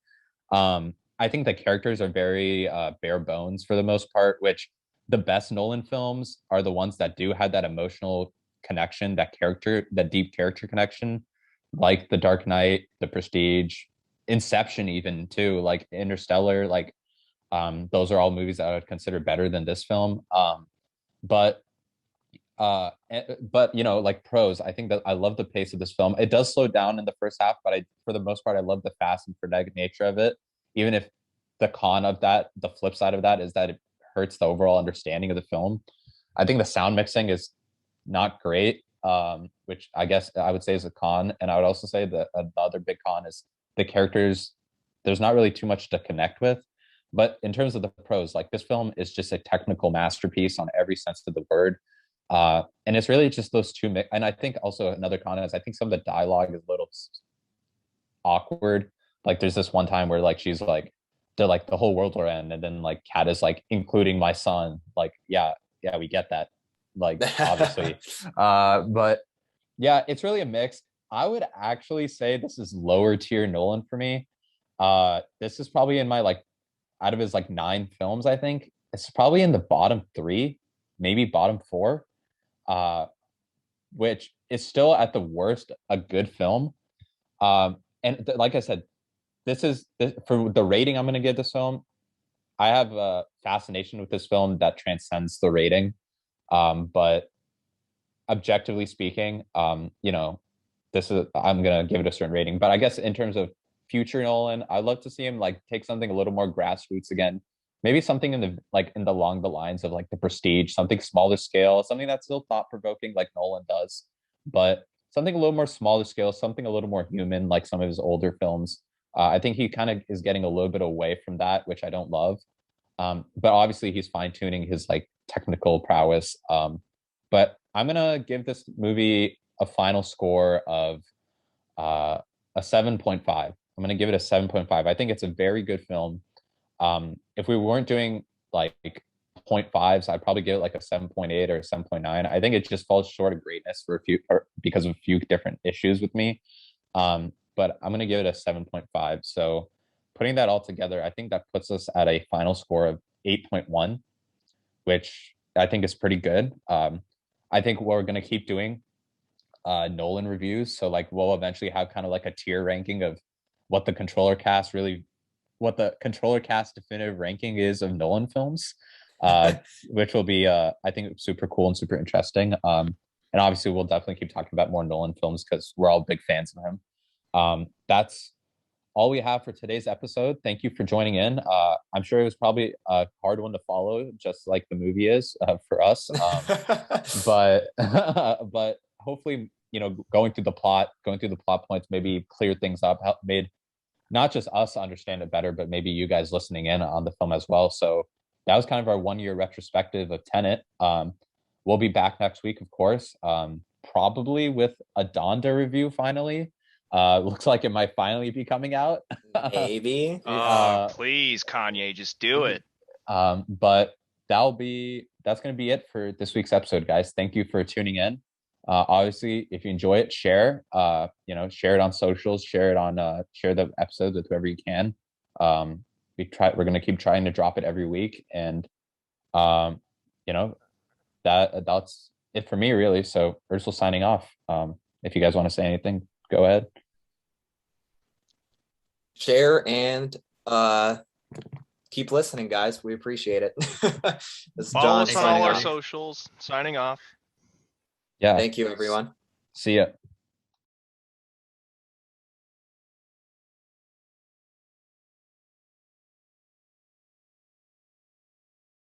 I think the characters are very bare bones for the most part, which the best Nolan films are the ones that do have that emotional connection, that deep character connection, like The Dark Knight, The Prestige, Inception, even too, like Interstellar, like those are all movies that I would consider better than this film. But but like pros, I think that I love the pace of this film. It does slow down in the first half, but for the most part, I love the fast and frenetic nature of it. Even if the flip side of that is that it hurts the overall understanding of the film. I think the sound mixing is not great, which I guess I would say is a con. And I would also say that the other big con is the characters. There's not really too much to connect with. But in terms of the pros, like this film is just a technical masterpiece on every sense of the word. And it's really just those two. And I think also another con is I think some of the dialogue is a little awkward. Like there's this one time where like she's like, they're like the whole world will end, and then like Kat is like, including my son. Like, yeah, we get that. Like obviously. But yeah, it's really a mix. I would actually say this is lower tier Nolan for me. This is probably in my like out of his like 9 films, I think it's probably in the bottom 3, maybe bottom 4, which is still at the worst a good film. And like I said, for the rating I'm going to give this film. I have a fascination with this film that transcends the rating. But objectively speaking, I'm going to give it a certain rating. But I guess in terms of future Nolan, I'd love to see him like take something a little more grassroots again. Maybe something along the lines of like The Prestige, something smaller scale, something that's still thought provoking like Nolan does, but something a little more smaller scale, something a little more human like some of his older films. I think he kind of is getting a little bit away from that, which I don't love. But obviously he's fine tuning his like technical prowess. But I'm gonna give this movie a final score of a 7.5. I'm gonna give it a 7.5. I think it's a very good film. If we weren't doing like 0.5s, I'd probably give it like a 7.8 or a 7.9. I think it just falls short of greatness because of a few different issues with me. But I'm gonna give it a 7.5. So putting that all together, I think that puts us at a final score of 8.1, which I think is pretty good. I think we're gonna keep doing Nolan reviews. So like we'll eventually have kind of like a tier ranking of what the controller cast definitive ranking is of Nolan films, which will be I think super cool and super interesting. And obviously we'll definitely keep talking about more Nolan films because we're all big fans of him. That's all we have for today's episode. Thank you for joining in. I'm sure it was probably a hard one to follow, just like the movie is for us. But but hopefully, going through the plot points, maybe cleared things up, made not just us understand it better, but maybe you guys listening in on the film as well. So that was kind of our 1-year retrospective of Tenet. We'll be back next week, of course, probably with a Donda review finally. Looks like it might finally be coming out. Maybe. Please, Kanye, just do it. But that's going to be it for this week's episode, guys. Thank you for tuning in. Obviously, if you enjoy it, share it on socials, share the episodes with whoever you can. We're going to keep trying to drop it every week, and that's it for me, really. So Ursula signing off. If you guys want to say anything, go ahead. Share and keep listening, guys. We appreciate it. Follow us on all our socials. Signing off. Yeah. Thank you, everyone. See ya.